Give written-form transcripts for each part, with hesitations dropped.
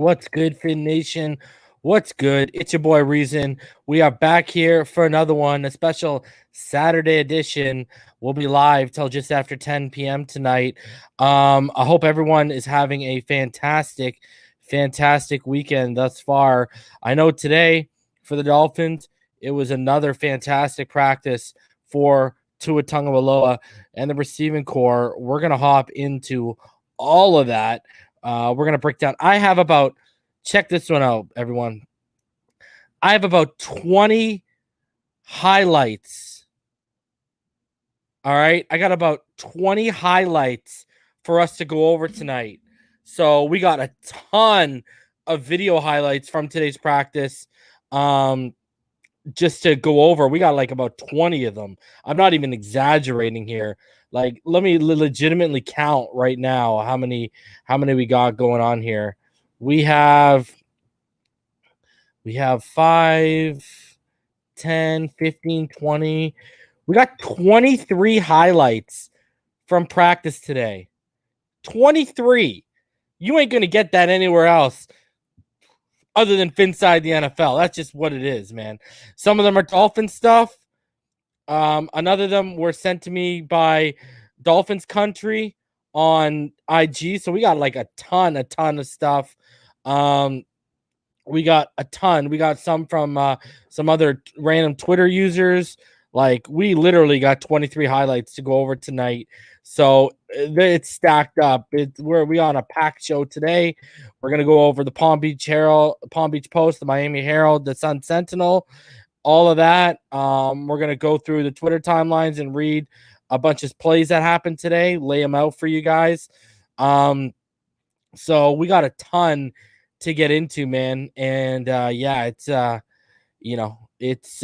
What's good, Fin Nation? What's good? It's your boy Reason. We are back here for another one, a special Saturday edition. We'll be live till just after 10 p.m. tonight. I hope everyone is having a fantastic weekend thus far. I know today for the Dolphins, it was another fantastic practice for Tua Tagovailoa and the receiving core. We're gonna hop into all of that. We're going to break down. Check this one out, everyone. I have about 20 highlights. All right. I got about 20 highlights for us to go over tonight. So we got a ton of video highlights from today's practice. Just to go over, we got like about 20 of them. I'm not even exaggerating here. Like, let me legitimately count right now how many we got going on here. We have 5, 10, 15, 20. We got 23 highlights from practice today. 23. You ain't going to get that anywhere else other than Phinside the NFL. That's just what it is, man. Some of them are Dolphin stuff. Another of them were sent to me by Dolphins Country on IG. So we got like a ton of stuff. We got a ton. We got some from some other random Twitter users. Like, we literally got 23 highlights to go over tonight. So it's stacked up. We on a packed show today. We're gonna go over the Palm Beach Post, the Miami Herald, the Sun Sentinel, all of that. We're gonna go through the Twitter timelines and read a bunch of plays that happened today, lay them out for you guys. So we got a ton to get into, man. And yeah, it's it's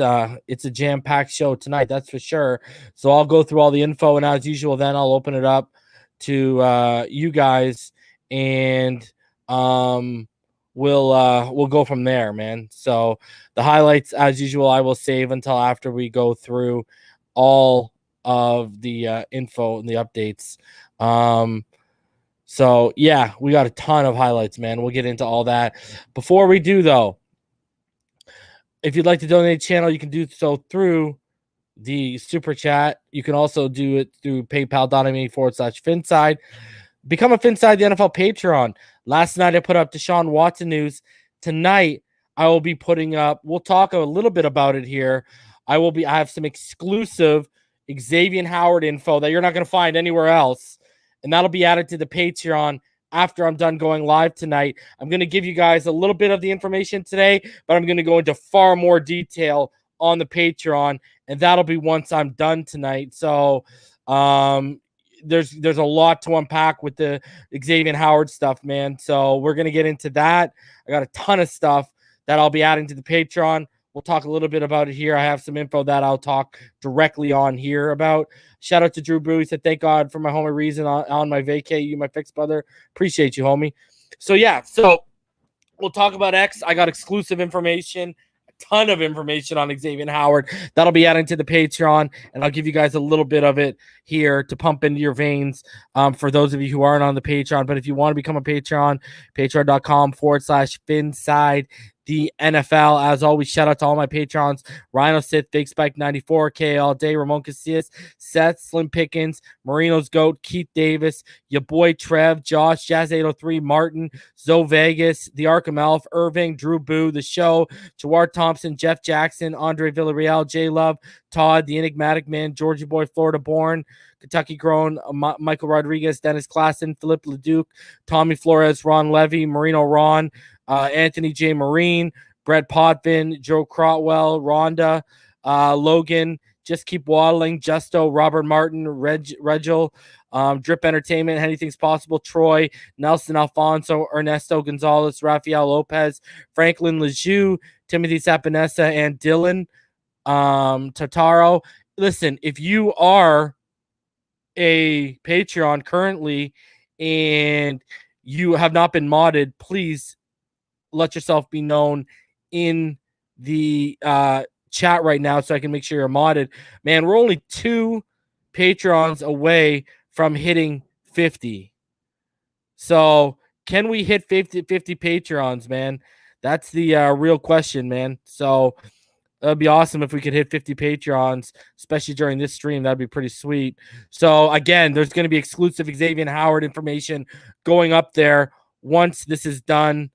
a jam-packed show tonight, that's for sure. So I'll go through all the info, and as usual, then I'll open it up to you guys, and we'll go from there, man. So the highlights, as usual, I will save until after we go through all of the info and the updates. So yeah, we got a ton of highlights, man. We'll get into all that. Before we do, though, if you'd like to donate to the channel, you can do so through the super chat. You can also do it through paypal.me/Phinside. Become a Phinside the NFL Patreon. Last night I put up Deshaun Watson news. Tonight I will be putting up, we'll talk a little bit about it here. I have some exclusive Xavien Howard info that you're not going to find anywhere else. And that'll be added to the Patreon after I'm done going live tonight. I'm going to give you guys a little bit of the information today, but I'm going to go into far more detail on the Patreon, and that'll be once I'm done tonight. So there's a lot to unpack with the Xavien Howard stuff, man. So we're going to get into that. I got a ton of stuff that I'll be adding to the Patreon. We'll talk a little bit about it here. I have some info that I'll talk directly on here about. Shout out to Drew Brew. He said, thank God for my homie Reason on my vacay. You, my fixed brother. Appreciate you, homie. So, yeah. So, we'll talk about X. I got exclusive information, a ton of information on Xavien Howard. That'll be added to the Patreon, and I'll give you guys a little bit of it here to pump into your veins for those of you who aren't on the Patreon. But if you want to become a Patreon, patreon.com/Phinside the NFL. As always, shout out to all my patrons: Rhino Sith, Big Spike 94, K All Day, Ramon Casillas, Seth, Slim Pickens, Marino's Goat, Keith Davis, your boy Trev, Josh, Jazz 803, Martin, Zoe Vegas, the Arkham Elf, Irving, Drew Boo, the show, Jawar Thompson, Jeff Jackson, Andre Villarreal, J Love, Todd, the Enigmatic Man, Georgie Boy, Florida Born, Kentucky Grown, Michael Rodriguez, Dennis Klassen, Philip Leduc, Tommy Flores, Ron Levy, Marino Ron, Anthony J. Marine, Brett Potvin, Joe Crotwell, Rhonda, Logan, Just Keep Waddling, Justo, Robert Martin, Regil, Drip Entertainment, Anything's Possible, Troy, Nelson Alfonso, Ernesto Gonzalez, Rafael Lopez, Franklin Lejeune, Timothy Sapanessa, and Dylan Tataro. Listen, if you are a Patreon currently and you have not been modded, please let yourself be known in the chat right now so I can make sure you're modded. Man, we're only 2 Patrons away from hitting 50. So can we hit 50 Patreons, man? That's the real question, man. So that'd be awesome if we could hit 50 Patreons, especially during this stream. That'd be pretty sweet. So again, there's going to be exclusive Xavien Howard information going up there once this is done.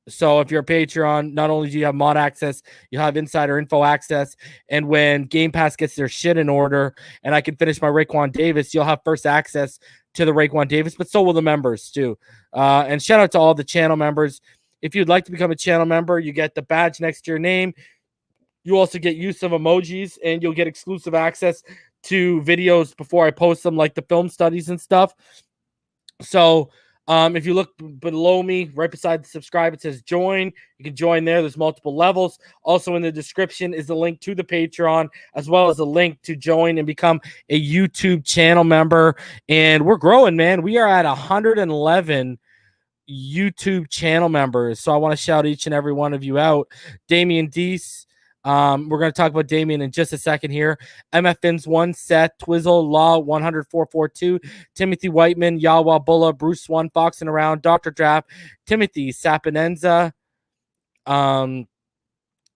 So if you're a Patreon, not only do you have mod access, you have insider info access. And when Game Pass gets their shit in order and I can finish my Raekwon Davis, you'll have first access to the Raekwon Davis, but so will the members too. And shout out to all the channel members. If you'd like to become a channel member, you get the badge next to your name. You also get use of emojis, and you'll get exclusive access to videos before I post them, like the film studies and stuff. So if you look below me, right beside the subscribe, it says join. You can join there. There's multiple levels. Also in the description is the link to the Patreon, as well as a link to join and become a YouTube channel member. And we're growing, man. We are at 111 YouTube channel members. So I want to shout each and every one of you out. Damian Deese. We're going to talk about Damien in just a second here. MF Fins 1, Seth, Twizzle, Law 10442, Timothy Whiteman, Yawa Bulla, Bruce 1, Foxing Around, Dr. Draft, Timothy Sapinenza.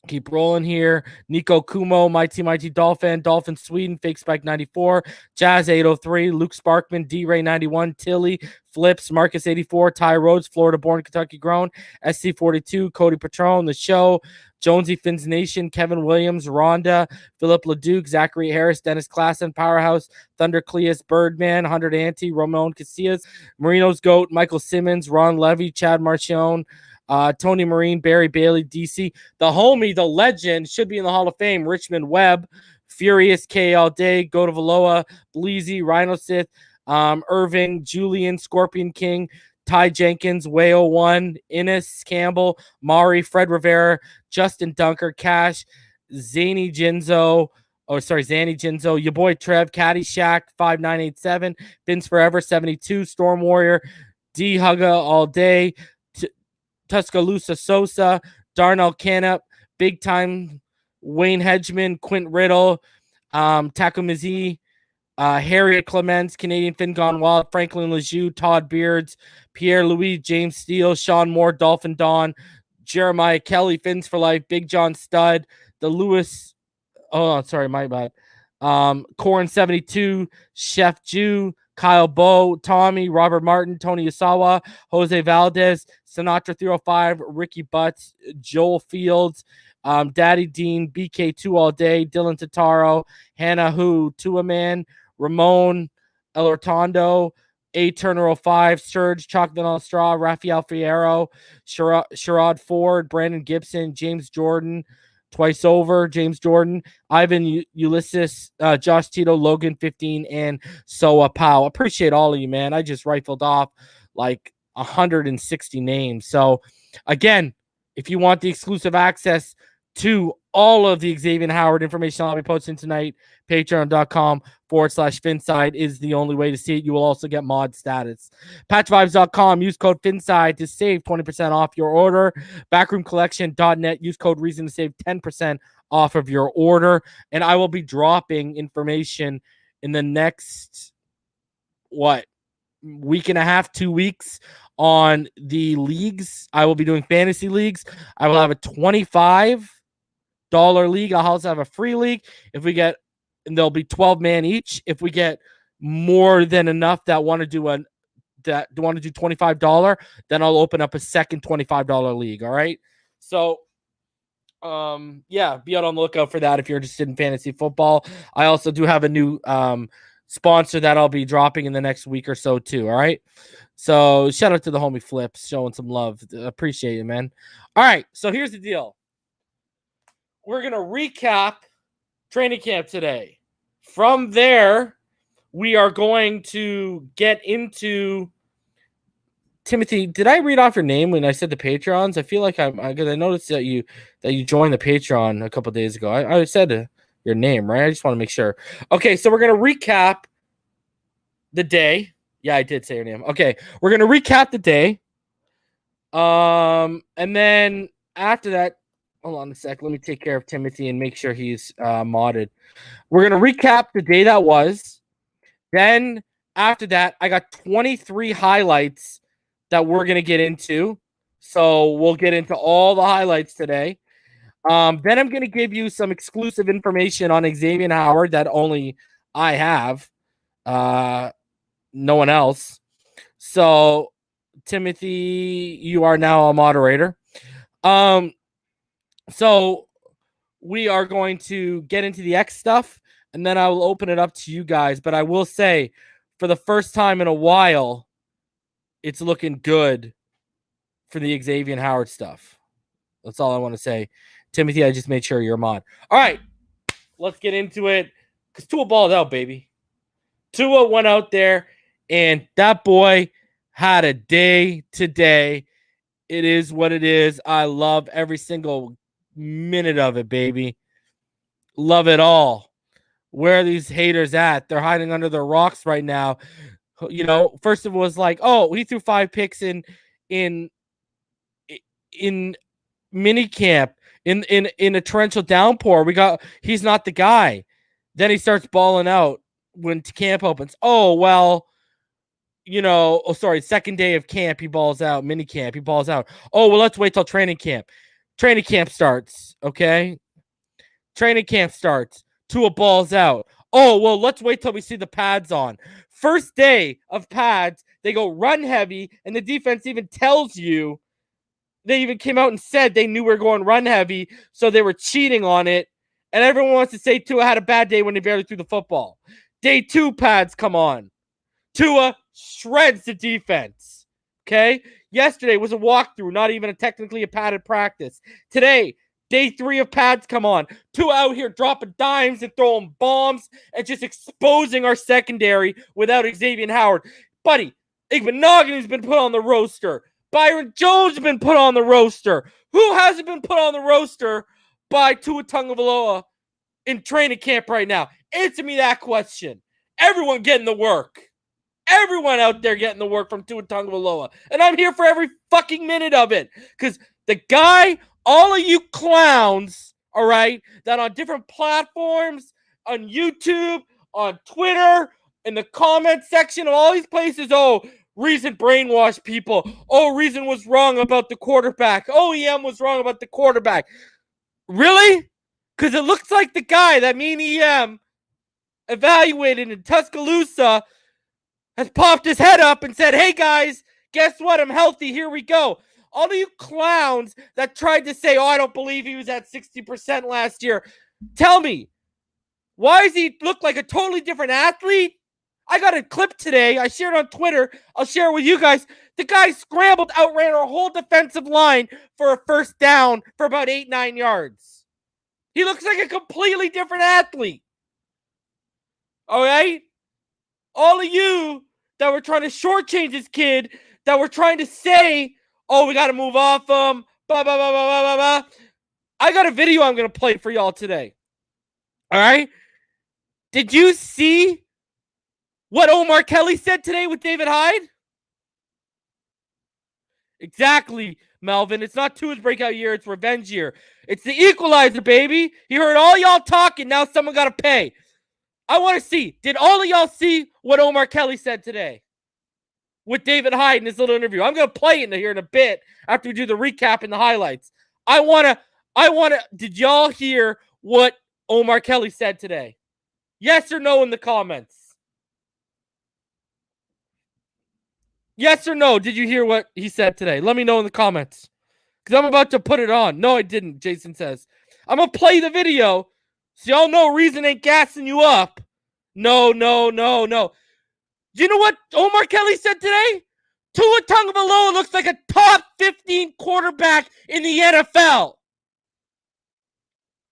Keep rolling here. Nico Kumo, Mighty Dolphin, Dolphin Sweden, Fake Spike 94, Jazz 803, Luke Sparkman, D-Ray 91, Tilly, Flips, Marcus 84, Ty Rhodes, Florida born, Kentucky grown, SC 42, Cody Patron, The Show, Jonesy Fins Nation, Kevin Williams, Rhonda, Philip Leduc, Zachary Harris, Dennis Klassen, Powerhouse, Thunder Cleus, Birdman, 100 Ante, Ramon Casillas, Marino's Goat, Michael Simmons, Ron Levy, Chad Marchione, Tony Marine, Barry Bailey, DC, the homie, the legend, should be in the Hall of Fame, Richmond Webb, Furious, K all day, Godavaloa, Bleezy, Rhino Sith, Irving, Julian, Scorpion King, Ty Jenkins, Wayo One, Innes, Campbell, Mari, Fred Rivera, Justin Dunker, Cash, Zany Jinzo, your boy Trev, Caddyshack, 5987, Vince Forever, 72, Storm Warrior, D Hugga all day, Tuscaloosa Sosa, Darnell Canup, Big Time Wayne Hedgeman, Quint Riddle, Takumizi, Harriet Clements, Canadian Finn Gone Wild, Franklin Lejeune, Todd Beards, Pierre Louis, James Steele, Sean Moore, Dolphin Dawn, Jeremiah Kelly, Fins for Life, Big John Stud, the Lewis. Oh, sorry, my bad. Corn 72, Chef Jew, Kyle Bow, Tommy, Robert Martin, Tony Usawa, Jose Valdez, Sinatra 305, Ricky Butts, Joel Fields, Daddy Dean, BK2 all day, Dylan Tataro, Hannah Hu, Tua Man, Ramon, El Ortondo, A Turner 05, Serge, Chocolate on Straw, Rafael Fierro, Sherrod Ford, Brandon Gibson, James Jordan, Twice Over, James Jordan, Ivan Ulysses, Josh Tito, Logan 15, and Soa Powell. Appreciate all of you, man. I just rifled off like 160 names. So again, if you want the exclusive access to all of the Xavien Howard information I'll be posting tonight, patreon.com/Phinside is the only way to see it. You will also get mod status. Patchvibes.com, use code Phinside to save 20% off your order. Backroomcollection.net, use code Reason to save 10% off of your order. And I will be dropping information in the next, week and a half, 2 weeks on the leagues. I will be doing fantasy leagues. I will have a $25 league. I'll also have a free league. If we get, and there'll be 12 man each. If we get more than enough that want to do $25, then I'll open up a second $25 league. All right. So, yeah, be out on the lookout for that if you're interested in fantasy football. I also do have a new sponsor that I'll be dropping in the next week or so too. All right. So shout out to the homie Flips showing some love. Appreciate it, man. All right. So here's the deal. We're going to recap training camp today. From there, we are going to get into Timothy. Did I read off your name when I said the Patreons? I feel like because I noticed that you joined the Patreon a couple days ago. I said your name, right? I just want to make sure. Okay, so we're going to recap the day. Yeah, I did say your name. Okay, we're going to recap the day. And then after that, hold on a sec. Let me take care of Timothy and make sure he's modded. We're going to recap the day that was. Then after that, I got 23 highlights that we're going to get into. So we'll get into all the highlights today. Then I'm going to give you some exclusive information on Xavien Howard that only I have. No one else. So, Timothy, you are now a moderator. So we are going to get into the X stuff, and then I will open it up to you guys. But I will say, for the first time in a while, it's looking good for the Xavien Howard stuff. That's all I want to say. Timothy, I just made sure you're a mod. All right, let's get into it. Because Tua balled out, baby. Tua went out there, and that boy had a day today. It is what it is. I love every single minute of it, baby. Love it all. Where are these haters at? They're hiding under their rocks right now. You know, first it was like, oh, he threw 5 picks in mini camp in a torrential downpour. He's not the guy. Then he starts balling out when camp opens. Oh, well, you know, second day of camp, he balls out. Mini camp, he balls out. Oh, well, let's wait till training camp. Training camp starts, okay? Training camp starts. Tua balls out. Oh, well, let's wait till we see the pads on. First day of pads, they go run heavy, and the defense even tells you, they even came out and said they knew we were going run heavy, so they were cheating on it. And everyone wants to say Tua had a bad day when he barely threw the football. Day 2 pads come on. Tua shreds the defense. Okay? Yesterday was a walkthrough, not even technically a padded practice. Today, day 3 of pads come on. Tua out here dropping dimes and throwing bombs and just exposing our secondary without Xavien Howard. Buddy, Igbenogany's been put on the roster. Byron Jones has been put on the roster. Who hasn't been put on the roster by Tua Tagovailoa in training camp right now? Answer me that question. Everyone getting the work. Everyone out there getting the work from Tua Tagovailoa. And I'm here for every fucking minute of it. Because the guy, all of you clowns, all right, that on different platforms, on YouTube, on Twitter, in the comment section of all these places, oh, Reason brainwashed people. Oh, Reason was wrong about the quarterback. OEM was wrong about the quarterback. Really? Because it looks like the guy that me and EM evaluated in Tuscaloosa has popped his head up and said, hey guys, guess what? I'm healthy. Here we go. All of you clowns that tried to say, oh, I don't believe he was at 60% last year. Tell me, why does he look like a totally different athlete? I got a clip today. I shared on Twitter. I'll share it with you guys. The guy scrambled, outran our whole defensive line for a first down for about 8-9 yards. He looks like a completely different athlete. All right? All of you that were trying to shortchange this kid, that were trying to say, oh, we got to move off him, blah, blah, blah, blah, blah, blah, blah. I got a video I'm going to play for y'all today. All right? Did you see what Omar Kelly said today with David Hyde? Exactly, Melvin. It's not Tua's breakout year. It's revenge year. It's the equalizer, baby. He heard all y'all talking. Now someone got to pay. I want to see. Did all of y'all see what Omar Kelly said today with David Hyde in his little interview? I'm going to play it here in a bit after we do the recap and the highlights. I want to. Did y'all hear what Omar Kelly said today? Yes or no in the comments? Yes or no? Did you hear what he said today? Let me know in the comments. Because I'm about to put it on. No, I didn't, Jason says. I'm going to play the video so y'all know Reason ain't gassing you up. No. You know what Omar Kelly said today? Tua Tagovailoa looks like a top 15 quarterback in the NFL.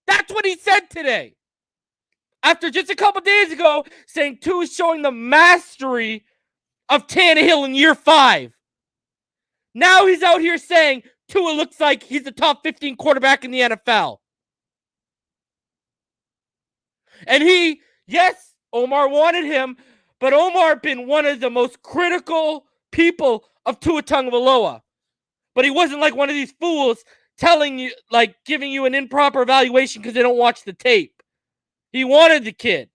That's what he said today. After just a couple days ago saying Tua is showing the mastery of Tannehill in year 5. Now he's out here saying Tua looks like he's the top 15 quarterback in the NFL. And yes, Omar wanted him, but Omar been one of the most critical people of Tua Tagovailoa. But he wasn't like one of these fools telling you, like giving you an improper evaluation because they don't watch the tape. He wanted the kid,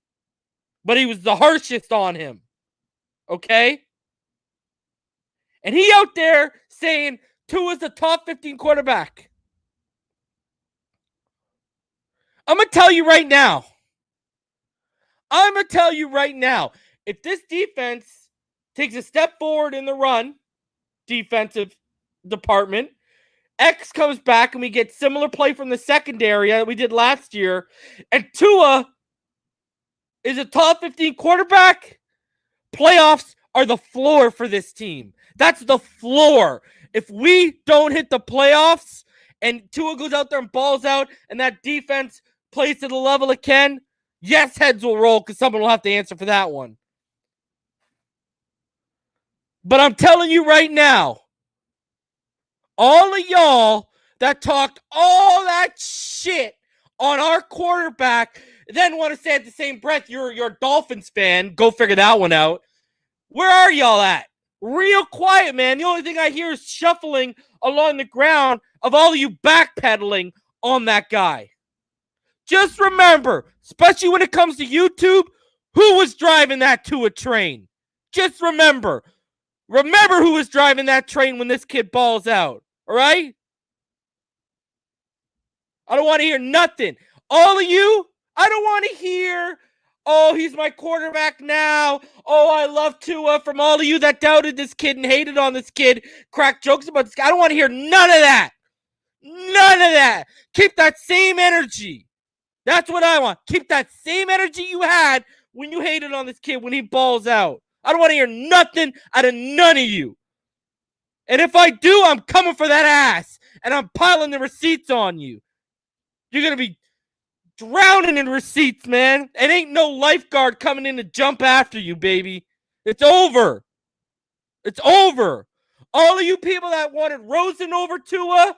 but he was the harshest on him. Okay? And he out there saying Tua's the top 15 quarterback. I'm going to tell you right now. If this defense takes a step forward in the run, defensive department, X comes back and we get similar play from the secondary that we did last year, and Tua is a top 15 quarterback, playoffs are the floor for this team. That's the floor. If we don't hit the playoffs and Tua goes out there and balls out and that defense plays to the level it can, yes, heads will roll because someone will have to answer for that one. But I'm telling you right now, all of y'all that talked all that shit on our quarterback, then want to say at the same breath, you're a Dolphins fan. Go figure that one out. Where are y'all at? Real quiet, man. The only thing I hear is shuffling along the ground of all of you backpedaling on that guy. Just remember, especially when it comes to YouTube, who was driving that Tua train? Just remember. Remember who was driving that train when this kid balls out. All right? I don't want to hear nothing. All of you, I don't want to hear, oh, he's my quarterback now. Oh, I love Tua. From all of you that doubted this kid and hated on this kid, cracked jokes about this guy. I don't want to hear none of that. None of that. Keep that same energy. That's what I want. Keep that same energy you had when you hated on this kid when he balls out. I don't want to hear nothing out of none of you. And if I do, I'm coming for that ass. And I'm piling the receipts on you. You're going to be drowning in receipts, man. It ain't no lifeguard coming in to jump after you, baby. It's over. It's over. All of you people that wanted Rosen over Tua,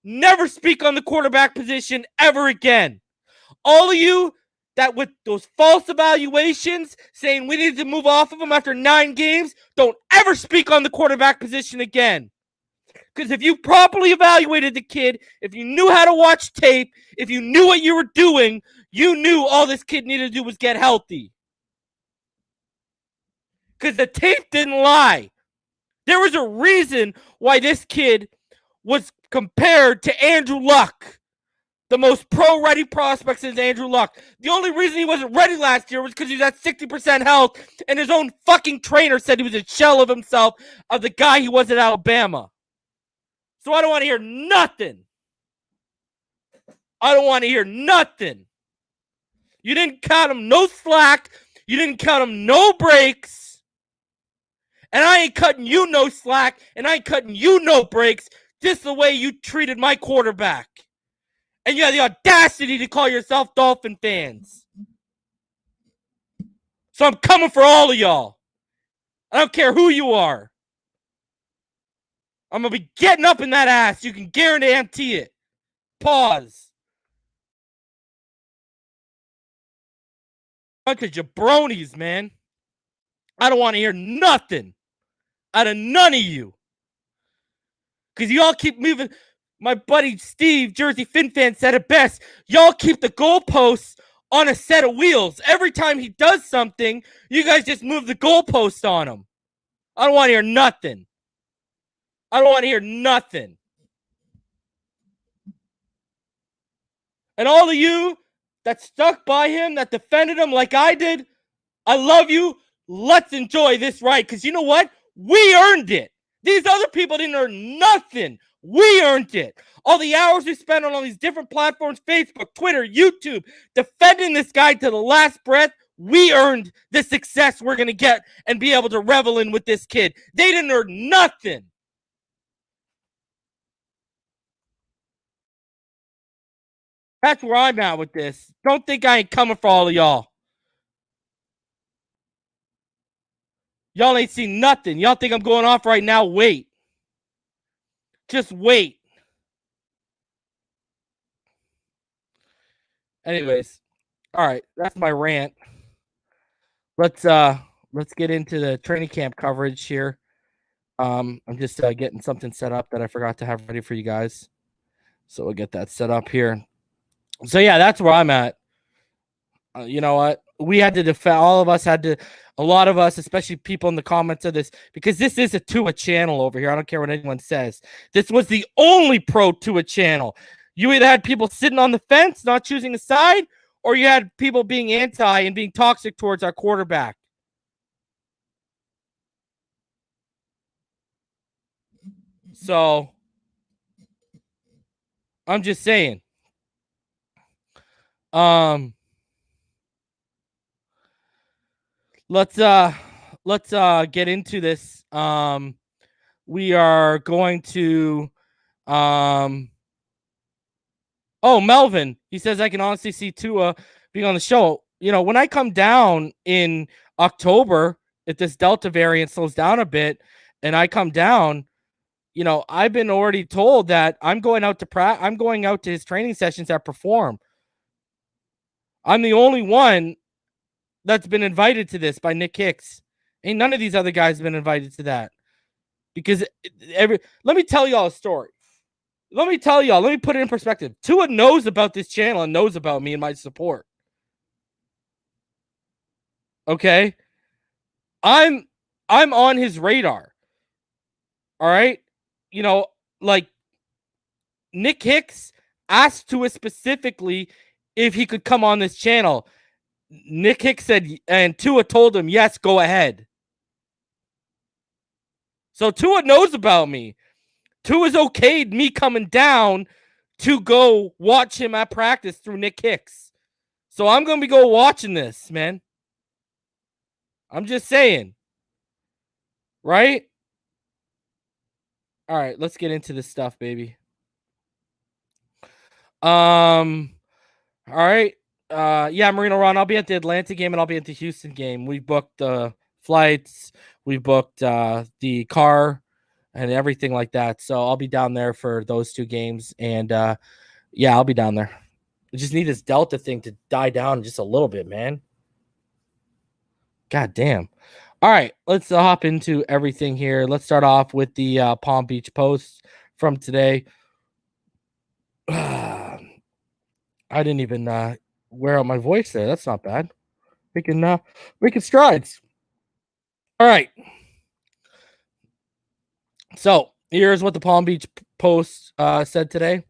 never speak on the quarterback position ever again. All of you that with those false evaluations saying we need to move off of him after 9 games, don't ever speak on the quarterback position again. Because if you properly evaluated the kid, if you knew how to watch tape, if you knew what you were doing, you knew all this kid needed to do was get healthy. Because the tape didn't lie. There was a reason why this kid was compared to Andrew Luck. The most pro-ready prospect since Andrew Luck. The only reason he wasn't ready last year was because he was at 60% health, and his own fucking trainer said he was a shell of himself of the guy he was at Alabama. So I don't want to hear nothing. I don't want to hear nothing. You didn't cut him no slack. You didn't cut him no breaks. And I ain't cutting you no slack, and I ain't cutting you no breaks just the way you treated my quarterback. And you have the audacity to call yourself Dolphin fans. So I'm coming for all of y'all. I don't care who you are. I'm going to be getting up in that ass. You can guarantee it. Pause. Bunch of jabronis, man. I don't want to hear nothing out of none of you. Because y'all keep moving. My buddy Steve, Jersey Fin fan, said it best. Y'all keep the goalposts on a set of wheels. Every time he does something, you guys just move the goalposts on him. I don't want to hear nothing. I don't want to hear nothing. And all of you that stuck by him, that defended him like I did, I love you. Let's enjoy this ride. Because you know what? We earned it. These other people didn't earn nothing. We earned it. All the hours we spent on all these different platforms, Facebook, Twitter, YouTube, defending this guy to the last breath, we earned the success we're going to get and be able to revel in with this kid. They didn't earn nothing. That's where I'm at with this. Don't think I ain't coming for all of y'all. Y'all ain't seen nothing. Y'all think I'm going off right now? Wait. Just wait. Anyways, all right, that's my rant. Let's get into the training camp coverage here. I'm just getting something set up that I forgot to have ready for you guys. So we'll get that set up here. So yeah, that's where I'm at. You know what? We had to defend. All of us had to. a lot of us, especially people in the comments of this, because this is a Tua channel over here. I don't care what anyone says. This was the only pro Tua channel. You either had people sitting on the fence, not choosing a side, or you had people being anti and being toxic towards our quarterback. So I'm just saying. Let's get into this. We are going to oh, Melvin. He says I can honestly see Tua being on the show. You know, when I come down in October, if this Delta variant slows down a bit and I come down, you know, I've been already told that I'm going out to his training sessions at Perform. I'm the only one that's been invited to this by Nick Hicks. Ain't none of these other guys have been invited to that. Because let me tell y'all a story. Let me put it in perspective. Tua knows about this channel and knows about me and my support. Okay? I'm on his radar. All right? You know, like Nick Hicks asked Tua specifically if he could come on this channel. Nick Hicks said, and Tua told him, yes, go ahead. So Tua knows about me. Tua's okayed me coming down to go watch him at practice through Nick Hicks. So I'm going to be watching this, man. I'm just saying. Right? All right, let's get into this stuff, baby. All right. Yeah, Marino Ron, I'll be at the Atlanta game and I'll be at the Houston game. We booked the flights, we booked the car and everything like that. So I'll be down there for those two games. And yeah, I'll be down there. I just need this Delta thing to die down just a little bit, man. God damn. All right, let's hop into everything here. Let's start off with the Palm Beach Post from today. I didn't even wear out my voice there. That's not bad. Making strides. All right. So here's what the Palm Beach Post said today.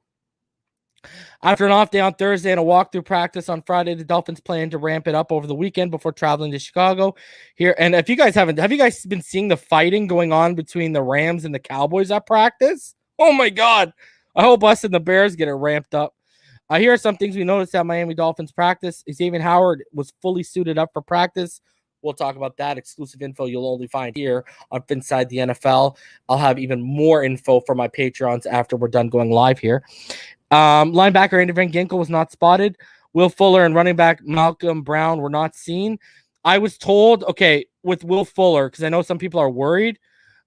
After an off day on Thursday and a walkthrough practice on Friday, the Dolphins plan to ramp it up over the weekend before traveling to Chicago. Here, and if you guys have you guys been seeing the fighting going on between the Rams and the Cowboys at practice? Oh my God! I hope us and the Bears get it ramped up. Here are some things we noticed at Miami Dolphins practice. Xavien Howard was fully suited up for practice. We'll talk about that. Exclusive info you'll only find here on Phinside the NFL. I'll have even more info for my Patreons after we're done going live here. Linebacker Andy Van Ginkel was not spotted. Will Fuller and running back Malcolm Brown were not seen. I was told, okay, with Will Fuller, because I know some people are worried.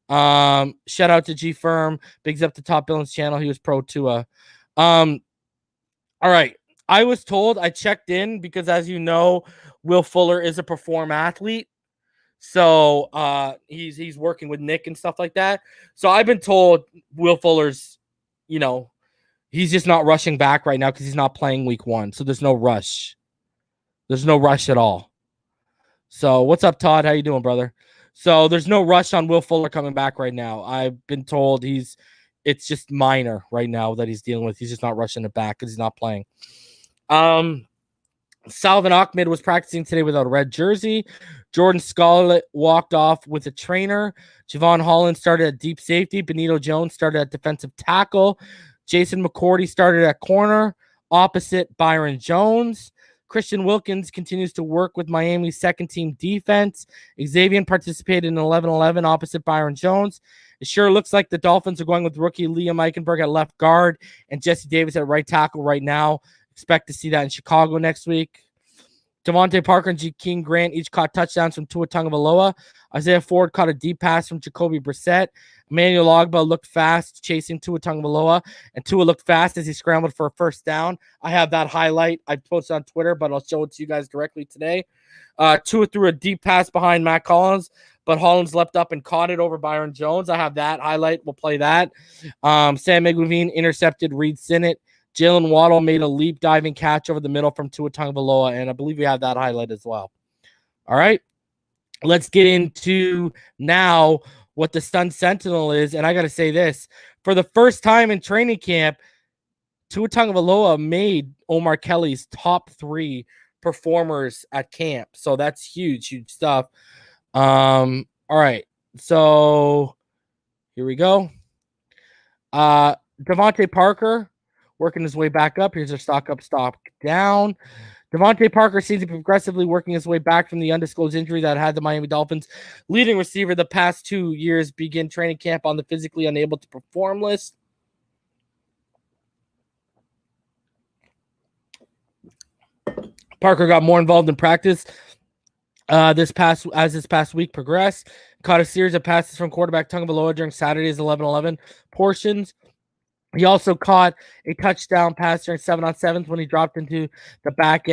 Shout out to G Firm. Bigs up to Top Billings channel. He was pro Tua. All right. I was told, I checked in because, as you know, Will Fuller is a Perform athlete. So he's working with Nick and stuff like that. So I've been told Will Fuller's, you know, he's just not rushing back right now because he's not playing week 1. So there's no rush. There's no rush at all. So what's up, Todd? How you doing, brother? So there's no rush on Will Fuller coming back right now. I've been told it's just minor right now that he's dealing with. He's just not rushing it back because he's not playing. Salvin Ahmed was practicing today without a red jersey. Jordan Scarlett walked off with a trainer. Javon Holland started at deep safety. Benito Jones started at defensive tackle. Jason McCourty started at corner, opposite Byron Jones. Christian Wilkins continues to work with Miami's second-team defense. Xavien participated in 11-11 opposite Byron Jones. It sure looks like the Dolphins are going with rookie Liam Eichenberg at left guard and Jesse Davis at right tackle right now. Expect to see that in Chicago next week. Devontae Parker and Jakeem Grant each caught touchdowns from Tua Tagovailoa. Isaiah Ford caught a deep pass from Jacoby Brissett. Emmanuel Ogbah looked fast chasing Tua Tagovailoa, and Tua looked fast as he scrambled for a first down. I have that highlight. I posted on Twitter, but I'll show it to you guys directly today. Tua threw a deep pass behind Matt Collins, but Hollins leapt up and caught it over Byron Jones. I have that highlight. We'll play that. Sam McLevine intercepted Reed Sinnett. Jalen Waddle made a leap diving catch over the middle from Tua Tagovailoa, and I believe we have that highlight as well. All right. let's get into now what the Sun Sentinel is. And I got to say this, for the first time in training camp, Tua Tagovailoa made Omar Kelly's top 3 performers at camp. So that's huge stuff. All right. So here we go. Devontae Parker working his way back up. Here's our stock up, stock down. Devontae Parker seems to be progressively working his way back from the undisclosed injury that had the Miami Dolphins leading receiver the past 2 years begin training camp on the physically unable to perform list. Parker got more involved in practice this past week progressed. Caught a series of passes from quarterback Tagovailoa during Saturday's 11-11 portions. He also caught a touchdown pass during 7-on-7s when he dropped into the back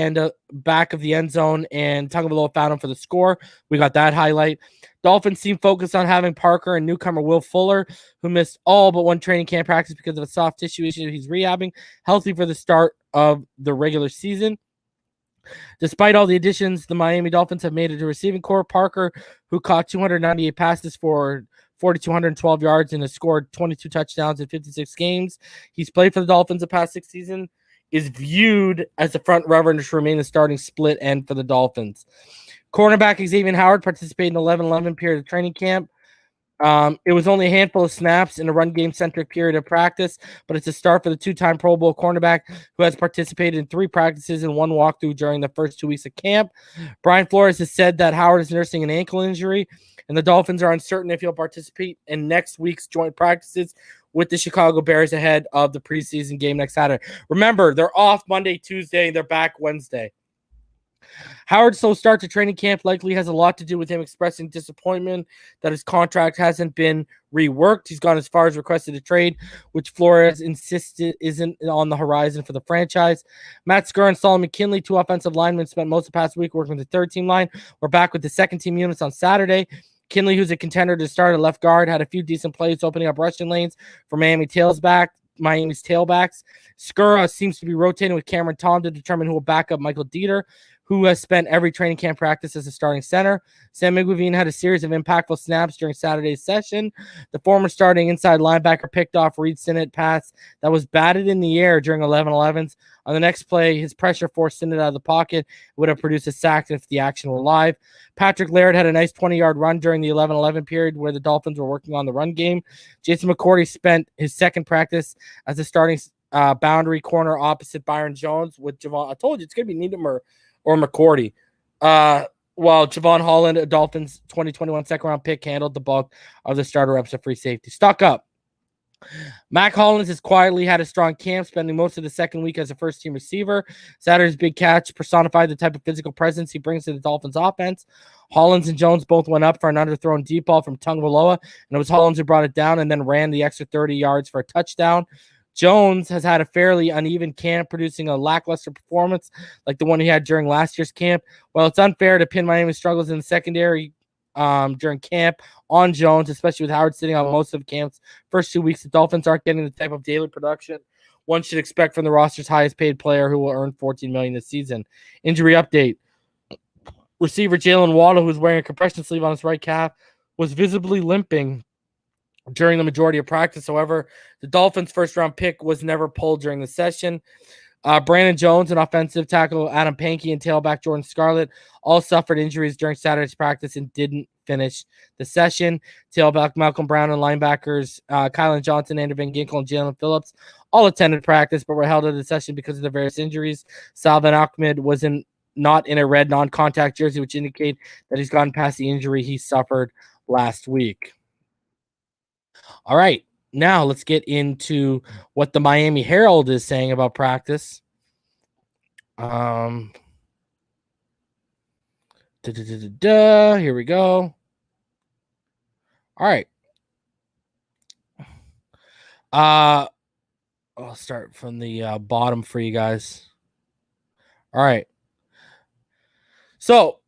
of the end zone, and Tagovailoa found him for the score. We got that highlight. Dolphins team focused on having Parker and newcomer Will Fuller, who missed all but one training camp practice because of a soft tissue issue he's rehabbing, healthy for the start of the regular season. Despite all the additions the Miami Dolphins have made to the receiving corps, Parker, who caught 298 passes for 4,212 yards and has scored 22 touchdowns in 56 games he's played for the Dolphins the past 6 seasons, is viewed as the front runner to remain the starting split end for the Dolphins. Cornerback Xavien Howard participated in the 11-11 period of training camp. It was only a handful of snaps in a run game centric period of practice, but it's a start for the 2-time Pro Bowl cornerback who has participated in 3 practices and 1 walkthrough during the first 2 weeks of camp. Brian Flores has said that Howard is nursing an ankle injury, and the Dolphins are uncertain if he'll participate in next week's joint practices with the Chicago Bears ahead of the preseason game next Saturday. Remember, they're off Monday, Tuesday, they're back Wednesday. Howard's slow start to training camp likely has a lot to do with him expressing disappointment that his contract hasn't been reworked. He's gone as far as requested a trade, which Flores insisted isn't on the horizon for the franchise. Matt Skura and Solomon McKinley, 2 offensive linemen, spent most of the past week working with the 3rd team line. We're back with the 2nd team units on Saturday. Kinley, who's a contender to start at left guard, had a few decent plays opening up rushing lanes for Miami's tailbacks. Skura seems to be rotating with Cameron Tom to determine who will back up Michael Dieter, who has spent every training camp practice as a starting center. Sam Miguelvin had a series of impactful snaps during Saturday's session. The former starting inside linebacker picked off Reed Sinnett pass that was batted in the air during 11-11s. On the next play, his pressure forced Sinnett out of the pocket. It would have produced a sack if the action were live. Patrick Laird had a nice 20-yard run during the 11-11 period where the Dolphins were working on the run game. Jason McCourty spent his second practice as a starting boundary corner opposite Byron Jones with Javon. I told you it's going to be Needham or McCourty. While Javon Holland, a Dolphins 2021 second-round pick, handled the bulk of the starter reps at free safety. Stock up. Mac Hollins has quietly had a strong camp, spending most of the second week as a first-team receiver. Saturday's big catch personified the type of physical presence he brings to the Dolphins offense. Hollins and Jones both went up for an underthrown deep ball from Tagovailoa, and it was Hollins who brought it down and then ran the extra 30 yards for a touchdown. Jones has had a fairly uneven camp, producing a lackluster performance like the one he had during last year's camp. While it's unfair to pin Miami's struggles in the secondary during camp on Jones, especially with Howard sitting out most of camp's first 2 weeks, the Dolphins aren't getting the type of daily production one should expect from the roster's highest paid player who will earn $14 million this season. Injury update. Receiver Jalen Waddle, who's wearing a compression sleeve on his right calf, was visibly limping during the majority of practice. However, the Dolphins' first-round pick was never pulled during the session. Brandon Jones, an offensive tackle, Adam Pankey, and tailback Jordan Scarlett all suffered injuries during Saturday's practice and didn't finish the session. Tailback Malcolm Brown and linebackers Kylan Johnson, Andrew Van Ginkel, and Jalen Phillips all attended practice but were held out of the session because of the various injuries. Salvin Ahmed was not in a red non-contact jersey, which indicate that he's gotten past the injury he suffered last week. All right, now let's get into what the Miami Herald is saying about practice. Here we go. All right. I'll start from the bottom for you guys. All right. So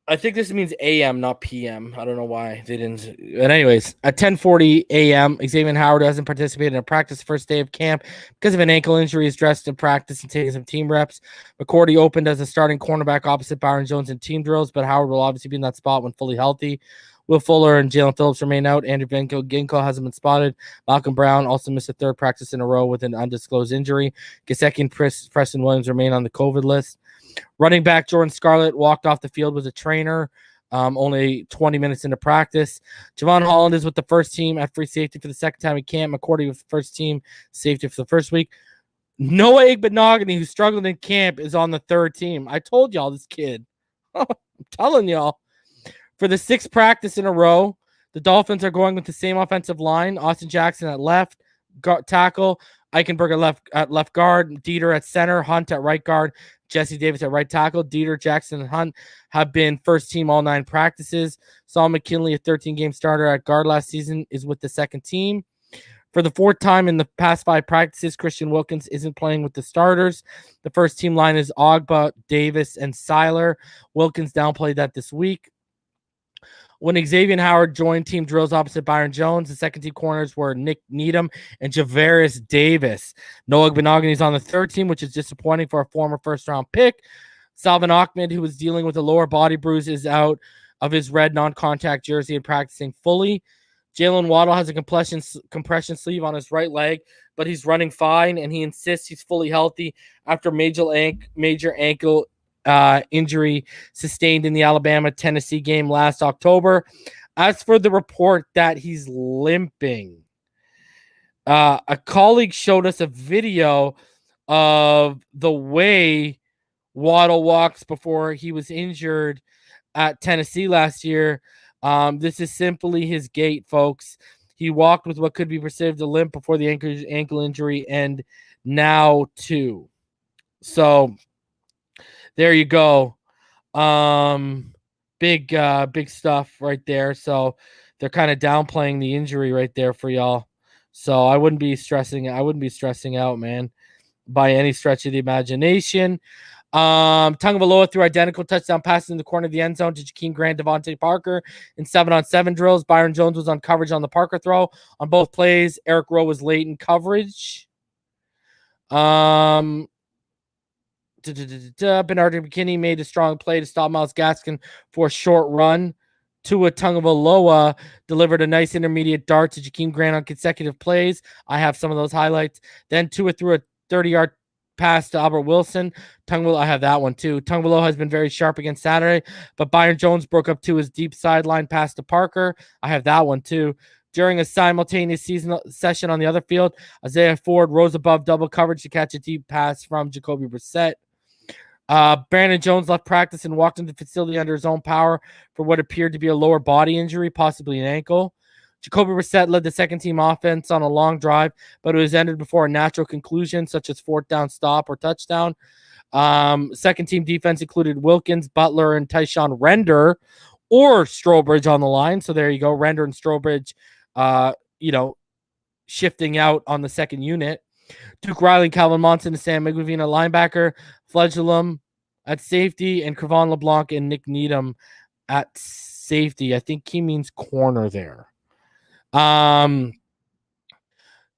I think this means AM, not PM. I don't know why they didn't. But anyways, at 10:40 a.m., Xavien Howard hasn't participated in a practice first day of camp because of an ankle injury. He's dressed in practice and taking some team reps. McCourty opened as a starting cornerback opposite Byron Jones in team drills, but Howard will obviously be in that spot when fully healthy. Will Fuller and Jalen Phillips remain out. Andrew Ginkle hasn't been spotted. Malcolm Brown also missed a third practice in a row with an undisclosed injury. Gesicki and Preston Williams remain on the COVID list. Running back Jordan Scarlett walked off the field with a trainer only 20 minutes into practice. Javon Holland is with the first team at free safety for the second time in camp. McCourty with the first team safety for the first week. Noah Igbenogany, who struggled in camp, is on the third team. I told y'all this kid. I'm telling y'all. For the sixth practice in a row, the Dolphins are going with the same offensive line. Austin Jackson at left tackle, Eichenberg at left guard, Dieter at center, Hunt at right guard, Jesse Davis at right tackle. Dieter, Jackson, and Hunt have been first team all 9 practices. Saul McKinley, a 13-game starter at guard last season, is with the second team. For the fourth time in the past 5 practices, Christian Wilkins isn't playing with the starters. The first team line is Ogba, Davis, and Seiler. Wilkins downplayed that this week. When Xavien Howard joined team drills opposite Byron Jones, the second team corners were Nick Needham and Javaris Davis. Noah Benogany is on the third team, which is disappointing for a former first-round pick. Salvin Ahmed, who was dealing with a lower body bruise, is out of his red non-contact jersey and practicing fully. Jalen Waddle has a compression sleeve on his right leg, but he's running fine, and he insists he's fully healthy after major ankle injury sustained in the Alabama-Tennessee game last October. As for the report that he's limping, a colleague showed us a video of the way Waddle walks before he was injured at Tennessee last year. This is simply his gait, folks. He walked with what could be perceived a limp before the ankle injury, and now too. So there you go. Big stuff right there. So they're kind of downplaying the injury right there for y'all. So I wouldn't be stressing out, man, by any stretch of the imagination. Tagovailoa threw identical touchdown passes in the corner of the end zone to Jakeem Grant, Devontae Parker in 7-on-7 drills. Byron Jones was on coverage on the Parker throw. On both plays, Eric Rowe was late in coverage. Bernard McKinney made a strong play to stop Myles Gaskin for a short run. Tua Tagovailoa delivered a nice intermediate dart to Jakeem Grant on consecutive plays. I have some of those highlights. Then Tua threw a 30-yard pass to Albert Wilson. I have that one too. Tagovailoa has been very sharp against Saturday, but Byron Jones broke up Tua's deep sideline pass to Parker. I have that one too. During a simultaneous session on the other field, Isaiah Ford rose above double coverage to catch a deep pass from Jacoby Brissett. Brandon Jones left practice and walked into the facility under his own power for what appeared to be a lower body injury, possibly an ankle. Jacoby Brissett led the second team offense on a long drive, but it was ended before a natural conclusion, such as fourth down stop or touchdown. Second team defense included Wilkins, Butler, and Tyshawn Render or Strobridge on the line. So there you go. Render and Strobridge, shifting out on the second unit. Duke Riley, Calvin Monson, and Sam McGuiveen at linebacker, Fledgelum at safety, and Kravon LeBlanc and Nick Needham at safety. I think he means corner there.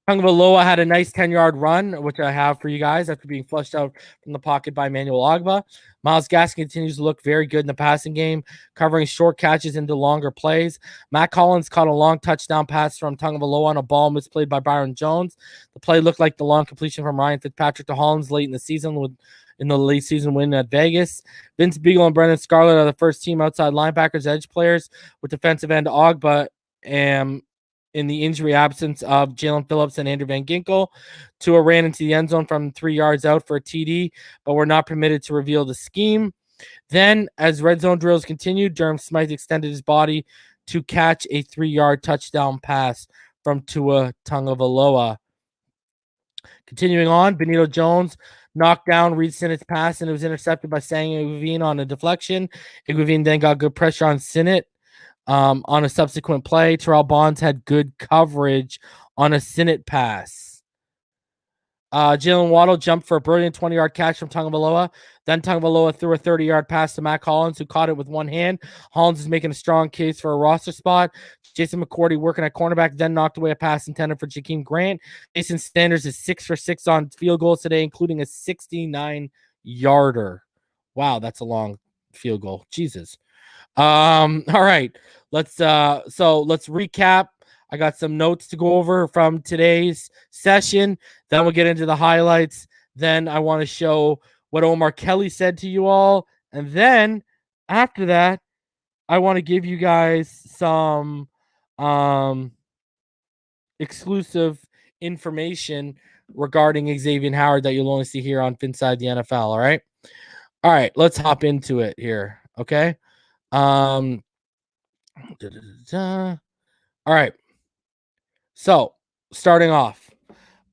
Tagovailoa had a nice 10-yard run, which I have for you guys after being flushed out from the pocket by Emmanuel Ogba. Myles Gaskin continues to look very good in the passing game, covering short catches into longer plays. Matt Collins caught a long touchdown pass from Tagovailoa on a ball misplayed by Byron Jones. The play looked like the long completion from Ryan Fitzpatrick to Hollins late in the season in the late season win at Vegas. Vince Beagle and Brendan Scarlett are the first team outside linebackers, edge players, with defensive end Ogba in the injury absence of Jalen Phillips and Andrew Van Ginkel. Tua ran into the end zone from 3 yards out for a TD, but were not permitted to reveal the scheme. Then, as red zone drills continued, Durham Smythe extended his body to catch a 3-yard touchdown pass from Tua Tagovailoa. Continuing on, Benito Jones knocked down Reed Sinnott's pass, and it was intercepted by Sang Iguavine on a deflection. Iguavine then got good pressure on Sinnott. On a subsequent play, Terrell Bonds had good coverage on a Sinnott pass. Jalen Waddle jumped for a brilliant 20-yard catch from Tagovailoa. Then Tagovailoa threw a 30-yard pass to Mac Hollins, who caught it with one hand. Hollins is making a strong case for a roster spot. Jason McCourty working at cornerback, then knocked away a pass intended for Jakeem Grant. Jason Sanders is 6 for 6 on field goals today, including a 69-yarder. Wow, that's a long field goal. Jesus. All right. Let's recap. I got some notes to go over from today's session. Then we'll get into the highlights. Then I want to show what Omar Kelly said to you all. And then after that, I want to give you guys some exclusive information regarding Xavien Howard that you'll only see here on Phinside the NFL. All right. All right. Let's hop into it here. Okay. All right. So starting off,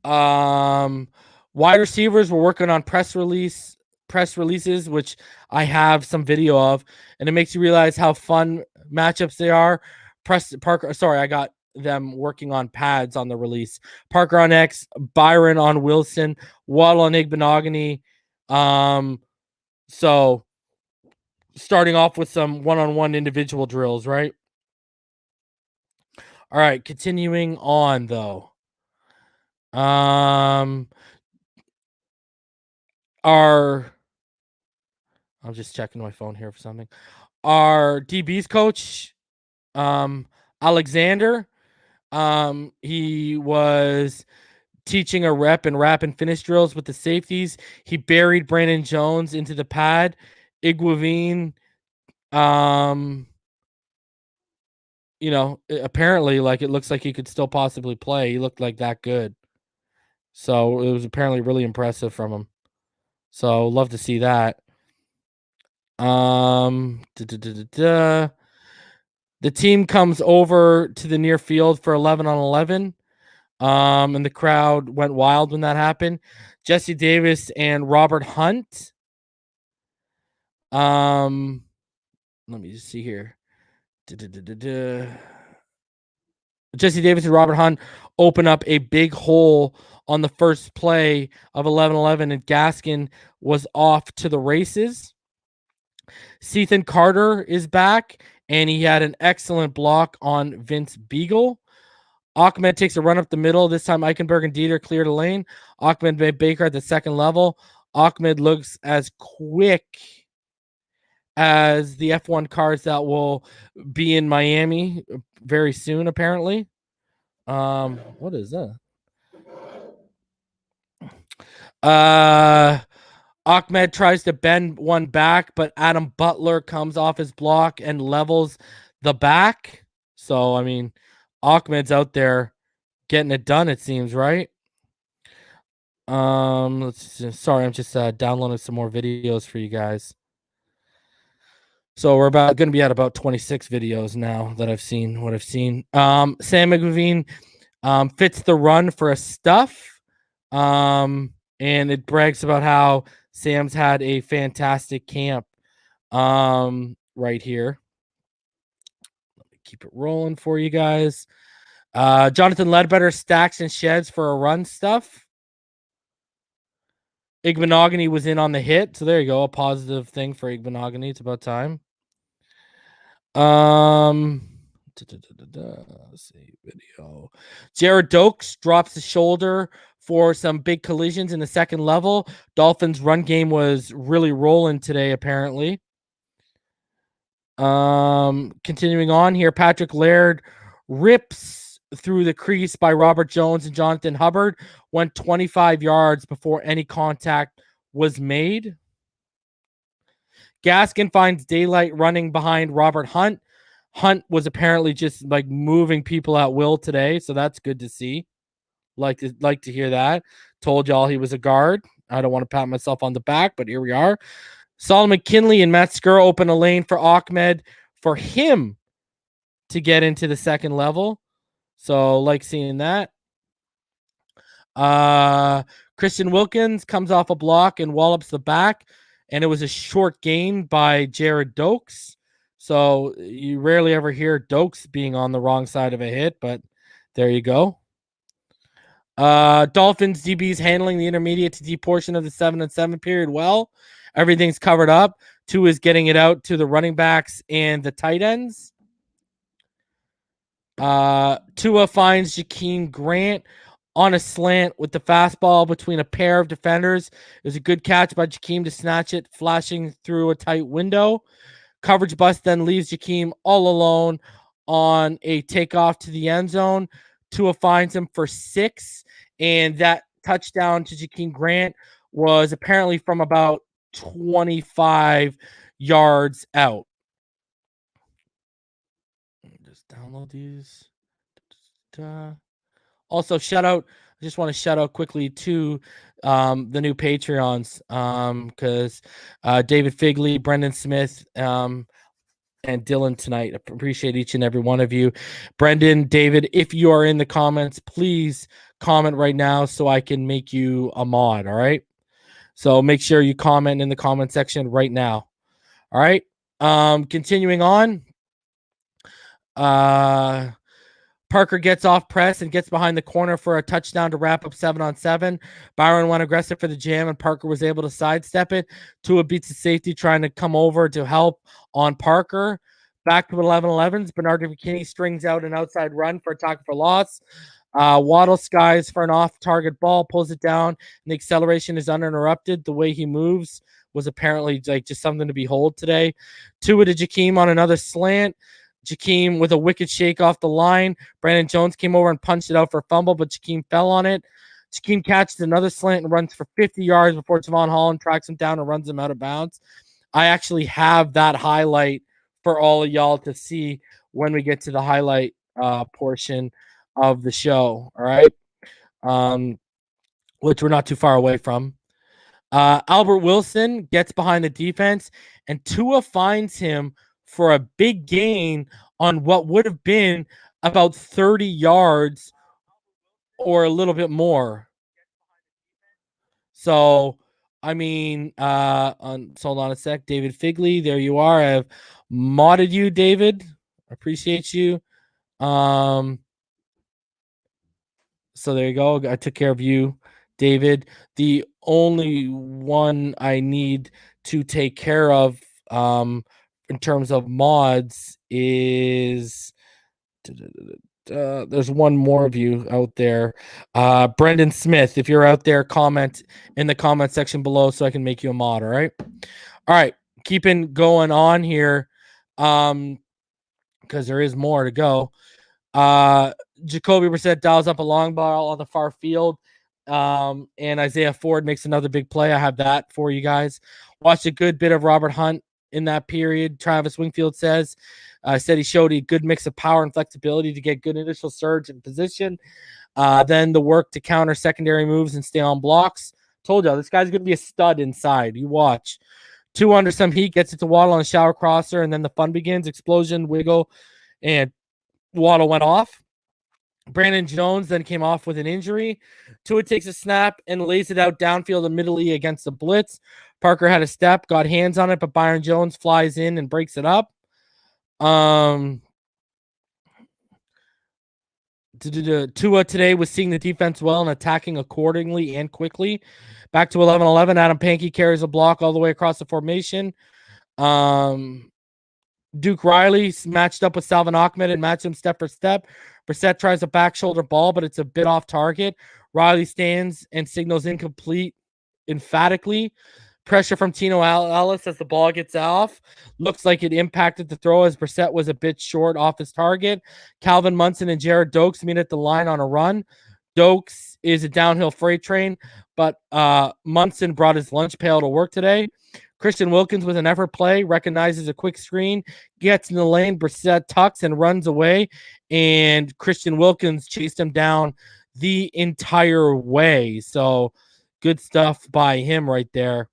wide receivers were working on press releases, which I have some video of, and it makes you realize how fun matchups they are. I got them working on pads on the release. Parker on X, Byron on Wilson, Waddle on Igbenogany. So starting off with some one-on-one individual drills, right? All right, continuing on though. I'm just checking my phone here for something. Our DB's coach, Alexander, he was teaching a rep and wrap and finish drills with the safeties. He buried Brandon Jones into the pad. Xavien, apparently, like, it looks like he could still possibly play. He looked like that good. So it was apparently really impressive from him. So love to see that. The team comes over to the near field for 11 on 11. And the crowd went wild when that happened. Jesse Davis and Robert Hunt. Let me just see here. Jesse Davis and Robert Hunt open up a big hole on the first play of 11-11, and Gaskin was off to the races. Sethan Carter is back, and he had an excellent block on Vince Beagle. Ahmed takes a run up the middle. This time Eichenberg and Dieter cleared a lane. Ahmed made Baker at the second level. Ahmed looks as quick as the F1 cars that will be in Miami very soon, apparently. What is that? Ahmed tries to bend one back, but Adam Butler comes off his block and levels the back. So, I mean, Ahmed's out there getting it done, it seems, right? Sorry, I'm just downloading some more videos for you guys. So we're going to be at about 26 videos now that I've seen what I've seen. Sam Xavien fits the run for a stuff. And it brags about how Sam's had a fantastic camp right here. Let me keep it rolling for you guys. Jonathan Ledbetter stacks and sheds for a run stuff. Igbenogany was in on the hit, so there you go, a positive thing for Igbenogany. It's about time. Let's see, video. Jared Dokes drops the shoulder for some big collisions in the second level. Dolphins' run game was really rolling today, apparently. Continuing on here, Patrick Laird rips through the crease by Robert Jones and Jonathan Hubbard, went 25 yards before any contact was made. Gaskin finds daylight running behind Robert Hunt. Hunt was apparently just like moving people at will today, so that's good to see. Like to hear that. Told y'all he was a guard. I don't want to pat myself on the back, but here we are. Solomon Kinley and Matt Skura open a lane for Ahmed for him to get into the second level. So like seeing that. Christian Wilkins comes off a block and wallops the back, and it was a short gain by Jared Dokes. So you rarely ever hear Dokes being on the wrong side of a hit, but there you go. Dolphins DBs handling the intermediate to deep portion of the 7-on-7 period well. Everything's covered up. Tua is getting it out to the running backs and the tight ends. Tua finds Jakeem Grant on a slant with the fastball between a pair of defenders. It was a good catch by Jakeem to snatch it, flashing through a tight window. Coverage bust then leaves Jakeem all alone on a takeoff to the end zone. Tua finds him for 6, and that touchdown to Jakeem Grant was apparently from about 25 yards out. Just download these. Also, shout out. I just want to shout out quickly to the new Patreons because David Figley, Brendan Smith, and Dylan tonight. I appreciate each and every one of you. Brendan, David, if you are in the comments, please comment right now so I can make you a mod. All right. So make sure you comment in the comment section right now. All right. Continuing on. Parker gets off press and gets behind the corner for a touchdown to wrap up 7-on-7. Byron went aggressive for the jam, and Parker was able to sidestep it. Tua beats the safety, trying to come over to help on Parker. Back to 11-11s. Bernard McKinney strings out an outside run for a tackle for loss. Waddle skies for an off-target ball, pulls it down, and the acceleration is uninterrupted. The way he moves was apparently like just something to behold today. Tua to Jakeem on another slant. Jakeem with a wicked shake off the line. Brandon Jones came over and punched it out for a fumble, but Jakeem fell on it. Jakeem catches another slant and runs for 50 yards before Javon Holland tracks him down and runs him out of bounds. I actually have that highlight for all of y'all to see when we get to the highlight portion of the show. All right. Which we're not too far away from. Albert Wilson gets behind the defense, and Tua finds him for a big gain on what would have been about 30 yards or a little bit more. So, I mean, hold on a sec. David Figley, there you are. I've modded you, David. Appreciate you. So there you go. I took care of you, David. The only one I need to take care of in terms of mods is there's one more of you out there. Brendan Smith, if you're out there, comment in the comment section below so I can make you a mod. All right. Keeping going on here because there is more to go. Jacoby Brissett dials up a long ball on the far field. And Isaiah Ford makes another big play. I have that for you guys. Watched a good bit of Robert Hunt in that period. Travis Wingfield said he showed a good mix of power and flexibility to get good initial surge in position. Then the work to counter secondary moves and stay on blocks. Told you, this guy's going to be a stud inside. You watch. 2 under some heat, gets it to Waddle on a shower crosser, and then the fun begins. Explosion, wiggle, and Waddle went off. Brandon Jones then came off with an injury. Tua takes a snap and lays it out downfield immediately against the blitz. Parker had a step, got hands on it, but Byron Jones flies in and breaks it up. Tua today was seeing the defense well and attacking accordingly and quickly. Back to 11-11. Adam Pankey carries a block all the way across the formation. Duke Riley matched up with Salvin Ahmed and matched him step for step. Brissett tries a back shoulder ball, but it's a bit off target. Riley stands and signals incomplete emphatically. Pressure from Tino Ellis as the ball gets off. Looks like it impacted the throw as Brissett was a bit short off his target. Calvin Munson and Jared Dokes meet at the line on a run. Dokes is a downhill freight train, but Munson brought his lunch pail to work today. Christian Wilkins with an effort play, recognizes a quick screen, gets in the lane, Brissett tucks and runs away, and Christian Wilkins chased him down the entire way. So good stuff by him right there.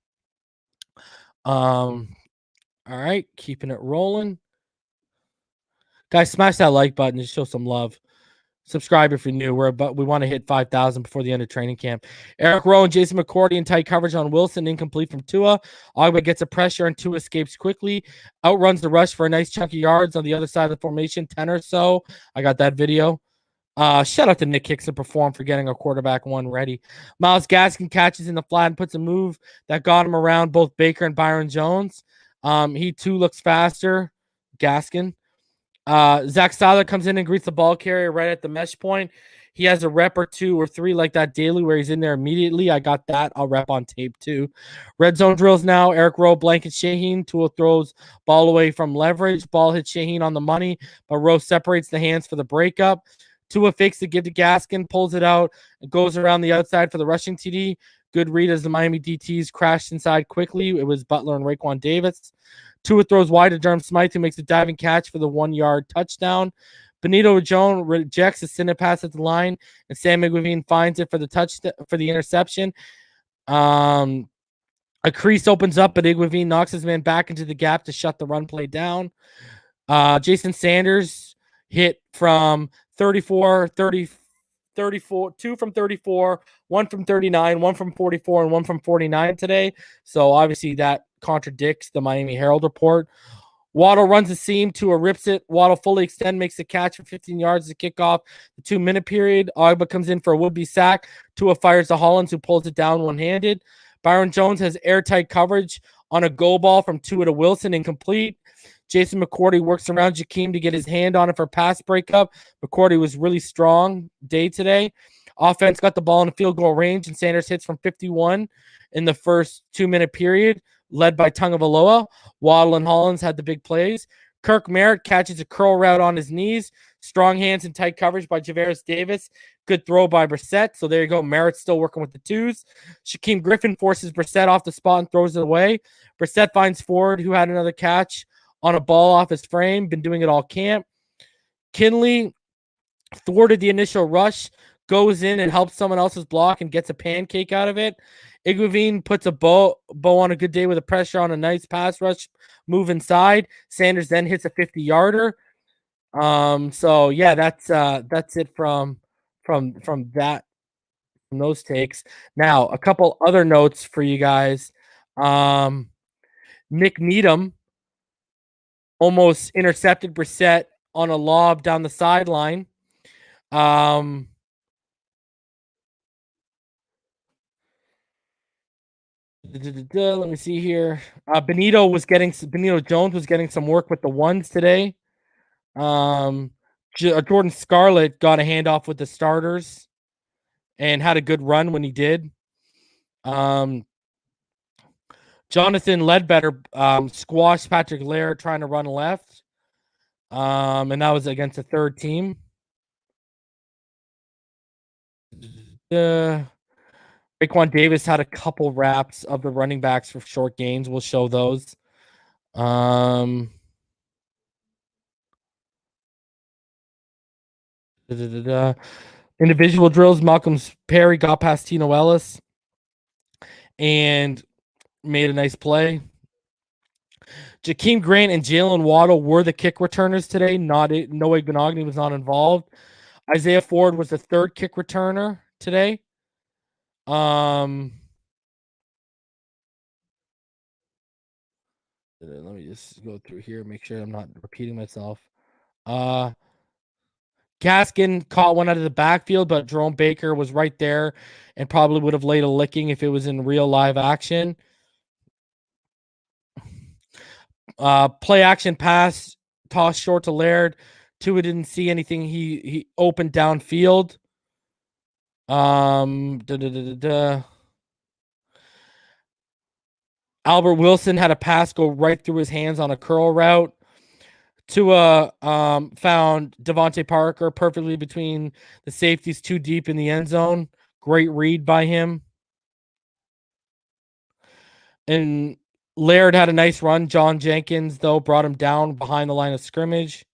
All right, keeping it rolling. Guys, smash that like button to show some love. Subscribe if you're new. We want to hit 5,000 before the end of training camp. Eric Rowe and Jason McCourty in tight coverage on Wilson, incomplete from Tua. Ogba gets a pressure and Tua escapes quickly. Outruns the rush for a nice chunk of yards on the other side of the formation, 10 or so. I got that video. Shout out to Nick Hickson for getting our quarterback one ready. Myles Gaskin catches in the flat and puts a move that got him around both Baker and Byron Jones. He too looks faster. Gaskin. Zach Seiler comes in and greets the ball carrier right at the mesh point. He has a rep or 2 or 3 like that daily where he's in there immediately. I got that. I'll rep on tape too. Red zone drills now. Eric Rowe blankets Shaheen. Tua throws ball away from leverage. Ball hits Shaheen on the money, but Rowe separates the hands for the breakup. Tua fakes the give to Gaskin, pulls it out, and goes around the outside for the rushing TD. Good read as the Miami DTs crashed inside quickly. It was Butler and Raekwon Davis. Tua throws wide to Durham Smythe, who makes a diving catch for the 1-yard touchdown. Benito Jones rejects a center pass at the line, and Sam McGuiveen finds it for the interception. A crease opens up, but Iguavine knocks his man back into the gap to shut the run play down. Jason Sanders hit from 34, 2 from 34, 1 from 39, 1 from 44, and 1 from 49 today. So obviously that contradicts the Miami Herald report. Waddle runs the seam. Tua rips it. Waddle fully extend, makes a catch for 15 yards to kick off the 2-minute period. Ogba comes in for a would-be sack. Tua fires to Hollins, who pulls it down one-handed. Byron Jones has airtight coverage on a go ball from Tua to Wilson, incomplete. Jason McCourty works around Jakeem to get his hand on it for pass breakup. McCourty was really strong day today. Offense got the ball in the field goal range, and Sanders hits from 51 in the first 2-minute period, led by Tagovailoa. Waddle and Hollins had the big plays. Kirk Merritt catches a curl route on his knees. Strong hands and tight coverage by Javaris Davis. Good throw by Brissett. So there you go. Merritt's still working with the 2s. Shaquem Griffin forces Brissett off the spot and throws it away. Brissett finds Ford, who had another catch on a ball off his frame. Been doing it all camp. Kinley thwarted the initial rush, goes in and helps someone else's block and gets a pancake out of it. Iguavine puts a bow on a good day with a pressure on a nice pass rush move inside. Sanders then hits a 50-yarder. So yeah, that's it from those takes. Now, a couple other notes for you guys. Nick Needham almost intercepted Brissett on a lob down the sideline. Let me see here. Benito Jones was getting some work with the 1s today. Jordan Scarlett got a handoff with the starters and had a good run when he did. Jonathan Ledbetter squashed Patrick Laird trying to run left. And that was against the 3rd team. Raekwon Davis had a couple wraps of the running backs for short gains. We'll show those. Individual drills. Malcolm Perry got past Tino Ellis and made a nice play. Jakeem Grant and Jalen Waddle were the kick returners today. Noah Benogany was not involved. Isaiah Ford was the 3rd kick returner today. Let me just go through here, make sure I'm not repeating myself. Gaskin caught one out of the backfield, but Jerome Baker was right there and probably would have laid a licking if it was in real live action. Play action pass, toss short to Laird. Tua didn't see anything. He opened downfield. Albert Wilson had a pass go right through his hands on a curl route. Tua found Devontae Parker perfectly between the safeties, too deep in the end zone. Great read by him. And Laird had a nice run. John Jenkins, though, brought him down behind the line of scrimmage.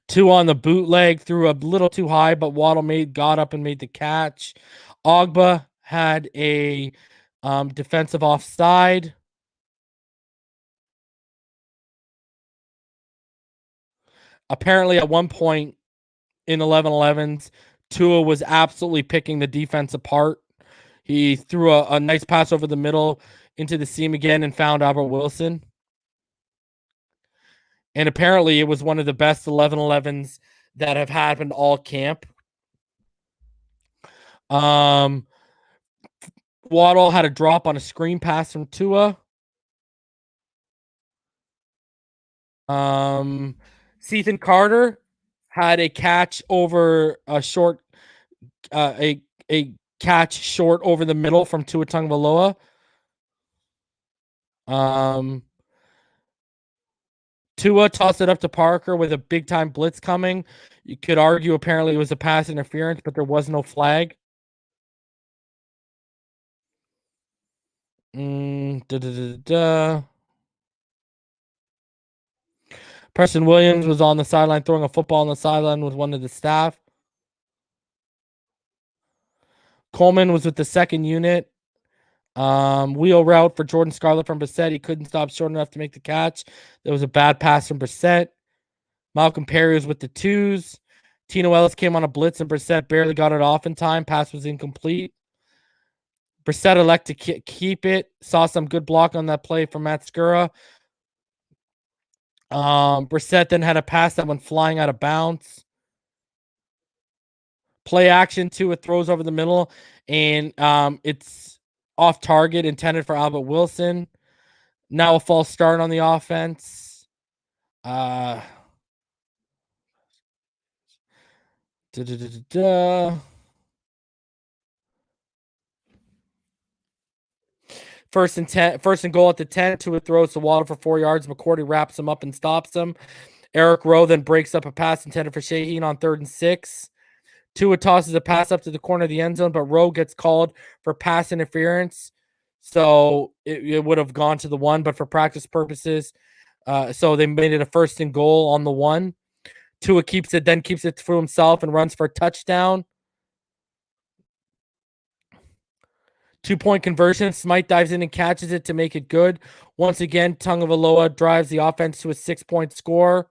Tua on the bootleg, threw a little too high, but Waddle got up and made the catch. Ogba had a defensive offside. Apparently, at one point in 11-11s, Tua was absolutely picking the defense apart. He threw a nice pass over the middle into the seam again and found Albert Wilson. And apparently it was one of the best 11-11s that have happened all camp. Waddle had a drop on a screen pass from Tua. Ethan Carter had a catch over a short, a catch short over the middle from Tua Tagovailoa. Tua tossed it up to Parker with a big time blitz coming. You could argue apparently it was a pass interference, but there was no flag. Preston Williams was on the sideline throwing a football on the sideline with one of the staff. Coleman was with the second unit. Wheel route for Jordan Scarlett from Brissett. He couldn't stop short enough to make the catch. There was a bad pass from Brissett. Malcolm Perry was with the twos. Tino Ellis came on a blitz and Brissett barely got it off in time. Pass was incomplete. Brissett elected to keep it. Saw some good block on that play from Matt Skura. Brissett then had a pass that went flying out of bounds. Play action to it, throws over the middle, and it's off target, intended for Albert Wilson. Now a false start on the offense. First and goal at the 10. Tua throws to Waddle for 4 yards. McCourty wraps him up and stops him. Eric Rowe then breaks up a pass intended for Shaheen on 3rd and 6. Tua tosses a pass up to the corner of the end zone, but Rowe gets called for pass interference. So it would have gone to the 1, but for practice purposes, so they made it a 1st and goal on the 1. Tua keeps it through himself and runs for a touchdown. 2-point conversion. Smythe dives in and catches it to make it good. Once again, Tagovailoa drives the offense to a 6-point score.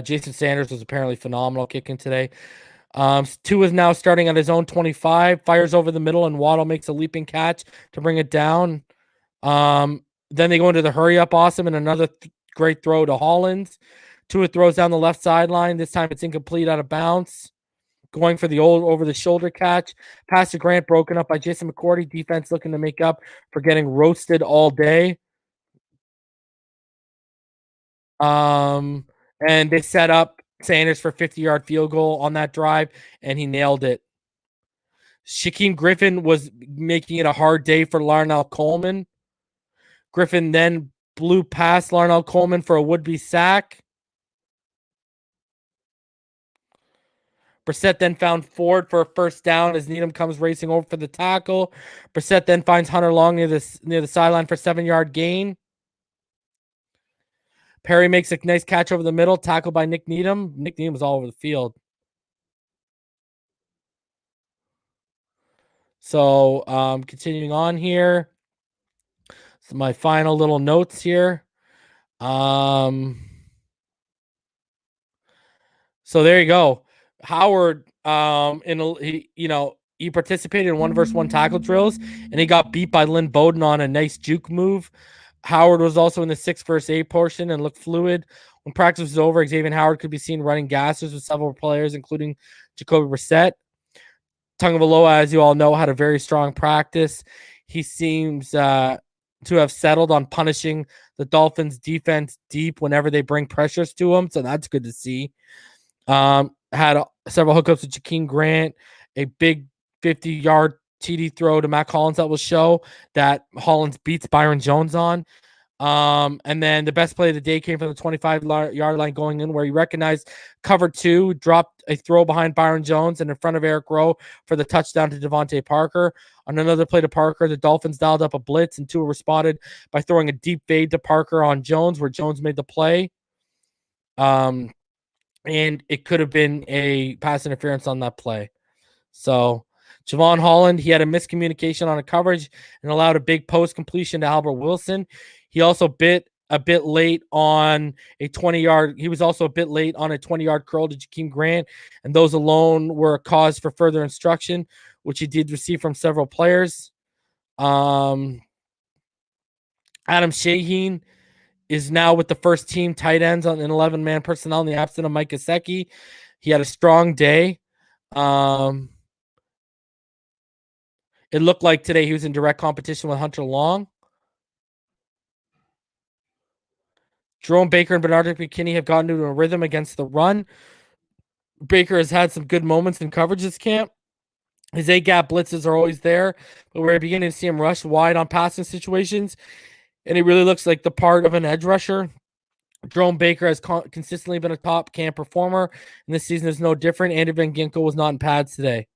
Jason Sanders was apparently phenomenal kicking today. Tua is now starting at his own 25, fires over the middle, and Waddle makes a leaping catch to bring it down. Then they go into the hurry up awesome and another great throw to Hollins. Tua throws down the left sideline. This time it's incomplete, out of bounds. Going for the old over the shoulder catch. Pass to Grant broken up by Jason McCourty. Defense looking to make up for getting roasted all day. And they set up Sanders for 50-yard field goal on that drive, and he nailed it. Shaquem Griffin was making it a hard day for Larnell Coleman. Griffin then blew past Larnell Coleman for a would-be sack. Brissett then found Ford for a 1st down as Needham comes racing over for the tackle. Brissett then finds Hunter Long near the sideline for a 7-yard gain. Perry makes a nice catch over the middle, tackled by Nick Needham. Nick Needham was all over the field. So continuing on here. So my final little notes here. So there you go. Howard, he participated in 1-versus-1 tackle drills, and he got beat by Lynn Bowden on a nice juke move. Howard was also in the 6-versus-8 portion and looked fluid. When practice was over, Xavien Howard could be seen running gassers with several players, including Jacoby Brissett. Tagovailoa, as you all know, had a very strong practice. He seems to have settled on punishing the Dolphins defense deep whenever they bring pressures to him, so that's good to see. Had several hookups with Jakeem Grant, a big 50-yard TD throw to Mac Hollins that will show that Hollins beats Byron Jones on. And then the best play of the day came from the 25-yard line going in, where he recognized cover 2, dropped a throw behind Byron Jones and in front of Eric Rowe for the touchdown to Devontae Parker. On another play to Parker, the Dolphins dialed up a blitz, and Tua responded by throwing a deep fade to Parker on Jones, where Jones made the play. And it could have been a pass interference on that play. So Javon Holland, he had a miscommunication on a coverage and allowed a big post completion to Albert Wilson. He also a bit late on a 20-yard. He was also a bit late on a 20-yard curl to Jakeem Grant, and those alone were a cause for further instruction, which he did receive from several players. Adam Shaheen is now with the first team tight ends on an 11-man personnel in the absence of Mike Gesicki. He had a strong day. It looked like today he was in direct competition with Hunter Long. Jerome Baker and Bernard McKinney have gotten into a rhythm against the run. Baker has had some good moments in coverage this camp. His A-gap blitzes are always there, but we're beginning to see him rush wide on passing situations, and he really looks like the part of an edge rusher. Jerome Baker has consistently been a top camp performer, and this season is no different. Andy Van Ginkel was not in pads today,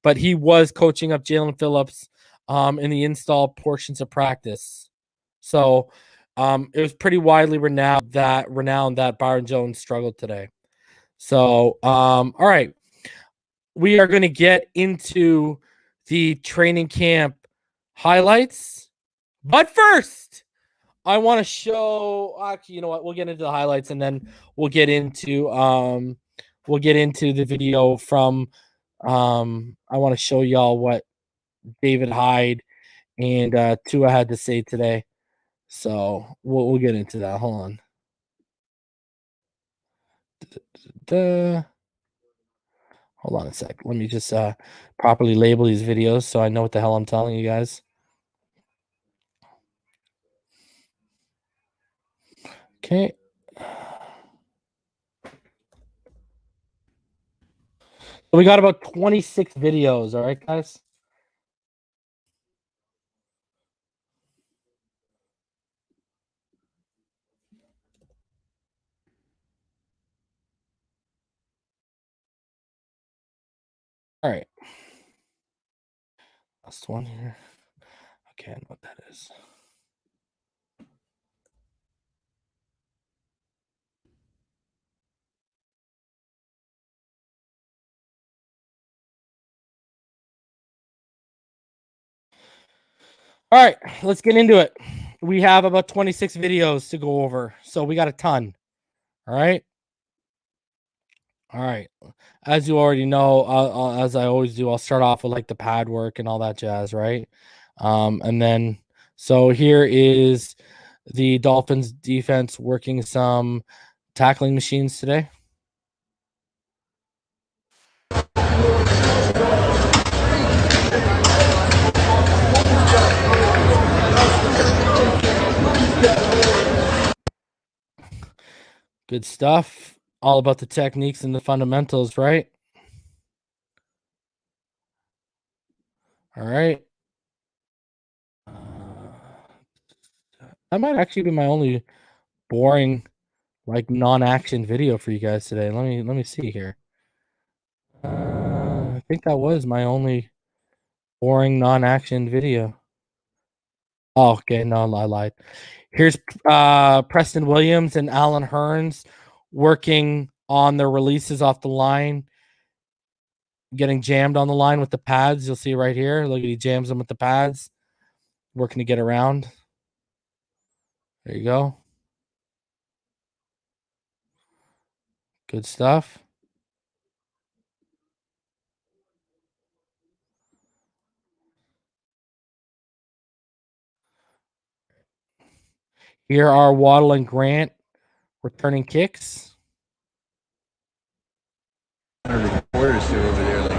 but he was coaching up Jalen Phillips in the install portions of practice. So it was pretty widely renowned that Byron Jones struggled today. So, all right. We are going to get into the training camp highlights. But first, I want to show, actually, you know what? We'll get into the highlights and then we'll get into the video from I want to show y'all what David Hyde and Tua had to say today. So we'll get into that. Hold on. Hold on a sec. Let me just properly label these videos so I know what the hell I'm telling you guys. Okay. So we got about 26 videos. All right, guys. All right. Last one here. Okay, I know what that is. All right, let's get into it. We have about 26 videos to go over, so we got a ton. All right. All right. As you already know, as I always do, I'll start off with like the pad work and all that jazz, right? And then, so here is the Dolphins defense working some tackling machines today. Good stuff. All about the techniques and the fundamentals, right? All right. That might actually be my only boring, like non-action video for you guys today. Let me see here. I think that was my only boring non-action video. Oh, okay. No, I lied. Here's Preston Williams and Alan Hearns working on their releases off the line, getting jammed on the line with the pads. You'll see right here. Look at he jams them with the pads, working to get around. There you go. Good stuff. Here are Waddle and Grant returning kicks. Reporters over there, like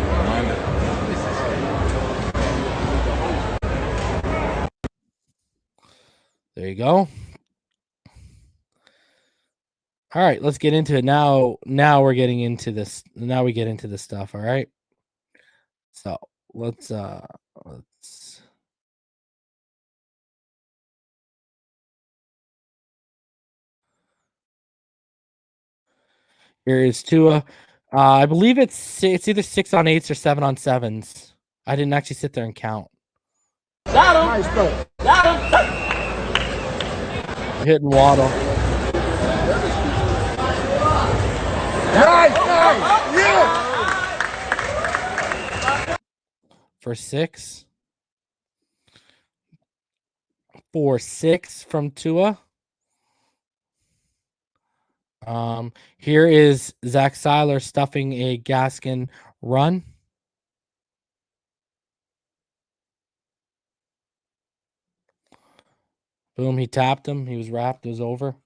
there you go. All right, let's get into it now. Now we're getting into this. Now we get into this stuff. All right. So let's. Here is Tua. I believe it's either 6 on 8s or 7 on 7s. I didn't actually sit there and count. Got him. Nice play. Got him. Hitting Waddle. Nice. Yeah. For 6. For 6 from Tua. Here is Zach Seiler stuffing a Gaskin run. Boom, he tapped him. He was wrapped. It was over.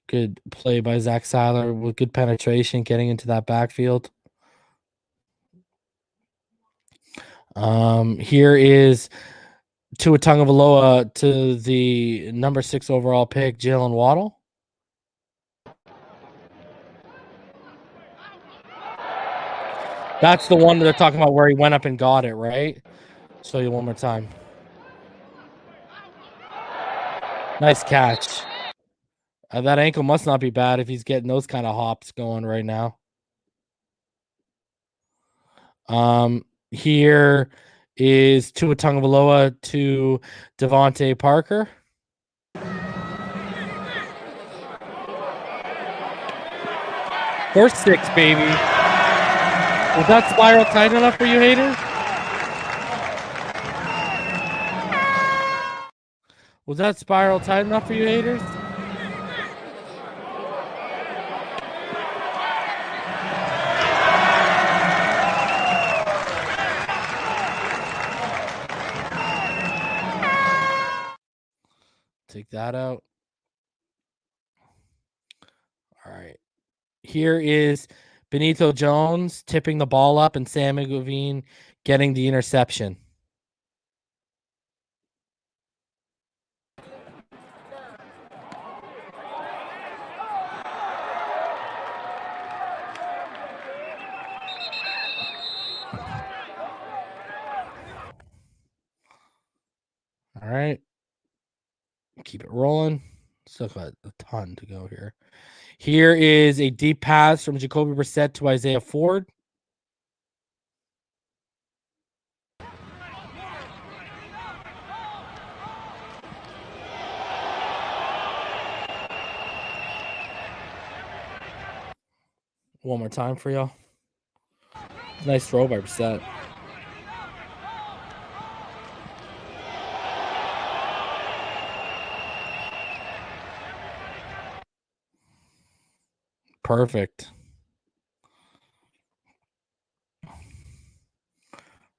Good play by Zach Seiler with good penetration, getting into that backfield. Here is Tua Tagovailoa to the number 6 overall pick, Jalen Waddle. That's the one they're talking about where he went up and got it, right? Show you one more time. Nice catch. That ankle must not be bad if he's getting those kind of hops going right now. Here is Tua Tagovailoa to Devontae Parker. First 6, baby. Was that spiral tight enough for you haters? Was that spiral tight enough for you haters? Take that out. All right. Here is Benito Jones tipping the ball up and Sam Xavien getting the interception. All right. Keep it rolling. Still got a ton to go here. Here is a deep pass from Jacoby Brissett to Isaiah Ford. One more time for y'all. Nice throw by Brissett. Perfect.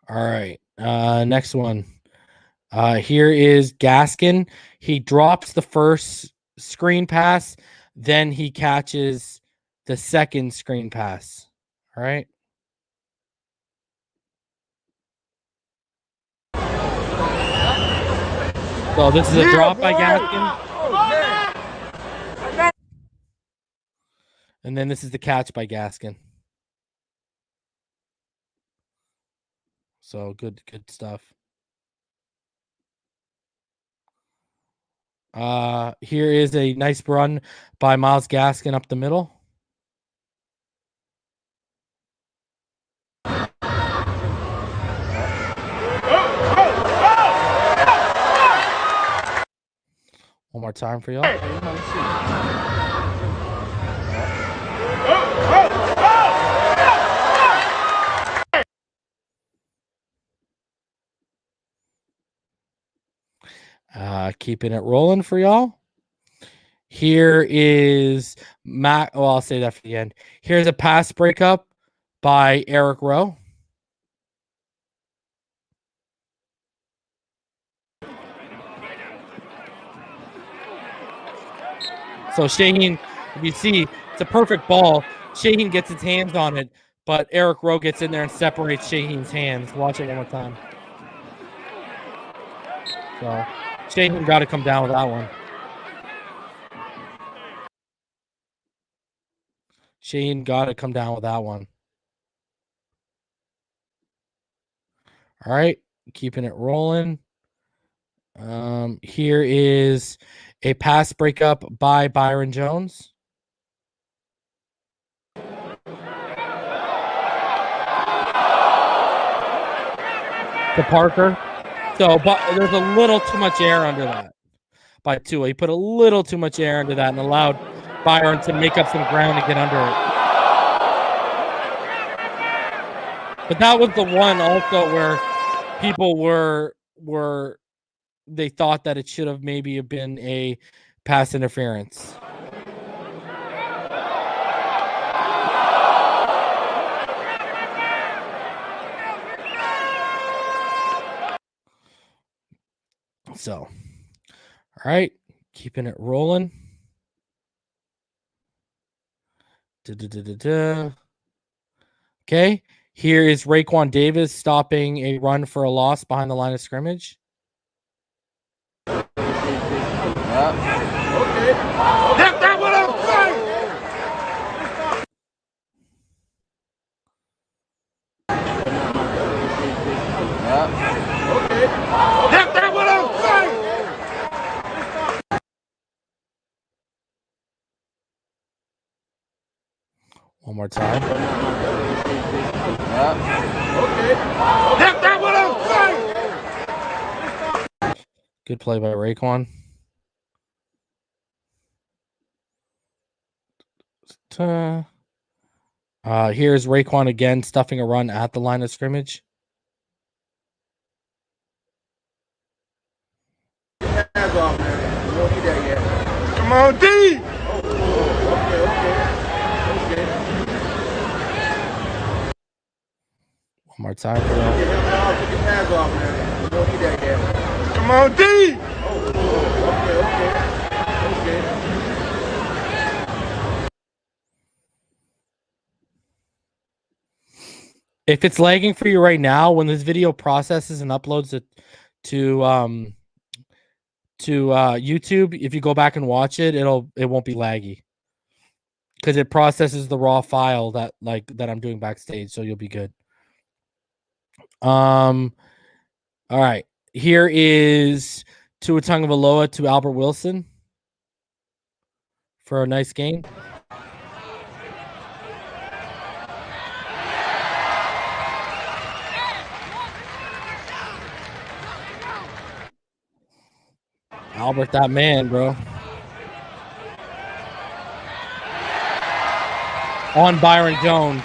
All right. Next one. Here is Gaskin. He drops the first screen pass, then he catches the second screen pass. All right. So this is a drop by Gaskin. And then this is the catch by Gaskin. So good stuff. Here is a nice run by Myles Gaskin up the middle. One more time for y'all. Keeping it rolling for y'all. Here is Matt. Well, I'll say that for the end. Here's a pass breakup by Eric Rowe. So Shaheen, if you see, it's a perfect ball. Shaheen gets his hands on it, but Eric Rowe gets in there and separates Shaheen's hands. Watch it one more time. So Shaheen got to come down with that one. Shaheen got to come down with that one. All right, keeping it rolling. Here is a pass breakup by Byron Jones. To Parker. So, but there's a little too much air under that by Tua. He put a little too much air under that and allowed Byron to make up some ground to get under it. But that was the one also where people were they thought that it should have maybe been a pass interference. So, all right, keeping it rolling. Okay, here is Raekwon Davis stopping a run for a loss behind the line of scrimmage. Okay. That's what I'm saying. Okay. That's what I'm saying. One more time. Okay. That's what I'm saying. Good play by Raekwon. Here's Raekwon again stuffing a run at the line of scrimmage. Hands off, man. You don't need that yet. Come on, D. Okay. One more time. Get your hands off, man. You don't need that yet. Come on, D. Okay. If it's lagging for you right now, when this video processes and uploads it to YouTube, if you go back and watch it, it won't be laggy because it processes the raw file that I'm doing backstage, so you'll be good. All right, here is Tua Tagovailoa to Albert Wilson for a nice game. Albert, that man, bro. On Byron Jones.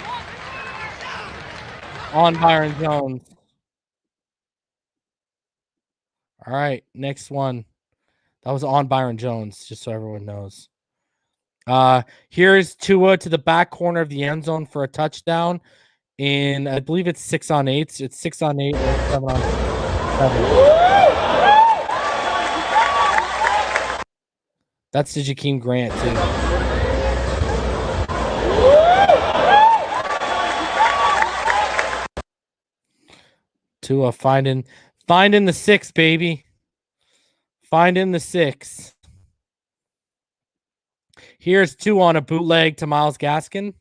All right, next one. That was on Byron Jones, just so everyone knows. Here's Tua to the back corner of the end zone for a touchdown. In, I believe it's 6 on 8. It's 6 on 8 or 7 on 7. That's to Jakeem Grant, too. Tua finding the 6, baby. Finding the 6. Here's 2 on a bootleg to Myles Gaskin.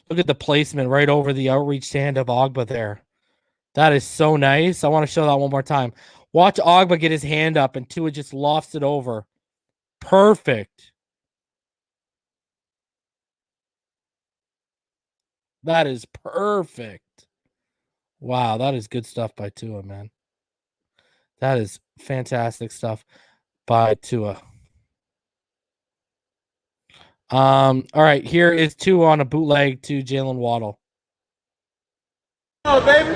Look at the placement right over the outreach hand of Ogba there. That is so nice. I want to show that one more time. Watch Ogba get his hand up and Tua just lofts it over. Perfect. That is perfect. Wow, that is good stuff by Tua, man. That is fantastic stuff by Tua. All right, here is 2 on a bootleg to Jalen Waddle. Oh, baby.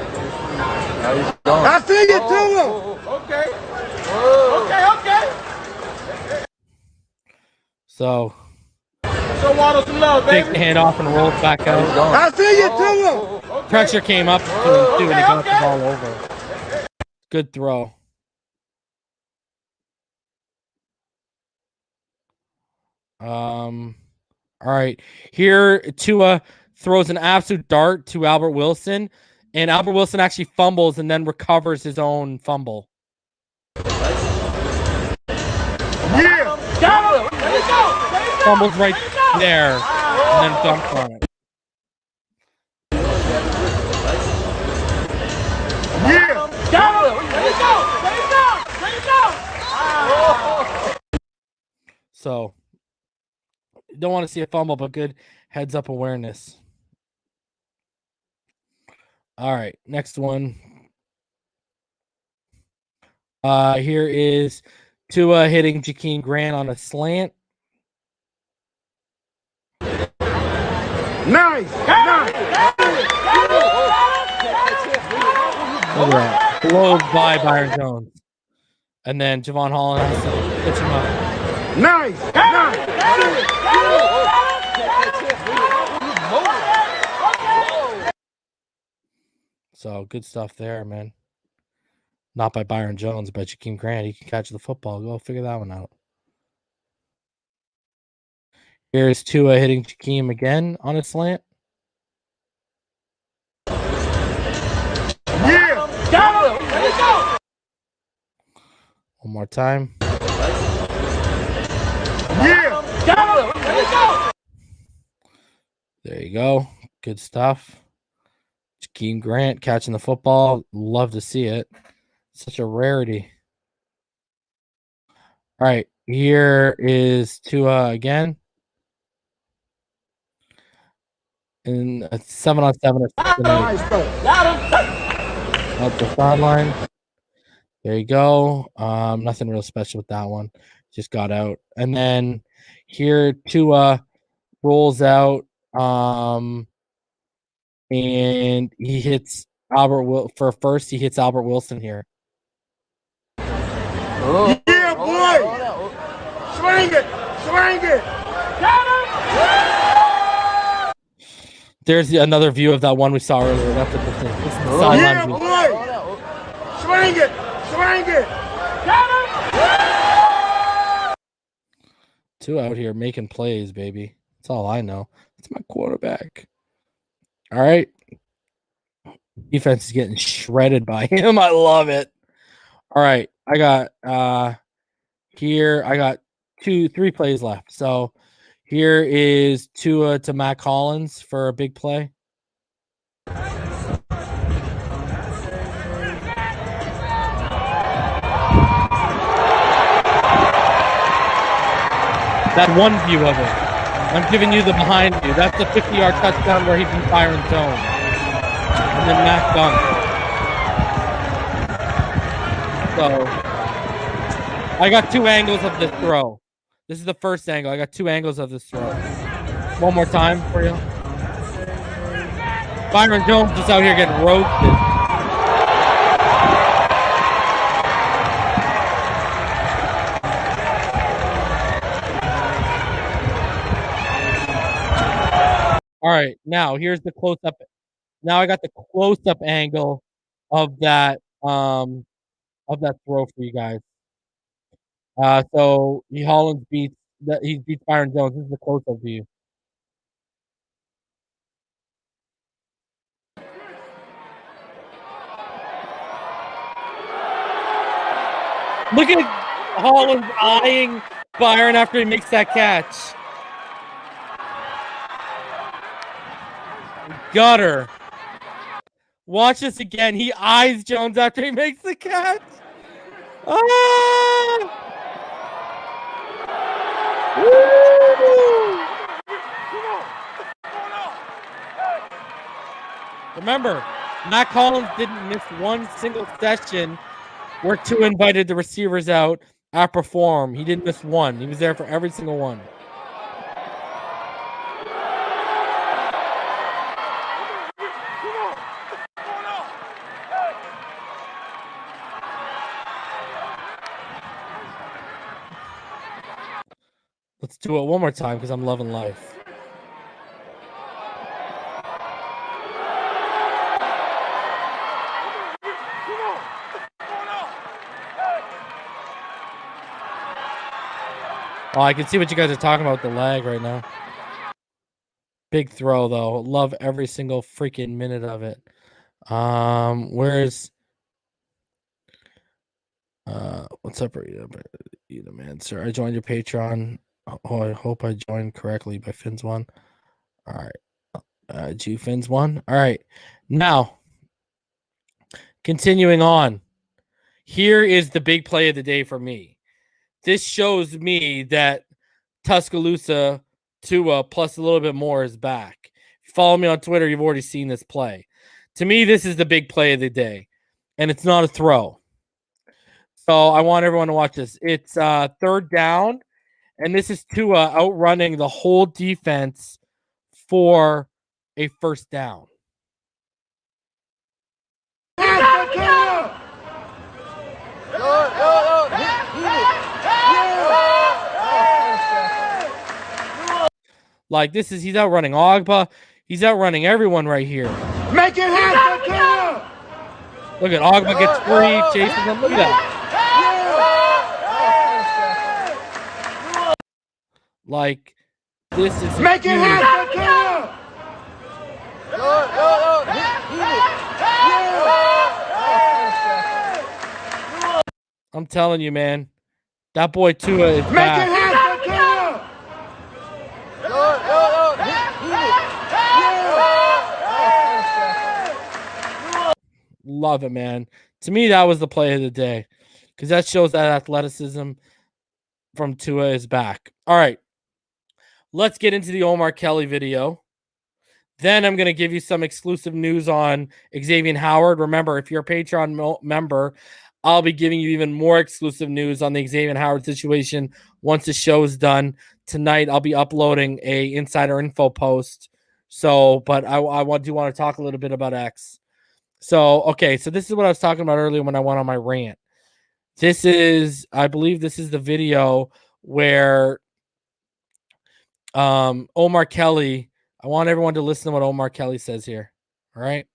I see you, Tua. Okay. Okay. So Waddle some love, baby. takes the hand off and rolls back out. I see you, Tua. Pressure came up to him too, and he got the ball over. Good throw. All right, here Tua throws an absolute dart to Albert Wilson, and Albert Wilson actually fumbles and then recovers his own fumble. Yeah. Got him. There you go. Fumbles right there, and then dunks on it. Yeah. Got him. There you go. So, don't want to see a fumble, but good heads-up awareness. All right, next one. Here is Tua hitting Jakeem Grant on a slant. Nice. Blows by Byron Jones. And then Javon Holland has to pitch him up. Nice. So good stuff there, man. Not by Byron Jones, but Jakeem Grant. He can catch the football. Go figure that one out. Here's Tua hitting Jakeem again on a slant. Yeah. Got him. There you go. One more time. Yeah. Got him. There you go. There you go. Good stuff. Jakeem Grant catching the football. Love to see it. Such a rarity. All right. Here is Tua again. In a 7-on-7 out the sideline. There you go. Nothing real special with that one. Just got out. And then here Tua rolls out. And he hits for first. He hits Albert Wilson here. Oh. Yeah, boy. Swing it. Swing it. Got him. There's another view of that one we saw earlier. That's what this is. This is the sideline view. Boy. Swing it. Swing it. Got him. Two out here making plays, baby. That's all I know. That's my quarterback. All right. Defense is getting shredded by him. I love it. All right. I got here. I got 3 plays left. So here is Tua to Matt Collins for a big play. That one view of it. I'm giving you the behind view. That's the 50-yard touchdown where he beat Byron Jones. And then Matt dunked. So I got 2 angles of this throw. This is the first angle. I got 2 angles of this throw. One more time for you. Byron Jones is out here getting roasted. All right, now here's the close-up. Now I got the close-up angle of that throw for you guys. So Hollins beats Byron Jones. This is the close-up view. Look at Hollins eyeing Byron after he makes that catch. Gutter. Watch this again. He eyes Jones after he makes the catch. Ah! Woo! Remember, Matt Collins didn't miss one single session where Tua invited the receivers out at Perform. He didn't miss one. He was there for every single one. Let's do it one more time because I'm loving life. Oh, I can see what you guys are talking about with the lag right now. Big throw, though. Love every single freaking minute of it. Where's... what's up, Rita, man? Sir, I joined your Patreon. Oh, I hope I joined correctly by Fins1. All right. G Fins1. All right. Now, continuing on. Here is the big play of the day for me. This shows me that Tuscaloosa Tua plus a little bit more is back. If you follow me on Twitter, you've already seen this play. To me, this is the big play of the day. And it's not a throw. So I want everyone to watch this. It's 3rd down. And this is Tua outrunning the whole defense for a 1st down. Like, he's outrunning Ogba. He's outrunning everyone right here. Make it happen, Tua! Look at Ogba gets free, chasing him. Look at that. Like, this is Make it happen, Tua! I'm telling you, man. That boy Tua is Make it back. happen, Tua! Love it, man. To me, that was the play of the day because that shows that athleticism from Tua is back. All right. Let's get into the Omar Kelly video. Then I'm going to give you some exclusive news on Xavien Howard. Remember, if you're a Patreon member, I'll be giving you even more exclusive news on the Xavien Howard situation once the show is done. Tonight, I'll be uploading a insider info post. But I do want to talk a little bit about X. So this is what I was talking about earlier when I went on my rant. I believe this is the video where Omar Kelly, I want everyone to listen to what Omar Kelly says here. All right.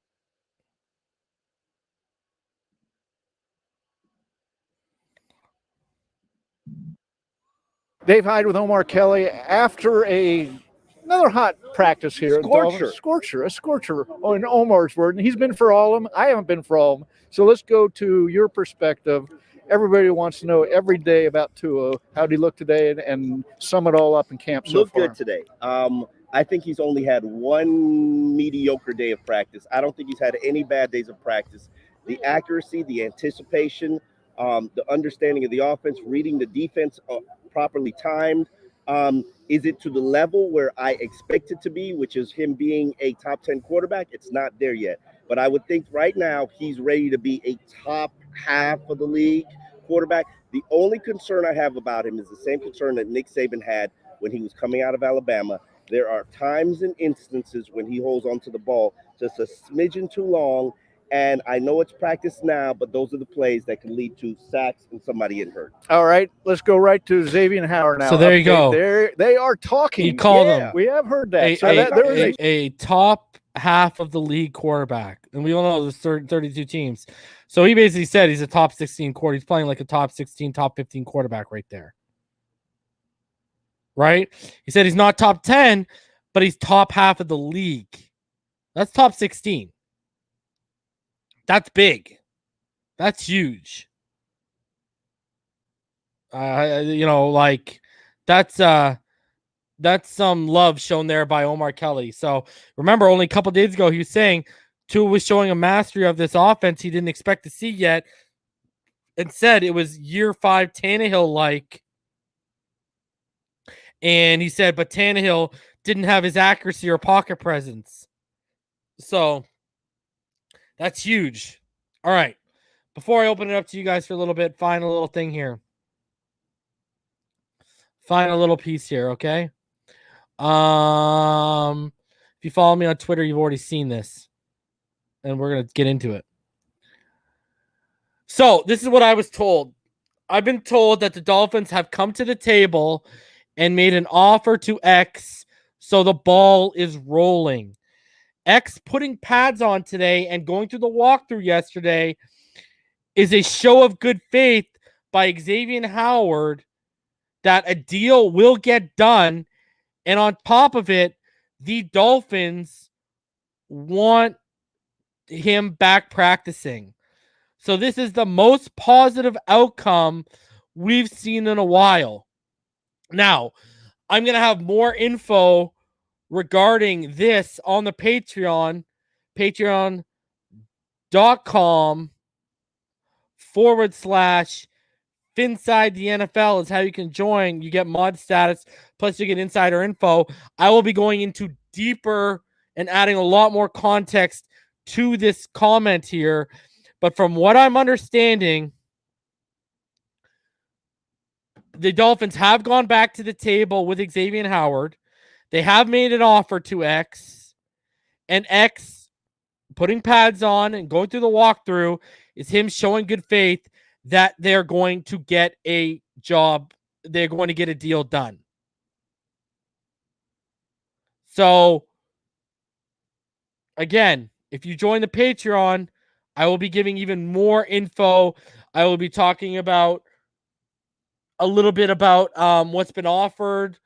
Dave Hyde with Omar Kelly after another hot practice here. Scorcher. A scorcher in Omar's word. And he's been for all of them. I haven't been for all of them. So let's go to your perspective. Everybody wants to know every day about Tua. How did he look today and sum it all up in camp so Looked far? good today. I think he's only had one mediocre day of practice. I don't think he's had any bad days of practice. The accuracy, the anticipation, the understanding of the offense, reading the defense properly timed. Is it to the level where I expect it to be, which is him being a top 10 quarterback? It's not there yet. But I would think right now he's ready to be a top half of the league quarterback. The only concern I have about him is the same concern that Nick Saban had when he was coming out of Alabama. There are times and instances when he holds onto the ball just a smidgen too long. And I know it's practice now, but those are the plays that can lead to sacks and somebody getting hurt. All right, let's go right to Xavien Howard now. So there you go. They are talking. He called him. We have heard that. A top half of the league quarterback. And we all know there's 32 teams. So he basically said he's a top 16 quarter. He's playing like a top 16, top 15 quarterback right there. Right? He said he's not top 10, but he's top half of the league. That's top 16. That's big. That's huge. That's some love shown there by Omar Kelly. So remember, only a couple days ago, he was saying Tua was showing a mastery of this offense he didn't expect to see yet, and said it was year 5 Tannehill-like. And he said, but Tannehill didn't have his accuracy or pocket presence. So that's huge. All right. Before I open it up to you guys for a little bit, final little thing here. Final little piece here, okay? If you follow me on Twitter, you've already seen this. And we're going to get into it. So, this is what I was told. I've been told that the Dolphins have come to the table and made an offer to X, so the ball is rolling. X putting pads on today and going through the walkthrough yesterday is a show of good faith by Xavien Howard that a deal will get done. And on top of it, the Dolphins want him back practicing. So this is the most positive outcome we've seen in a while. Now, I'm going to have more info regarding this on the Patreon, patreon.com/Phinside the NFL is how you can join. You get mod status, plus you get insider info. I will be going into deeper and adding a lot more context to this comment here. But from what I'm understanding, the Dolphins have gone back to the table with Xavien Howard. They have made an offer to X, and X putting pads on and going through the walkthrough is him showing good faith that they're going to get a job. They're going to get a deal done. So, again, if you join the Patreon, I will be giving even more info. I will be talking about a little bit about what's been offered,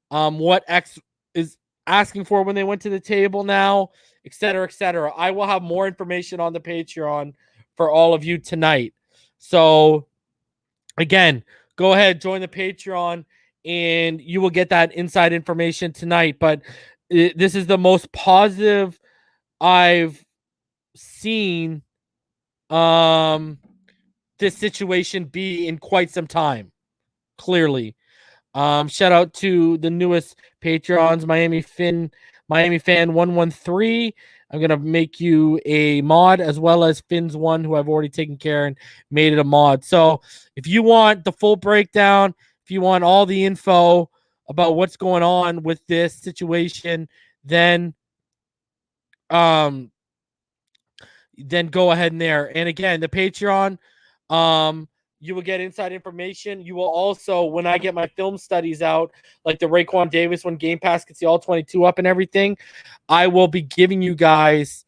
what X is asking for when they went to the table now, et cetera, et cetera. I will have more information on the Patreon for all of you tonight. So, again, go ahead, join the Patreon, and you will get that inside information tonight. But this is the most positive I've seen this situation be in quite some time, clearly. Shout out to the newest Patreons, Miami Fan 113. I'm gonna make you a mod, as well as Fins1, who I've already taken care and made it a mod. So if you want the full breakdown, if you want all the info about what's going on with this situation, then go ahead in there. And again, the Patreon, you will get inside information. You will also, when I get my film studies out, like the Raekwon Davis, when Game Pass gets the all 22 up and everything, I will be giving you guys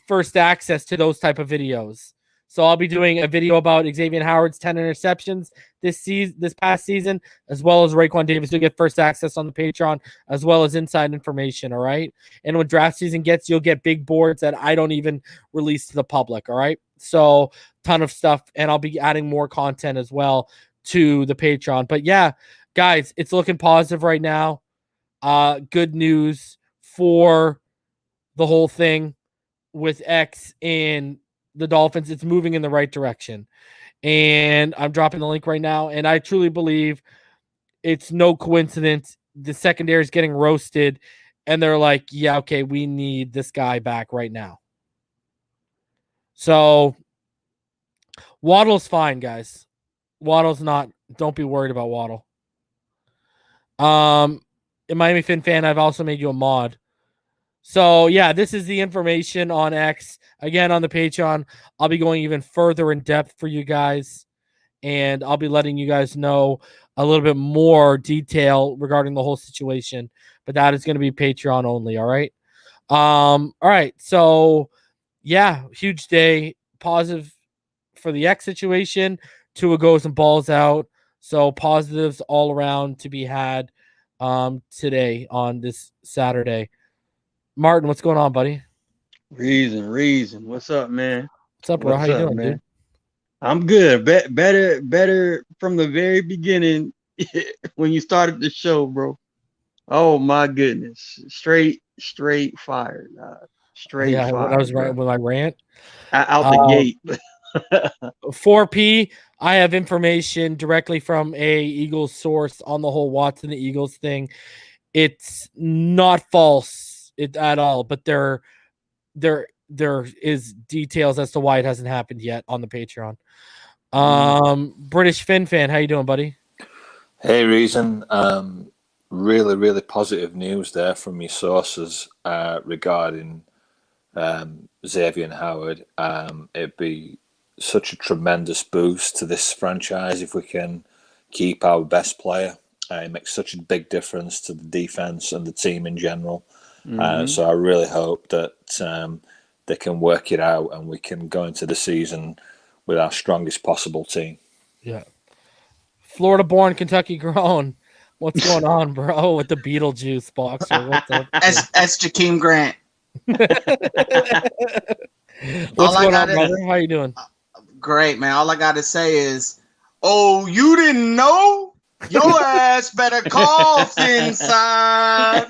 first access to those type of videos. So I'll be doing a video about Xavien Howard's 10 interceptions this past season, as well as Raekwon Davis. You'll get first access on the Patreon, as well as inside information, all right? And when draft season gets, you'll get big boards that I don't even release to the public, all right? So ton of stuff, and I'll be adding more content as well to the Patreon. But yeah, guys, it's looking positive right now. Good news for the whole thing with X and the Dolphins. It's moving in the right direction, and I'm dropping the link right now. And I truly believe it's no coincidence the secondary is getting roasted, and they're like, yeah, okay, we need this guy back right now. So Waddle's fine, guys. Waddle's not. Don't be worried about Waddle. In Miami Fan, I've also made you a mod. So yeah, this is the information on X. Again, on the Patreon, I'll be going even further in depth for you guys, and I'll be letting you guys know a little bit more detail regarding the whole situation. But that is going to be Patreon only. All right. All right. So yeah, huge day. Positive for the X situation. Tua goes and balls out. So positives all around to be had today on this Saturday. Martin, what's going on, buddy? Reason. What's up, man? What's up, bro? How you doing, man? Dude? I'm good. Better from the very beginning when you started the show, bro. Oh my goodness. Straight fire. Straight fire. When I was right with my rant. Out the gate. 4P, I have information directly from a Eagles source on the whole Watson the Eagles thing. It's not false at all, but there is details as to why it hasn't happened yet on the Patreon. British Fin fan, how you doing, buddy? Hey, Reason. Really positive news there from your sources regarding Xavien Howard. It'd be such a tremendous boost to this franchise if we can keep our best player. It makes such a big difference to the defense and the team in general. So I really hope that they can work it out and we can go into the season with our strongest possible team. Yeah. Florida born, Kentucky grown. What's going on, bro, with the Beetlejuice boxer? What's up? That's Jakeem Grant. What's going on, brother? How you doing? Great, man. All I got to say is, oh, you didn't know? Your ass better call Phinside.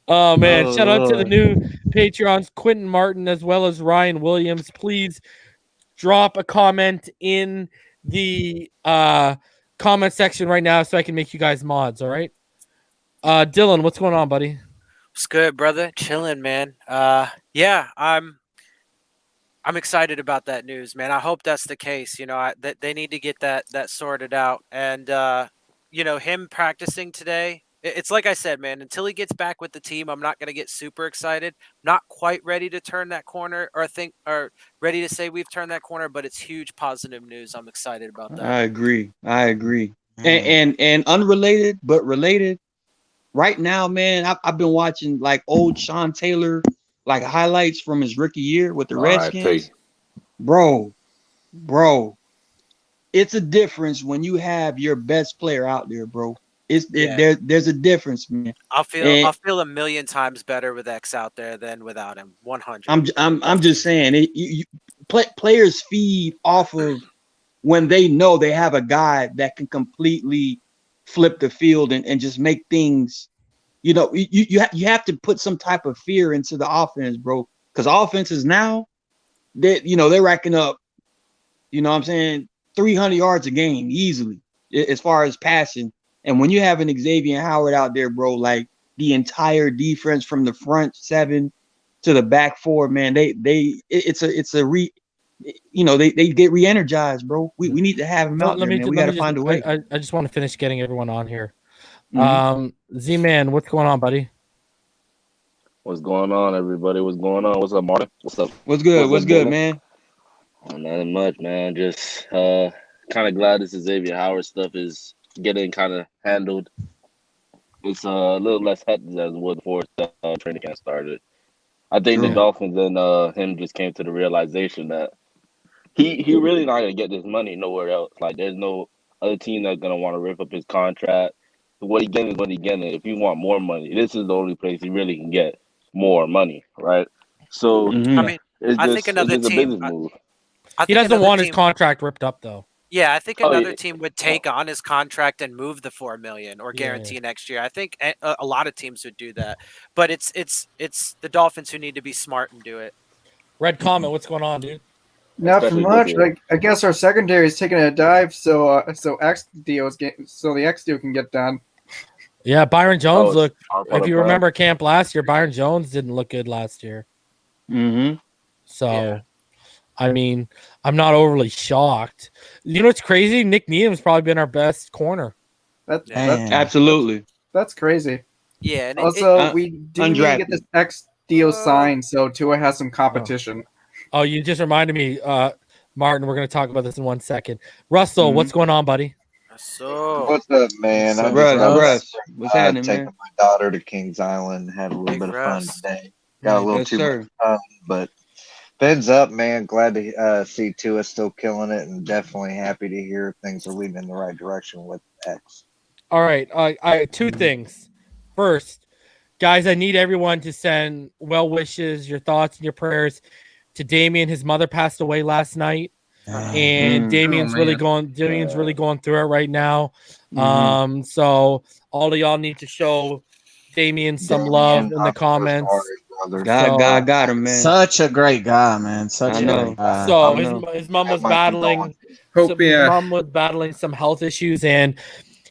Oh, man. Shout out to the new Patreons, Quentin Martin, as well as Ryan Williams. Please drop a comment in the comment section right now so I can make you guys mods, all right? Dylan, what's going on, buddy? What's good, brother? Chilling, man. Yeah, I'm excited about that news, man. I hope that's the case. You know, they need to get that sorted out. And, you know, him practicing today, it's like I said, man, until he gets back with the team, I'm not going to get super excited. Not quite ready to turn that corner or ready to say we've turned that corner, but it's huge positive news. I'm excited about that. I agree. And unrelated, but related, right now, man, I've been watching like old Sean Taylor, like highlights from his rookie year with the Redskins. Bro, it's a difference when you have your best player out there, bro. There's a difference, man. I'll feel a million times better with X out there than without him. 100. I'm just saying, players feed off of when they know they have a guy that can completely flip the field and just make things. You know, you have to put some type of fear into the offense, bro. Because offenses now, they're racking up, you know what I'm saying, 300 yards a game easily as far as passing. And when you have an Xavien Howard out there, bro, like the entire defense from the front seven to the back four, man, they get re-energized, bro. We need to have him out there, man. We got to find a way. I just want to finish getting everyone on here. Z-Man, what's going on, buddy? What's going on, everybody? What's going on? What's up, Martin? What's up? What's good, man? Nothing much, man. Just kind of glad this Xavien Howard stuff is getting kind of handled. It's a little less hectic than it was before training camp started. I think the Dolphins and him just came to the realization that he really not gonna get this money nowhere else. Like, there's no other team that's gonna want to rip up his contract. What he getting is what he getting. If you want more money, this is the only place he really can get more money, right? So I mean, I think another team. He doesn't want his contract ripped up, though. Yeah, I think another team would take on his contract and move the $4 million or guarantee next year. I think a lot of teams would do that, but it's the Dolphins who need to be smart and do it. Red Comment, what's going on, dude? Not too much. I guess our secondary is taking a dive, so the X deal can get done. Yeah, Byron Jones looked. If you remember camp last year, Byron Jones didn't look good last year. So, I mean, I'm not overly shocked. You know what's crazy? Nick Needham's probably been our best corner. That's absolutely. That's crazy. Yeah. And also, we do need to get this X deal signed, so Tua has some competition. Oh, you just reminded me, Martin. We're going to talk about this in 1 second. Russell, what's going on, buddy? So what's up, man? What's happening, taking man? my daughter to Kings Island, had a little bit of fun today. Got a little too much fun, but Ben's up, man. Glad to see Tua still killing it, and definitely happy to hear things are leading in the right direction with X. All right, I two things. First, guys, I need everyone to send well wishes, your thoughts, and your prayers to Damien. His mother passed away last night. And Damien's really going through it right now. So all of y'all need to show Damien some love in the comments. God got him, man. Such a great guy, man. Such a great guy. So his mom was battling. His mom was battling some health issues, and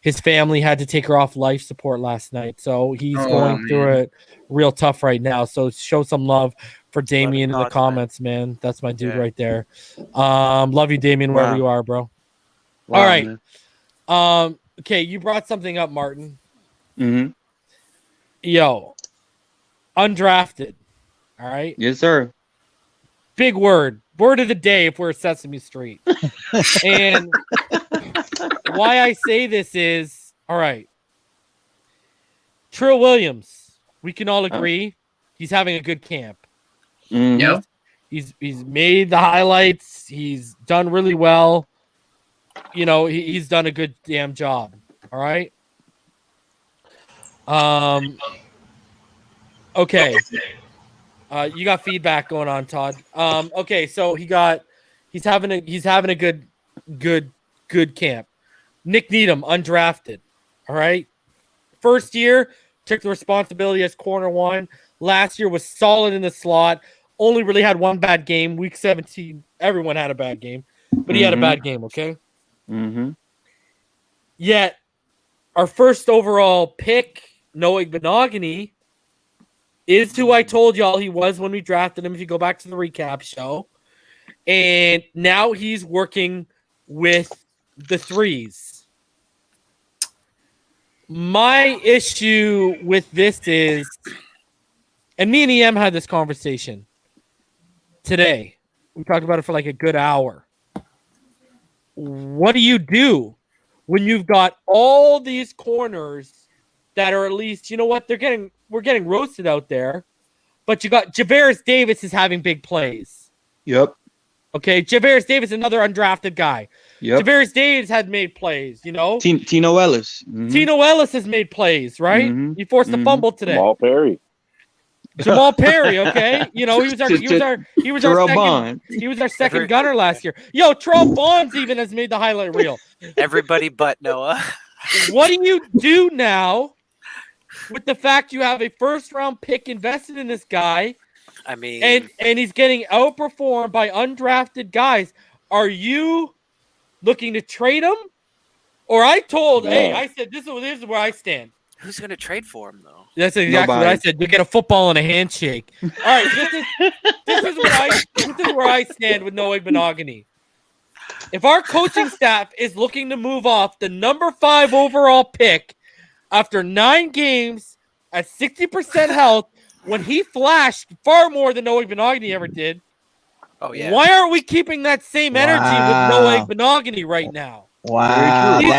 his family had to take her off life support last night. So he's going through it real tough right now. So show some love for Damien in the comments, man. That's my dude right there. Love you, Damien, wherever you are, bro. All right. Man. Okay, you brought something up, Martin. Yo, undrafted. All right. Yes, sir. Big word. Word of the day if we're Sesame Street. And why I say this is, all right, Trill Williams, we can all agree he's having a good camp. Yep. He's made the highlights. He's done really well. You know, he's done a good damn job. All right. Okay. You got feedback going on, Todd. Okay, so he's having a good camp. Nick Needham, undrafted. All right. First year, took the responsibility as corner one. Last year was solid in the slot. Only really had one bad game. Week 17, everyone had a bad game. But he had a bad game, okay? Yet, our first overall pick, Noah Benogany, is who I told y'all he was when we drafted him, if you go back to the recap show. And now he's working with the threes. My issue with this is, and me and EM had this conversation today. We talked about it for like a good hour. What do you do when you've got all these corners that are at least, you know what, we're getting roasted out there. But you got Javaris Davis is having big plays. Yep. Okay, Javaris Davis, another undrafted guy. Yep. Javaris Davis had made plays, you know. Tino Ellis. Mm-hmm. Tino Ellis has made plays, right? Mm-hmm. He forced a fumble today. Jamal Perry. Jamal Perry, okay. You know, he was our second gunner last year. Yo, Terrell Bonds even has made the highlight reel. Everybody but Noah. What do you do now with the fact you have a first-round pick invested in this guy? I mean, and he's getting outperformed by undrafted guys. Are you looking to trade him? Or I said this is where I stand. Who's going to trade for him, though? That's exactly what I said. You get a football and a handshake. All right, this is where I stand with Noah Benogany. If our coaching staff is looking to move off the number 5 overall pick after 9 games at 60% health, when he flashed far more than Noah Benogany ever did, why aren't we keeping that same energy with Noah Benogany right now? Wow, he's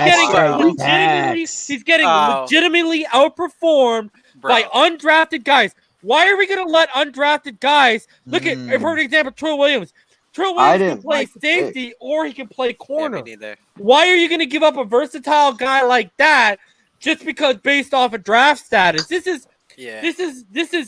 getting legitimately outperformed by undrafted guys. Why are we going to let undrafted guys look at, for example, Trill Williams? Trill Williams can play safety or he can play corner. Why are you going to give up a versatile guy like that just because based off of draft status? This is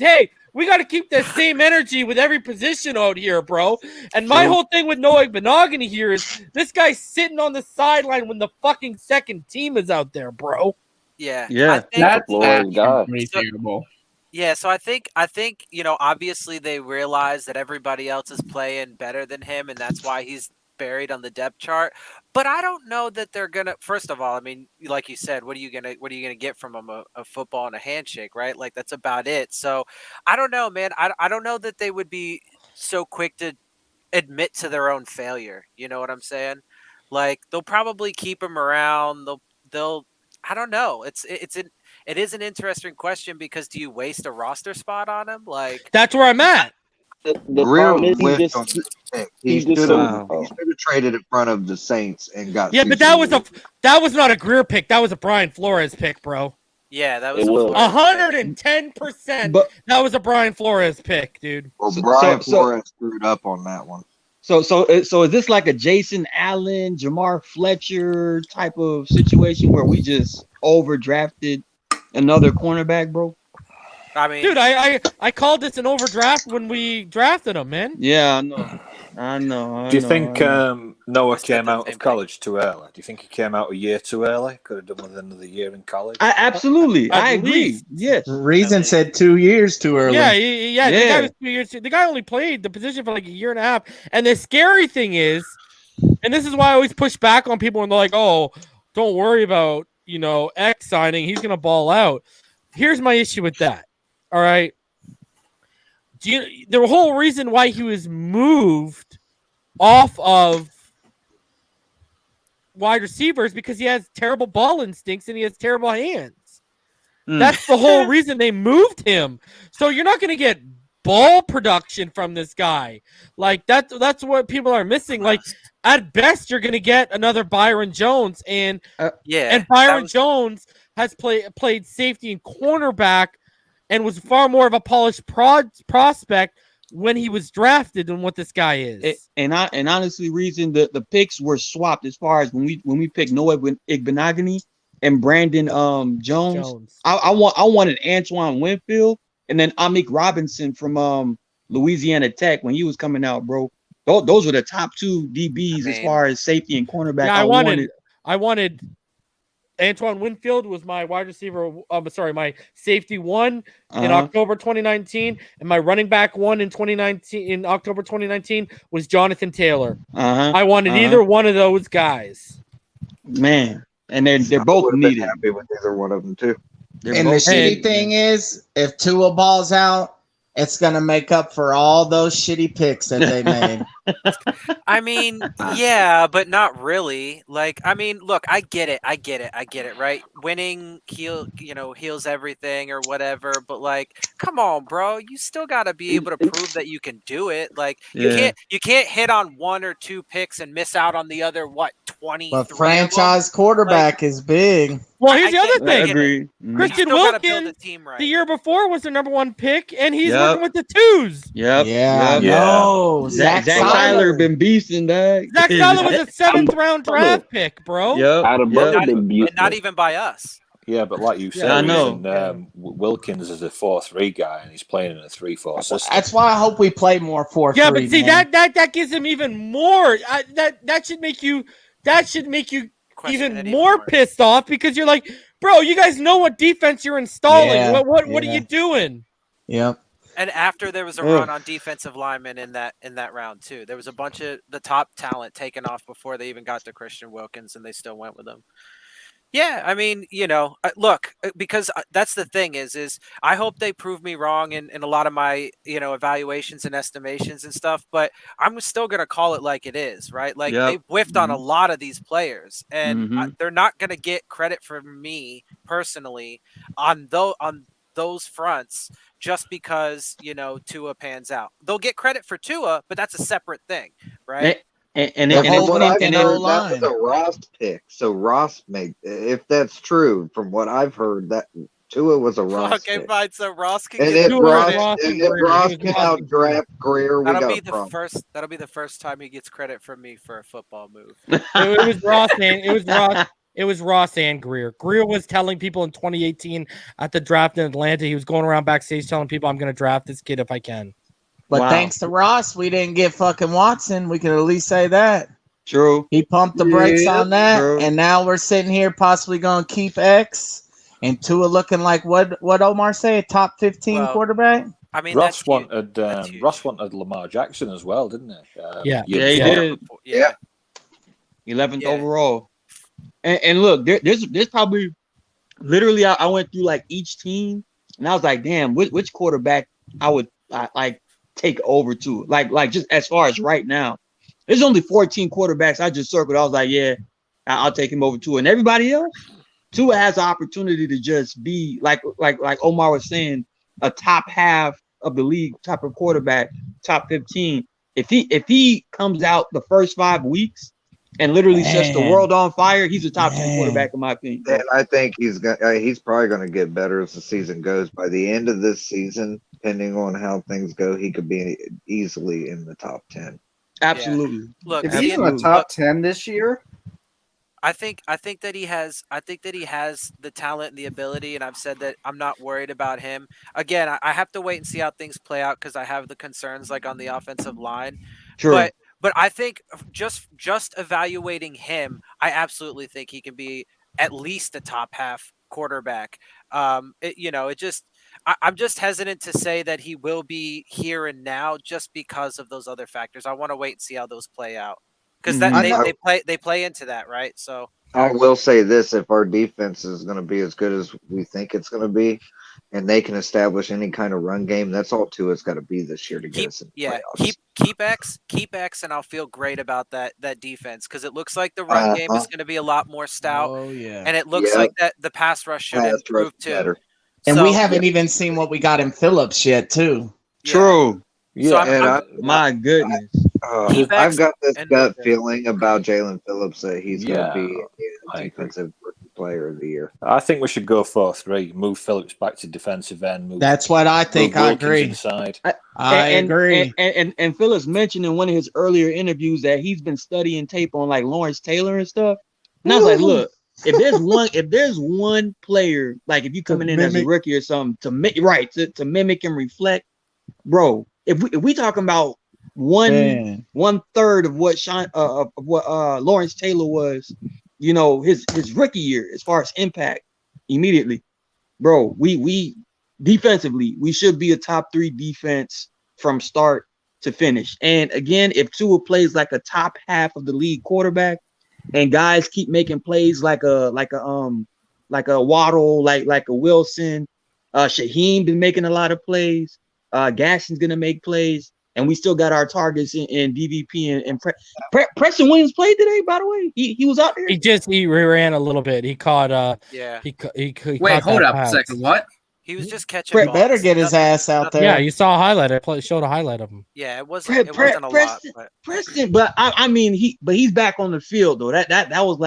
hey, we got to keep that same energy with every position out here, bro. And my whole thing with Noah Benogany here is this guy's sitting on the sideline when the fucking second team is out there, bro. Yeah. That's pretty terrible. Yeah, so I think you know, obviously they realize that everybody else is playing better than him, and that's why he's buried on the depth chart. But I don't know that they're gonna. First of all, I mean, like you said, what are you gonna get from him? A football and a handshake, right? Like that's about it. So I don't know, man. I don't know that they would be so quick to admit to their own failure. You know what I'm saying? Like they'll probably keep him around. They'll. I don't know. It is an interesting question because do you waste a roster spot on him? Like that's where I'm at. The real lift on this pick. He should have traded in front of the Saints and got. Yeah, but that was not a Greer pick. That was a Brian Flores pick, bro. Yeah, that was 110%. That was a Brian Flores pick, dude. Well, Brian Flores screwed up on that one. So is this like a Jason Allen, Jamar Fletcher type of situation where we just overdrafted another cornerback, bro? I mean, dude, I called this an overdraft when we drafted him, man. Yeah, I know. Do you think Noah came out of college too early? Do you think he came out a year too early? Could have done with another year in college. Absolutely, I agree. Yes. Reason said 2 years too early. Yeah. The guy was 2 years. The guy only played the position for like a year and a half. And the scary thing is, and this is why I always push back on people when they're like, "Oh, don't worry about X signing. He's gonna ball out." Here's my issue with that. All right. The whole reason why he was moved off of wide receivers because he has terrible ball instincts and he has terrible hands. That's the whole reason they moved him. So you're not going to get ball production from this guy. Like that's what people are missing. Like at best, you're going to get another Byron Jones, and Byron Jones has played safety and cornerback. And was far more of a polished prospect when he was drafted than what this guy is. And honestly, reason the picks were swapped as far as when we picked Noah Benogany and Brandon Jones. I wanted Antoine Winfield and then Amik Robinson from Louisiana Tech when he was coming out, bro. Those were the top 2 DBs as far as safety and cornerback. Yeah, I wanted. Antoine Winfield was my wide receiver. My safety 1 in October 2019, and my running back 1 in 2019. In October 2019 was Jonathan Taylor. I wanted either one of those guys. Man, and they're both needed. Happy with either one of them too. And the shitty thing is, if Tua balls out, it's gonna make up for all those shitty picks that they made. I mean, yeah, but not really. Like, I mean, look, I get it, right? Winning heals everything or whatever, but like, come on, bro. You still gotta be able to prove that you can do it. Like, you can't hit on 1 or 2 picks and miss out on the other 20. But franchise quarterback is big. Well, here's the other thing. Agreed. Christian Wilkins, the year before, was the #1 pick, and he's Yep. working with the 2s. Yep. Yeah. Yep. No. Zach Tyler been beasting, dog. Zach Tyler was a 7th round draft pick, bro. Yep. And not even by us. Yeah, but like you said, I know. Wilkins is a 4-3 guy, and he's playing in a 3-4 system. That's why I hope we play more 4-3. Yeah, but see man. that gives him even more. That should make you even more pissed off, because you're like, bro, you guys know what defense you're installing. Yeah, What are you doing? Yep. And after there was a run on defensive linemen in that round too. There was a bunch of the top talent taken off before they even got to Christian Wilkins, and they still went with him. Yeah, I mean, look, because that's the thing is I hope they prove me wrong in a lot of my, evaluations and estimations and stuff, but I'm still going to call it like it is, right? Like, they whiffed on a lot of these players, and they're not going to get credit from me personally on those fronts just because, Tua pans out. They'll get credit for Tua, but that's a separate thing, right? And what I've heard, that was a Ross pick. So Ross made, if that's true, from what I've heard, that Tua was a Ross pick. Okay, fine. So Ross can and get if Ross can out-draft Greer, we got a problem. That'll be the first time he gets credit from me for a football move. It was Ross and Greer. Greer was telling people in 2018 at the draft in Atlanta, he was going around backstage telling people, I'm going to draft this kid if I can. But thanks to Ross, we didn't get fucking Watson. We can at least say that. True. He pumped the brakes on that, and now we're sitting here possibly going to keep X, and Tua looking like what Omar say, a top 15 quarterback. I mean, Ross wanted Lamar Jackson as well, didn't he? He did. Yeah. 11th overall. And look, there's probably literally I went through like each team, and I was like, damn, which quarterback I would like take over to, like just as far as right now. There's only 14 quarterbacks I just circled. I was like, yeah, I'll take him over to. And everybody else, Tua has the opportunity to just be like Omar was saying, a top half of the league type of quarterback, top 15. If he comes out the first 5 weeks and literally sets the world on fire, he's a top 10 quarterback in my opinion. And I think he's probably going to get better as the season goes. By the end of this season, depending on how things go, he could be easily in the top 10. Absolutely. Yeah. Look, if he's in the top 10 this year, I think that he has the talent and the ability, and I've said that I'm not worried about him. Again, I have to wait and see how things play out because I have the concerns like on the offensive line. True. But I think just evaluating him, I absolutely think he can be at least a top half quarterback. I'm just hesitant to say that he will be here and now just because of those other factors. I want to wait and see how those play out because they play into that, right? So I will say this: if our defense is going to be as good as we think it's going to be, and they can establish any kind of run game, that's all Tua's got to be this year to get us in the playoffs. Keep X, and I'll feel great about that defense because it looks like the run game is going to be a lot more stout. Oh yeah, and it looks like that the pass rush should improve too. Better. And we haven't even seen what we got in Phillips yet, too. True. Yeah, so my goodness. I've got this gut feeling about Jalen Phillips that he's going to be a defensive player of the year. I think we should go 4-3. Move Phillips back to defensive end. That's what I think. I agree. Inside. I agree. And Phillips mentioned in one of his earlier interviews that he's been studying tape on like Lawrence Taylor and stuff. And I was like, look. If there's one player, like if you coming in as a rookie or something to mimic and reflect, bro. If we talking about one third of what Lawrence Taylor was, his rookie year as far as impact immediately, bro. We defensively we should be a top 3 defense from start to finish. And again, if Tua plays like a top half of the league quarterback. And guys keep making plays like a Waddle, like a Wilson. Shaheem been making a lot of plays. Gaston's gonna make plays, and we still got our targets in DVP and Preston Williams played today. By the way, he was out there. He ran a little bit. He caught he Wait, hold up a second. What? He was just catching balls. Better get his ass out there. Yeah, you saw a highlight. I showed a highlight of him. Yeah, it wasn't a lot. Preston, but I mean he's back on the field though. That was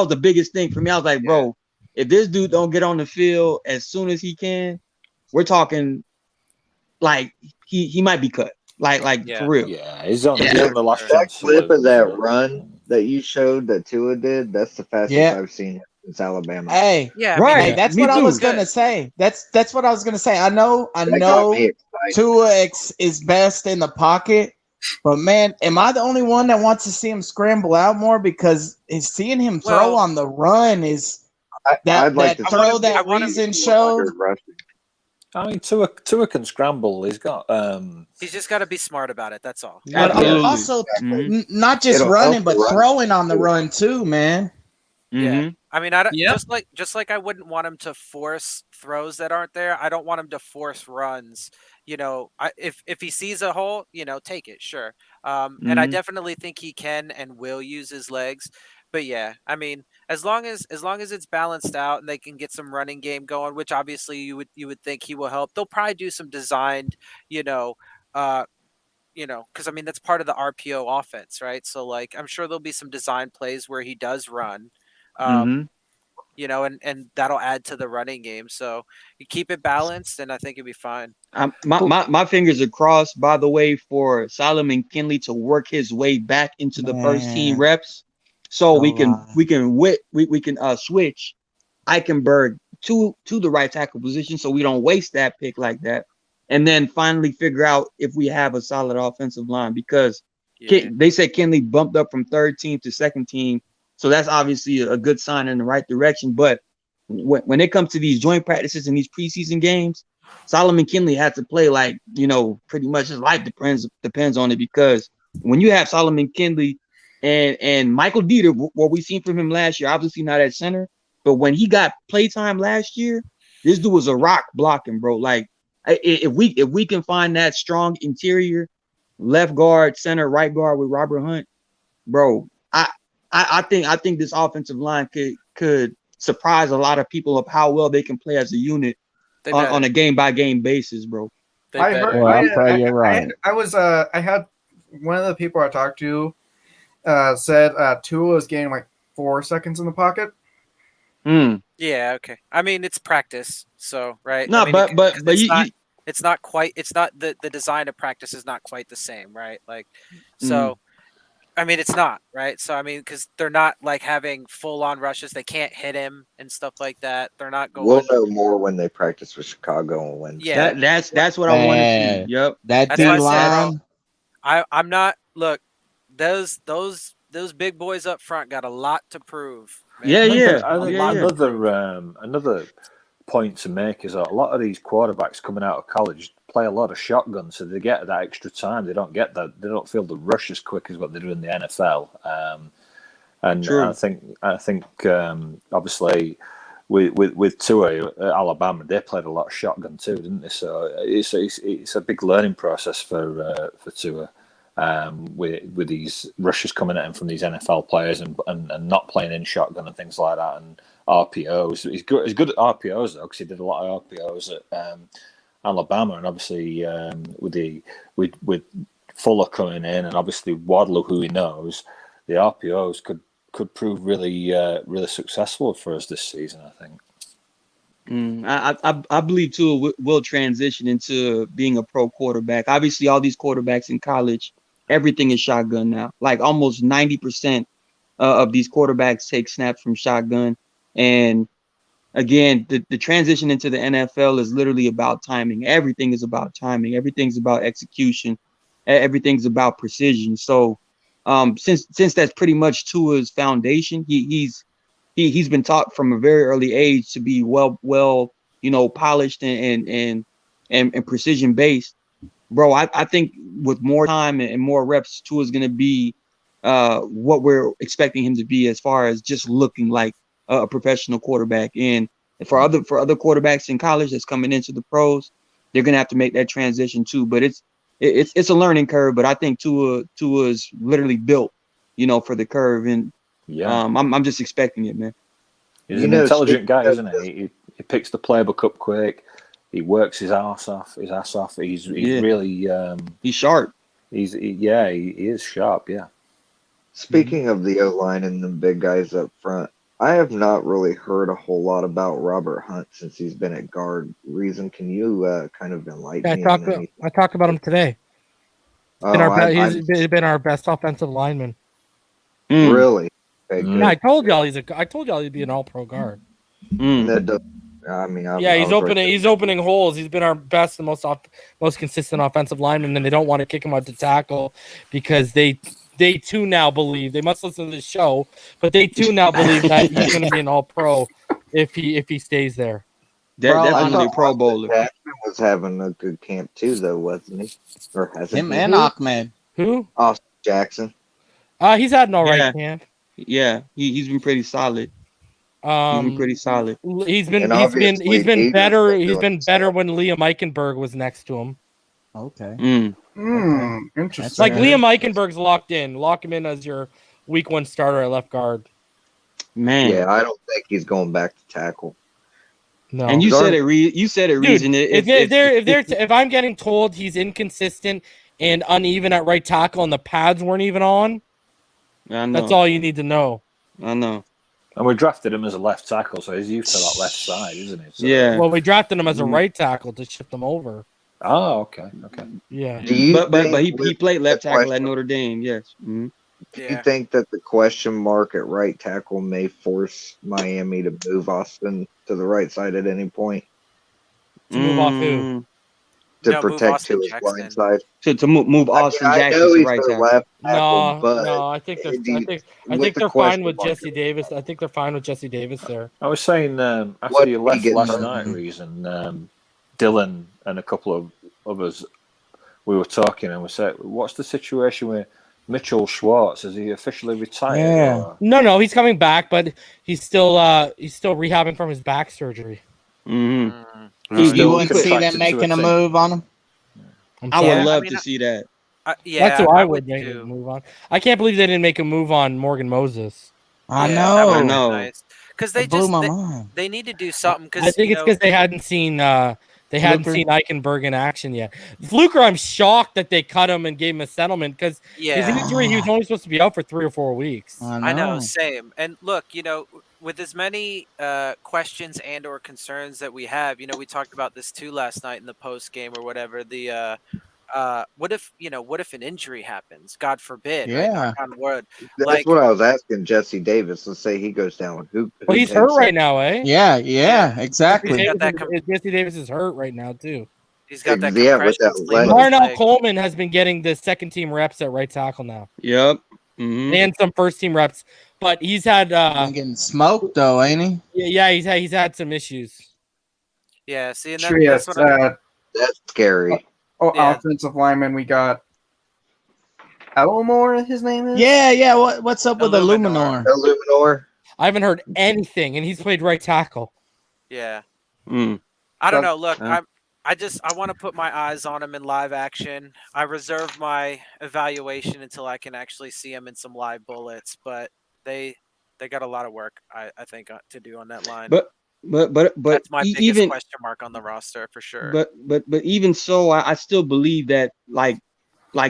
the biggest thing for me. I was like, bro, if this dude don't get on the field as soon as he can, we're talking like he might be cut. Like for real. Yeah, he's on the last that clip of that run that you showed that Tua did. That's the fastest I've seen since Alabama. Hey, right. Hey, that's what I was gonna say. That's what I was gonna say. I know Tua is best in the pocket, but man, am I the only one that wants to see him scramble out more? Because seeing him throw on the run is that throw that reason showed. I mean, Tua can scramble. He's got. He's just got to be smart about it. That's all. But also, not just running, but throwing on the run too, man. Yeah, I mean, just like I wouldn't want him to force throws that aren't there. I don't want him to force runs. You know, if he sees a hole, take it, sure. And I definitely think he can and will use his legs. But yeah, I mean, as long as it's balanced out and they can get some running game going, which obviously you would think he will help. They'll probably do some designed, because I mean that's part of the RPO offense, right? So like I'm sure there'll be some design plays where he does run, and that'll add to the running game. So you keep it balanced, and I think it'll be fine. My fingers are crossed, by the way, for Solomon Kinley to work his way back into the first team reps. So we can switch Eichenberg to the right tackle position, so we don't waste that pick like that, and then finally figure out if we have a solid offensive line because they said Kinley bumped up from third team to second team, so that's obviously a good sign in the right direction. But when it comes to these joint practices and these preseason games, Solomon Kinley has to play like pretty much his life depends on it because when you have Solomon Kinley. And Michael Dieter, what we seen from him last year, obviously not at center, but when he got playtime last year, this dude was a rock blocking, bro. Like if we can find that strong interior, left guard, center, right guard with Robert Hunt, bro, I think this offensive line could surprise a lot of people of how well they can play as a unit on a game by game basis, bro. I had one of the people I talked to. Said Tua was gaining like 4 seconds in the pocket. Yeah, okay. I mean, it's practice, so right. No, I mean, but it's not quite. It's not the design of practice is not quite the same, right? Like, so. I mean, it's not right. So I mean, because they're not like having full on rushes. They can't hit him and stuff like that. They're not going. We'll know more when they practice with Chicago on Wednesday. Yeah, that's what I want to see. Yep, that D line. I'm not. Look. Those big boys up front got a lot to prove. Man. Another point to make is that a lot of these quarterbacks coming out of college play a lot of shotgun, so they get that extra time. They don't get that. They don't feel the rush as quick as what they do in the NFL. I think obviously with Tua at Alabama, they played a lot of shotgun too, didn't they? So it's a big learning process for Tua. With these rushes coming at him from these NFL players and not playing in shotgun and things like that and RPOs. He's good at RPOs though because he did a lot of RPOs at Alabama and obviously with Fuller coming in and obviously Waddle who he knows, the RPOs could prove really successful for us this season. I think. I believe Tua will transition into being a pro quarterback. Obviously, all these quarterbacks in college, everything is shotgun now. Like almost 90% of these quarterbacks take snaps from shotgun. And again, the transition into the NFL is literally about timing. Everything is about timing. Everything's about execution. Everything's about precision. So since that's pretty much Tua's foundation, he's been taught from a very early age to be well, polished and precision based, bro. I think with more time and more reps, Tua is going to be what we're expecting him to be as far as just looking like a professional quarterback. And for other quarterbacks in college that's coming into the pros, they're going to have to make that transition too. But it's it's a learning curve, but I think Tua is literally built, for the curve, and I'm just expecting it, man. He's an intelligent guy, isn't he? He picks the playbook up quick. He works his ass off. He's really he's sharp. He is sharp. Yeah. Speaking of the O-line and the big guys up front, I have not really heard a whole lot about Robert Hunt since he's been at guard. Reason, can you kind of enlighten me? I talked about him today. He's been our best offensive lineman. Really? Okay, yeah, I told y'all he'd be an all-pro guard. He's opening holes. He's been our best and most consistent offensive lineman, and they don't want to kick him out to tackle because they too now believe, they must listen to the show, but they too now believe that he's going to be an all-pro if he stays there. Definitely Pro Bowler. Jackson was having a good camp too, though, wasn't he? Or hasn't him and Ahmed. Who? Austin Jackson. He's had an all right camp. Yeah, he's been pretty solid. He's been pretty solid. He's been better. He's been better when Liam Eichenberg was next to him. Okay. Interesting. Like Liam Eichenberg's locked in. Lock him in as your week 1 starter at left guard. Man. Yeah, I don't think he's going back to tackle. No. And you said it. Reason. If I'm getting told he's inconsistent and uneven at right tackle and the pads weren't even on, that's all you need to know. I know. And we drafted him as a left tackle, so he's used to that left side, isn't he? So, yeah. Well, we drafted him as a right tackle to shift him over. Oh, okay. Yeah. But he played left tackle at Notre Dame. Yes. Mm-hmm. Do you think that the question mark at right tackle may force Miami to move Austin to the right side at any point? To move off who? To protect to his blind side. To move Austin Jackson to right tackle. No, I think they're fine with Jesse Davis. I think they're fine with Jesse Davis there. I was saying after you left last night, Reason, Dylan and a couple of others, we were talking and we said, what's the situation with Mitchell Schwartz? Is he officially retired? Yeah. No, he's coming back, but he's still rehabbing from his back surgery. Mm-hmm. You wouldn't see them making a move on him? I would love to see that. That's what I would make a move on. I can't believe they didn't make a move on Morgan Moses. I know. Because they need to do something. I think it's because they hadn't seen Eichenberg in action yet. Fluker, I'm shocked that they cut him and gave him a settlement because his injury, he was only supposed to be out for 3 or 4 weeks. I know, same. And look, with as many questions and or concerns that we have, we talked about this too last night in the post game or whatever. The what if an injury happens? God forbid. Yeah. Right? On wood. That's what I was asking Jesse Davis. Let's say he goes down. Who he's hurt right now, eh? Yeah, exactly. Jesse Davis is hurt right now too. He's got that. Darnell Coleman has been getting the second team reps at right tackle now. Yep. Mm-hmm. And some first team reps, but he's had getting smoked though, ain't he? Yeah, he's had some issues. Yeah, see, and that's scary. Offensive lineman, we got Elmore, his name is? Yeah. What's up with Illuminor? I haven't heard anything, and he's played right tackle. Yeah. I don't know. Look, I want to put my eyes on him in live action. I reserve my evaluation until I can actually see him in some live bullets, but they got a lot of work, I think, to do on that line. But that's my biggest question mark on the roster for sure. But even so, I still believe that like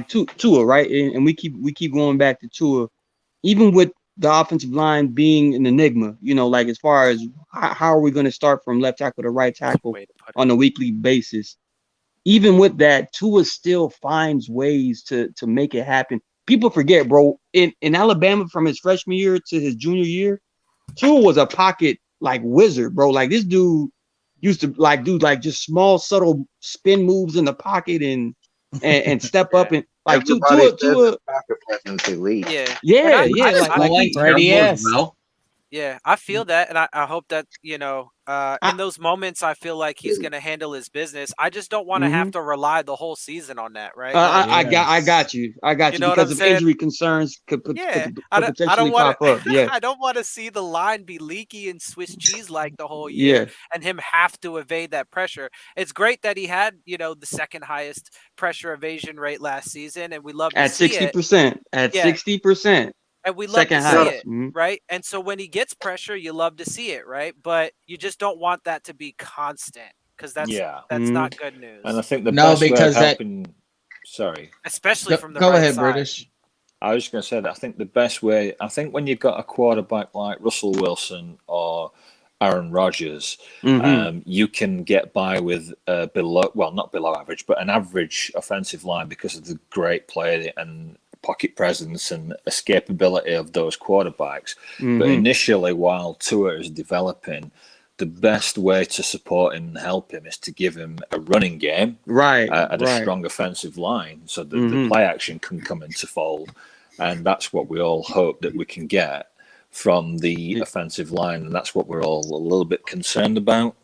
Tua, right? And we keep going back to Tua, even with the offensive line being an enigma. Like as far as how are we going to start from left tackle to right tackle on a weekly basis? Even with that, Tua still finds ways to make it happen. People forget, bro. In Alabama, from his freshman year to his junior year, Tua was a pocket wizard, bro. Like this dude used to do just small subtle spin moves in the pocket and step up and Tua. Pocket presence elite. Yeah. Like Brady. Yeah, I feel that, and I hope that, you know, in those moments, I feel like he's going to handle his business. I just don't want to have to rely the whole season on that, right? Like, I got you. I got you know what because I'm of saying? injury concerns could Yeah, potentially wanna, pop up. Yeah. I don't want to see the line be leaky and Swiss cheese like the whole Yeah. year, and him have to evade that pressure. It's great that he had, you know, the second highest pressure evasion rate last season, and we love to At see it. 60%. At 60%. And we love Second to see highest. it, Mhm. right? And so when he gets pressure, you love to see it, right? But you just don't want that to be constant, because that's not good news. And I think the best way of helping, especially from the go right ahead, side. British. I was just going to say that I think the best way, I think when you've got a quarterback like Russell Wilson or Aaron Rodgers, you can get by with not below average, but an average offensive line because of the great play and pocket presence and escapability of those quarterbacks. But initially, while Tua is developing, the best way to support him and help him is to give him a running game, at a strong offensive line, so that the play action can come into fold. And that's what we all hope that we can get from the offensive line, and that's what we're all a little bit concerned about.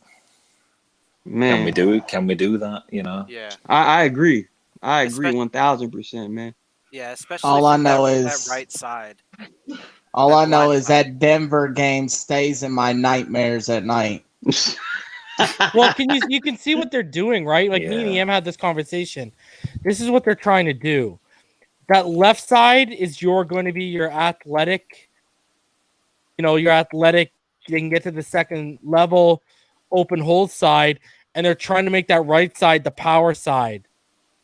Man, can we do that? You know? Yeah, I agree. I agree 1000%, man. Yeah, especially All I from know that is right side. All I know is that Denver game stays in my nightmares at night. Well, you can see what they're doing, right? Like me and Em had this conversation. This is what they're trying to do. That left side is going to be your athletic. You know, your athletic. They can get to the second level, open hold side, and they're trying to make that right side the power side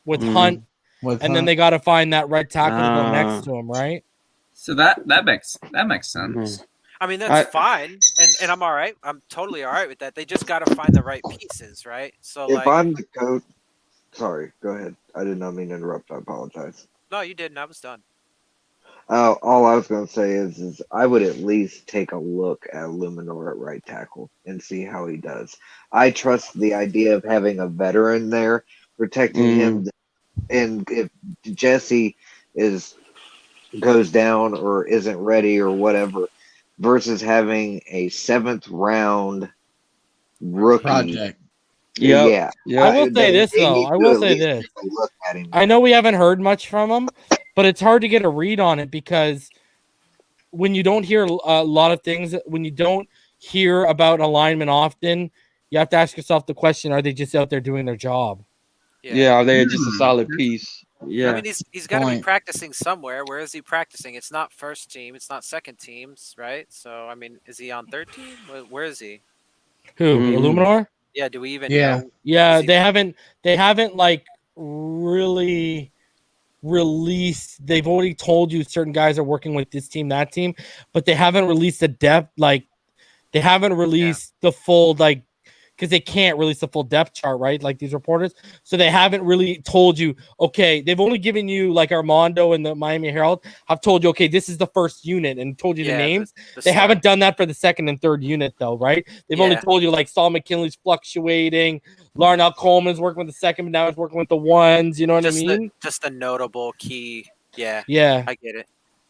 with Hunt. Then they got to find that right tackle to go next to him, right? So that makes sense. I mean, that's fine, and I'm all right. I'm totally all right with that. They just got to find the right pieces, right? So, if I'm the coach, sorry, go ahead. I did not mean to interrupt. I apologize. No, you didn't. I was done. All I was going to say is I would at least take a look at Luminor at right tackle and see how he does. I trust the idea of having a veteran there protecting him, and if Jesse goes down or isn't ready or whatever, versus having a 7th round rookie project. I will say this though. I will say this. I know we haven't heard much from him, but it's hard to get a read on it because when you don't hear a lot of things, when you don't hear about alignment often, you have to ask yourself the question: are they just out there doing their job? Yeah, are they just a solid piece? Yeah. I mean, he's got to be practicing somewhere. Where is he practicing? It's not first team. It's not second teams, right? So, I mean, is he on third team? Where is he? Who? Illuminor? Yeah. Do we even know? Yeah. They haven't like really released. They've already told you certain guys are working with this team, that team, but they haven't released the depth. Like they haven't released the full because they can't release the full depth chart, right? Like these reporters. So they haven't really told you, okay, they've only given you like Armando and the Miami Herald have told you, okay, this is the first unit and told you the names. They haven't done that for the second and third unit though, right? They've only told you like Saul McKinley's fluctuating, Larnell Coleman's working with the second, but now he's working with the ones, you know what I mean? Just the notable key. Yeah. Yeah. I get it.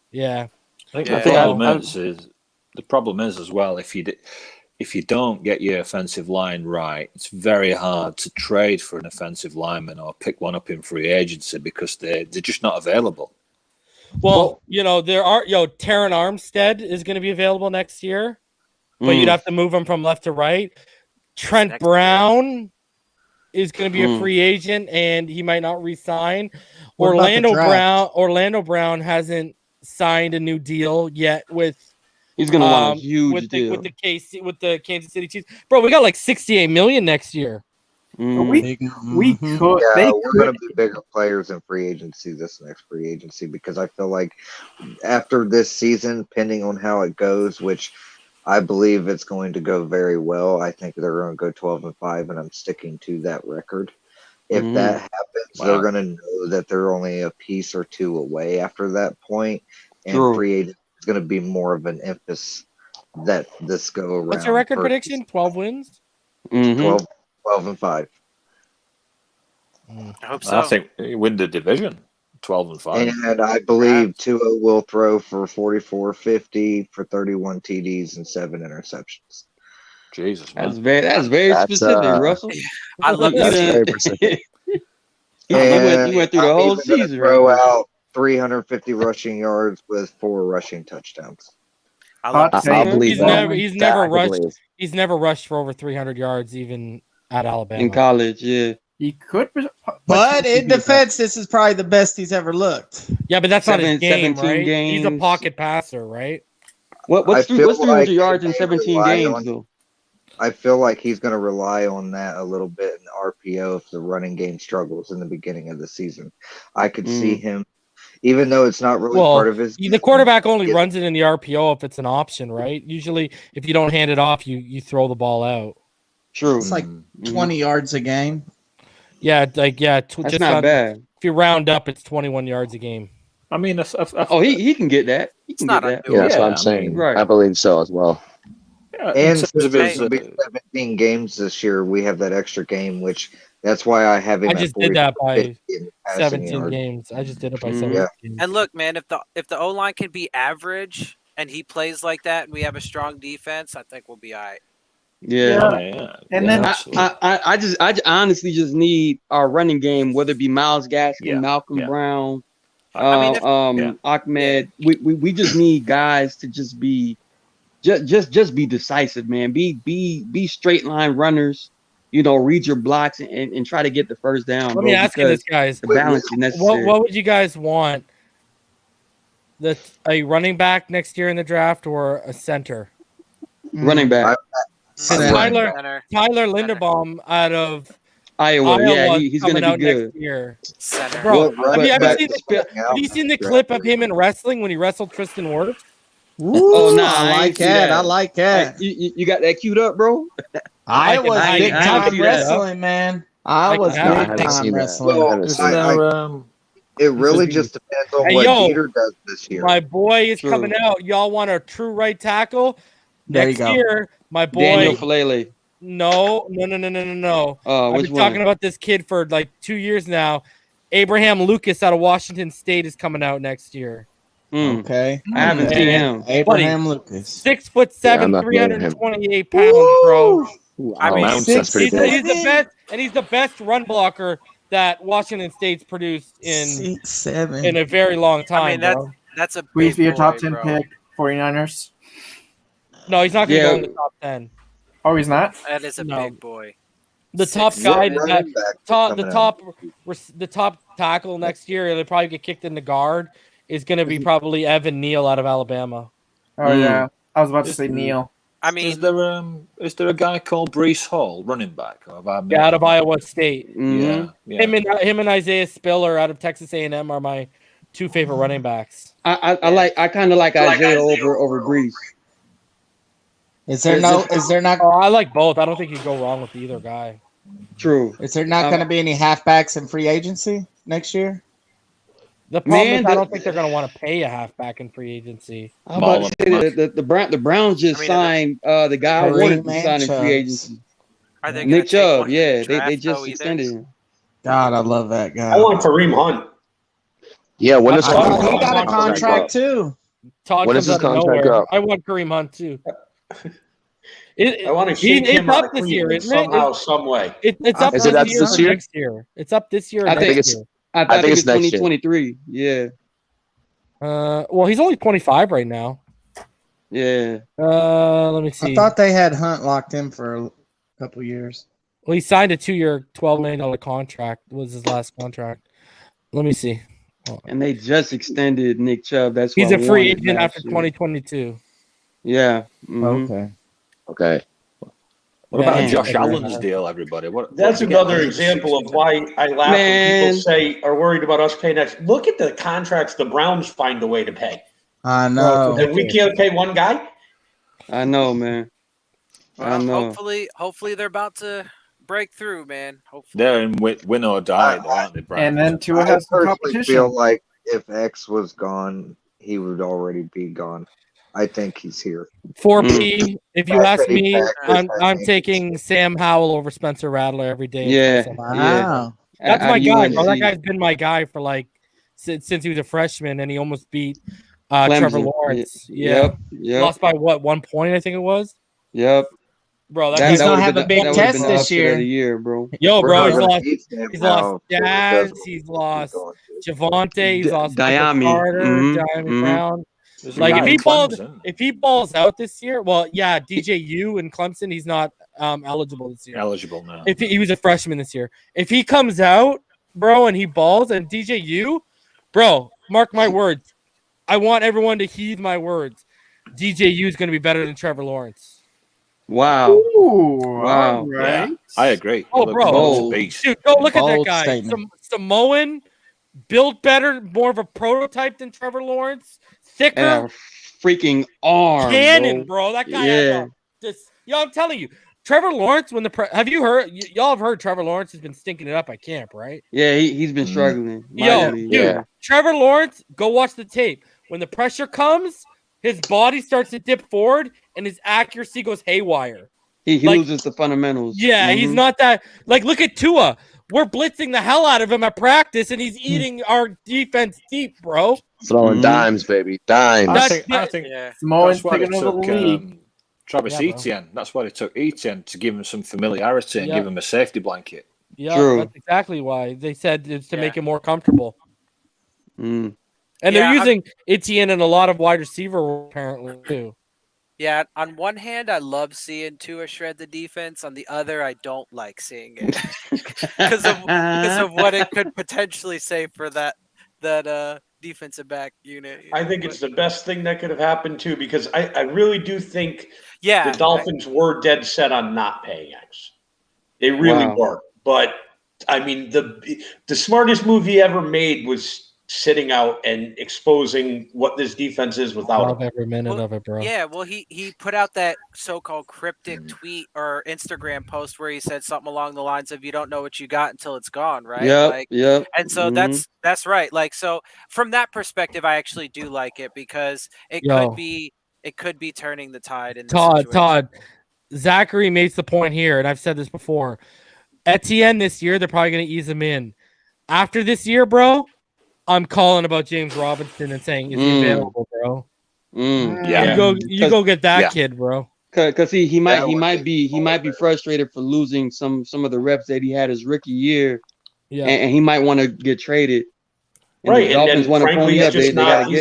Yeah. I think the problem is as well, if you don't get your offensive line right, it's very hard to trade for an offensive lineman or pick one up in free agency because they're just not available. Well, there are Taron Armstead is going to be available next year, but you'd have to move him from left to right. Trent Brown is going to be a free agent and he might not re-sign. Orlando Brown hasn't signed a new deal yet with. He's gonna want a huge deal with the Kansas City Chiefs, bro. We got like $68 million next year. We could. We're going to be bigger players in free agency this next free agency because I feel like after this season, depending on how it goes, which I believe it's going to go very well. I think they're going to go 12-5, and I'm sticking to that record. If that happens, they're going to know that they're only a piece or two away after that point, and free agency is going to be more of an emphasis that this go around. What's your record prediction? 12 wins? 12-5. I hope so. I think you win the division. 12-5. And I believe Tua will throw for 44-50 for 31 TDs and 7 interceptions. Jesus, man. That's very specific, Russell. I love That's that. very specific. You went through the I'm whole even gonna season. throw Right? out 350 rushing yards with 4 rushing touchdowns. I'll believe that. He's never I rushed. believe. He's never rushed for over 300 yards, even at Alabama. In college, yeah. He could, But in defense, this is probably the best he's ever looked. Yeah, but that's not his game, 17 right? He's a games. pocket passer, right? What's 300 like yards they in 17 rely games, on- though? I feel like he's going to rely on that a little bit in RPO if the running game struggles in the beginning of the season. I could see him, even though it's not really part of his. The quarterback only runs it in the RPO if it's an option, right? Usually, if you don't hand it off, you throw the ball out. True. It's like 20 yards a game. Yeah, That's just not bad. If you round up, it's 21 yards a game. I mean, he can get that. He can get that. Yeah, that's what I'm saying. Right. I believe so as well. And since there's going to be 17 games this year, we have that extra game, which that's why I have him. I just did that by 17 yards. games. I just did it by Mm-hmm. 17 Yeah. games. And look, man, if the O line can be average and he plays like that, and we have a strong defense, I think we'll be all right. Yeah. And then I honestly just need our running game, whether it be Myles Gaskin, Malcolm Brown, Ahmed. We just need guys to just be be decisive, man. Be straight line runners. Read your blocks and try to get the first down. Let me ask you this, guys. The balance is necessary. What would you guys want? A running back next year in the draft or a center? Running back. Tyler Linderbaum out of Iowa. Yeah, he's going to be good. Next year. Center. Bro, have you seen the clip of him in wrestling when he wrestled Tristan Wirfs? Ooh, I like that. You got that queued up, bro? I was big time wrestling, man. I was big time wrestling. It really just depends on what Peter does this year. My boy is coming out. Y'all want a true right tackle? There Next you go. year, my boy. Daniel Falele. No. I've been talking about this kid for like 2 years now. Abraham Lucas out of Washington State is coming out next year. Okay. I haven't seen him. Abraham Lucas. 6'7", 328 pounds, bro. I mean, that's pretty good. He's the best, and he's the best run blocker that Washington State's produced in 6'7" in a very long time. I mean, that's a Will big be a boy, top 10 bro. pick, 49ers. No, he's not going to go in the top 10. Oh, he's not? That is a big boy. The top Six- guy, running back the top tackle next year, they'll probably get kicked in the guard, is going to be probably Evan Neal out of Alabama. Oh, yeah. I was about to say Neal. I mean, is there a guy called Breece Hall, running back? Out of Iowa State. Mhm. Yeah. Him and Isaiah Spiller out of Texas A&M are my two favorite running backs. I kind of like Isaiah over Brees. Is there not? Oh, I like both. I don't think you go wrong with either guy. True. Is there not going to be any halfbacks in free agency next year? The problem is I don't think they're going to want to pay a halfback in free agency. I'm about to say that the Browns just signed the guy I wanted to sign in free agency. Are they Nick Chubb? Yeah, they draft, just though, extended him. God, I love that guy. I want Kareem Hunt. Yeah, when is He got a contract too. Todd when comes is his out of contract nowhere. up? I want Kareem Hunt too. I want to shake him it's out up of this year, Cleveland isn't it? somehow, some way. It's up Is this it up year this or year? next year. It's up this year. Or I think next it's. year. I think it's next year. 2023. Yeah. Well, he's only 25 right now. Yeah. Let me see. I thought they had Hunt locked in for a couple years. Well, he signed a 2-year, $12 million contract. Was his last contract? Let me see. And they just extended Nick Chubb. That's He's why a I free wanted agent last after year. 2022. Yeah. Mhm. Okay. Okay. What about Man. Josh Allen's deal, everybody? That's another example of why I laugh when people say are worried about us paying next. Look at the contracts the Browns find a way to pay. I know. And we can't pay one guy? I know, man. I know. Hopefully they're about to break through, man. Hopefully. They're in win or die, though, aren't they, Brad? And then Tua I has some personally competition. feel like if X was gone, he would already be gone. I think he's here. 4P. If you That's ask any me, factors I'm that taking Sam Howell over Spencer Rattler every day. Yeah. Wow. That's At my guy, bro. That UNC. guy's been my guy for like since he was a freshman, and he almost beat Trevor Lawrence. Yeah. Yep. Lost by what, 1 point, I think it was? Yep. Bro, he's gonna have a big test this year. Bro. Yo, bro, We're he's lost Jazz, he's lost Javonte, he's lost Diami. Carter, Diami Brown. Like if he balls out this year, well, yeah, DJU and Clemson, he's not eligible this year. Eligible now. If he was a freshman this year, if he comes out, bro, and he balls, and DJU, bro, mark my words. I want everyone to heed my words. DJU is going to be better than Trevor Lawrence. Wow. Ooh, wow. Right. Yeah, I agree. Oh, bro. Dude, go look at that guy. Statement. Samoan, built better, more of a prototype than Trevor Lawrence. Thicker. And a freaking arm. Cannon, bro. That guy Yeah. I'm telling you. Trevor Lawrence, have you heard? Y'all have heard Trevor Lawrence has been stinking it up at camp, right? Yeah, he's been struggling. Yo, mightily. dude, Trevor Lawrence, go watch the tape. When the pressure comes, his body starts to dip forward and his accuracy goes haywire. He loses the fundamentals. Yeah, he's not that. Like, look at Tua. We're blitzing the hell out of him at practice, and he's eating our defense deep, bro. Throwing dimes, baby. Dimes. I think Samoans that's why taking they over the took league. Travis Etienne. That's why they took Etienne, to give him some familiarity and give him a safety blanket. Yeah, True. That's exactly why. They said it's to make him more comfortable. Mm. And they're using Etienne in a lot of wide receiver apparently too. Yeah, on one hand, I love seeing Tua shred the defense. On the other, I don't like seeing it because of what it could potentially say for that defensive back unit. I think it's the best thing that could have happened too, because I really do think the Dolphins were dead set on not paying X. They really were. But I mean, the smartest move he ever made was sitting out and exposing what this defense is without Love every minute of it, bro. Yeah, well, he put out that so-called cryptic tweet or Instagram post where he said something along the lines of "You don't know what you got until it's gone," right? Yep. And so that's right. Like, so from that perspective, I actually do like it because it could be turning the tide. In Todd, Zachary makes the point here, and I've said this before. Etienne this year, they're probably going to ease him in. After this year, bro, I'm calling about James Robinson and saying, is he available, bro? Yeah. You go get that kid, bro. Because he might be frustrated for losing some of the reps that he had his rookie year. Yeah. And he might want to get traded. Right, and frankly, he's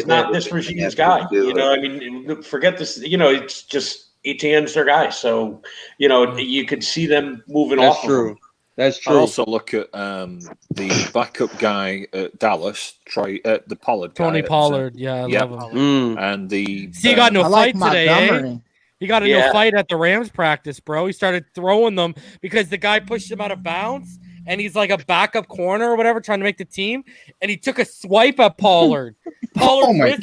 not this regime's guy. You know, I mean, forget this. You know, it's just Etienne's their guy. So, you know, you could see them moving off. That's true. That's true. I also look at the backup guy at Dallas, the Pollard guy. Tony Pollard, I love him. And he got no fight today, eh? He got a no fight at the Rams practice, bro. He started throwing them because the guy pushed him out of bounds, and he's like a backup corner or whatever, trying to make the team, and he took a swipe at Pollard. Pollard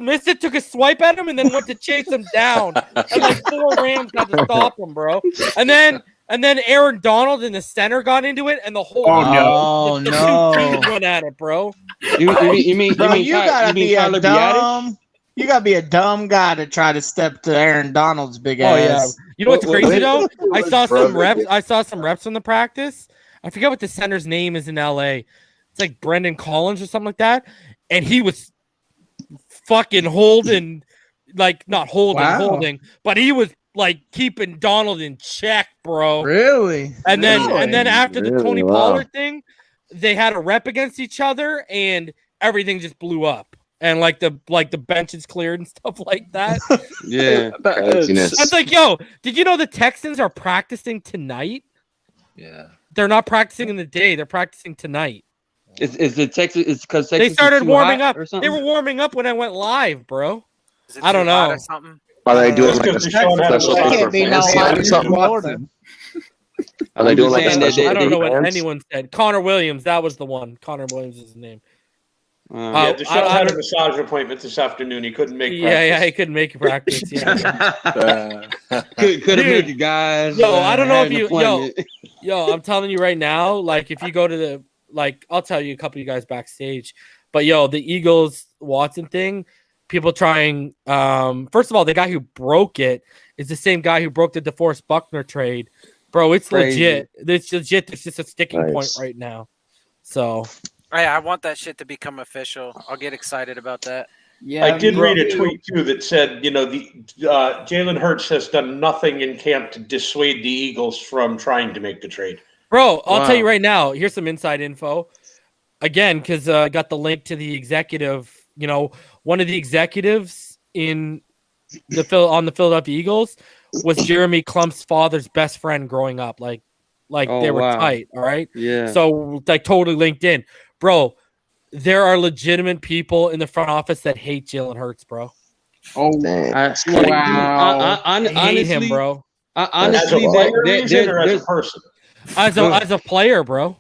missed it, took a swipe at him, and then went to chase him down. And like 4 Rams had to stop him, bro. And then Aaron Donald in the center got into it, and the whole two teams went at it, bro. You gotta be a dumb guy to try to step to Aaron Donald's big ass. Yeah. You know what's crazy though? I saw some reps from the practice. I forget what the center's name is in LA. It's like Brendan Collins or something like that, and he was fucking holding, like not holding, but he was like keeping Donald in check, bro. Really? And then after the Tony Pollard thing, they had a rep against each other, and everything just blew up. And like the benches cleared and stuff like that. Yeah. It's like, yo, did you know the Texans are practicing tonight? Yeah. They're not practicing in the day. They're practicing tonight. Is the Texas? It's because they started warming up. They were warming up when I went live, bro. I don't know. Are they doing like a special Are they doing like a special? I don't know what anyone said. Connor Williams, that was the one. Connor Williams is his name. Deshaun had a massage appointment this afternoon. He couldn't make practice. Yeah, he couldn't make practice. Yeah. Couldn't make it, guys. Yo, I don't know if you. Yo, I'm telling you right now. Like, if you go to the I'll tell you a couple of you guys backstage. But yo, the Eagles Watson thing. People trying. First of all, the guy who broke it is the same guy who broke the DeForest Buckner trade, bro. It's legit. It's legit. It's just a sticking point right now. So. I want that shit to become official. I'll get excited about that. Yeah, I did read a tweet too that said, the Jalen Hurts has done nothing in camp to dissuade the Eagles from trying to make the trade. Bro, I'll tell you right now. Here's some inside info. Again, because I got the link to the executive. One of the executives on the Philadelphia Eagles was Jeremy Clump's father's best friend growing up. Like they were tight. All right. Yeah. So totally linked in, bro. There are legitimate people in the front office that hate Jalen Hurts, bro. Oh, wow! I hate him, bro. Honestly, as a person, as a player, bro.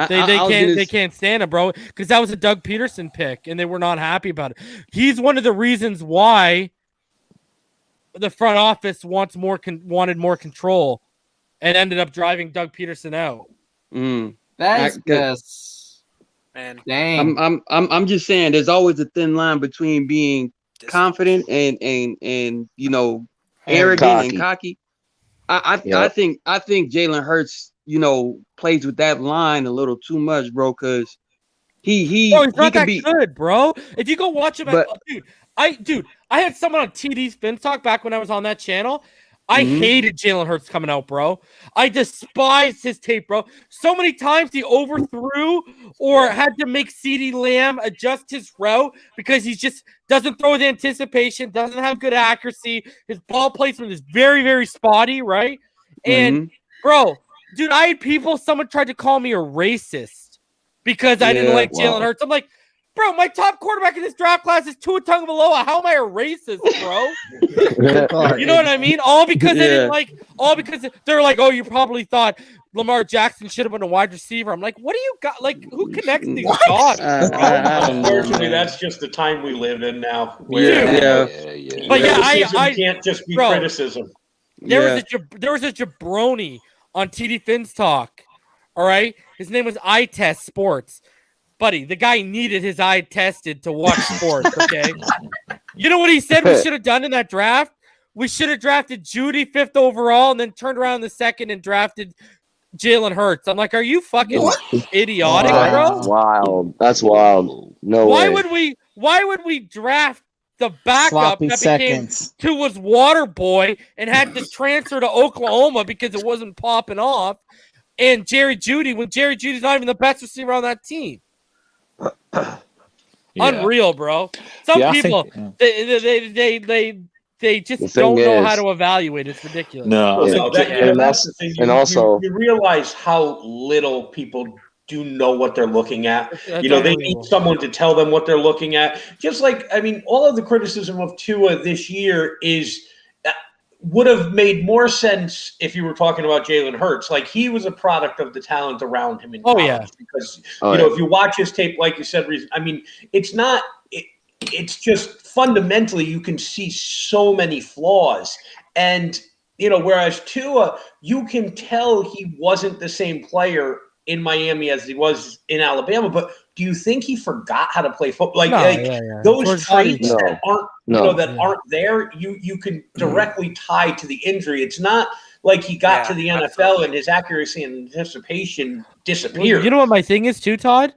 They can't stand him, bro, because that was a Doug Peterson pick, and they were not happy about it. He's one of the reasons why the front office wanted more control, and ended up driving Doug Peterson out. That's just. Man, dang. I'm just saying, there's always a thin line between being confident and arrogant and cocky. I think Jalen Hurts, plays with that line a little too much, bro. Because he's not that good, bro. If you go watch him, I had someone on TD's Fin Talk back when I was on that channel. I hated Jalen Hurts coming out, bro. I despised his tape, bro. So many times he overthrew or had to make CeeDee Lamb adjust his route because he just doesn't throw with anticipation, doesn't have good accuracy. His ball placement is very, very spotty, right? And, bro, dude, someone tried to call me a racist because I didn't like Jalen Hurts. I'm like, bro, my top quarterback in this draft class is Tua Tagovailoa. How am I a racist, bro? You know what I mean? All because because they're like, oh, you probably thought Lamar Jackson should have been a wide receiver. I'm like, what do you got? Like, who connects these dots? Unfortunately, that's just the time we live in now. But I can't just be criticism. There was a jabroni on TD Fin's Talk. All right, his name was Eye Test Sports. Buddy, the guy needed his eye tested to watch sports, okay? You know what he said we should have done in that draft? We should have drafted Judy 5th overall and then turned around in the 2nd and drafted Jalen Hurts. I'm like, are you fucking idiotic, bro? That's wild. No way. Why would we draft the backup that became Tua's water boy and had to transfer to Oklahoma because it wasn't popping off, and Jerry Jeudy when Jerry Judy's not even the best receiver on that team? Unreal, bro. Some people they just don't know how to evaluate. It's ridiculous. Also you realize how little people do know what they're looking at. They need someone to tell them what they're looking at. Just like, all of the criticism of Tua this year would have made more sense if you were talking about Jalen Hurts. Like, he was a product of the talent around him in college. Because, if you watch his tape, like you said, it's not – it's just fundamentally you can see so many flaws. And, whereas Tua, you can tell he wasn't the same player in Miami as he was in Alabama, but do you think he forgot how to play football? Those traits that aren't there, you can directly tie to the injury. It's not like he got to the NFL and his accuracy and anticipation disappeared. You know what my thing is too, Todd?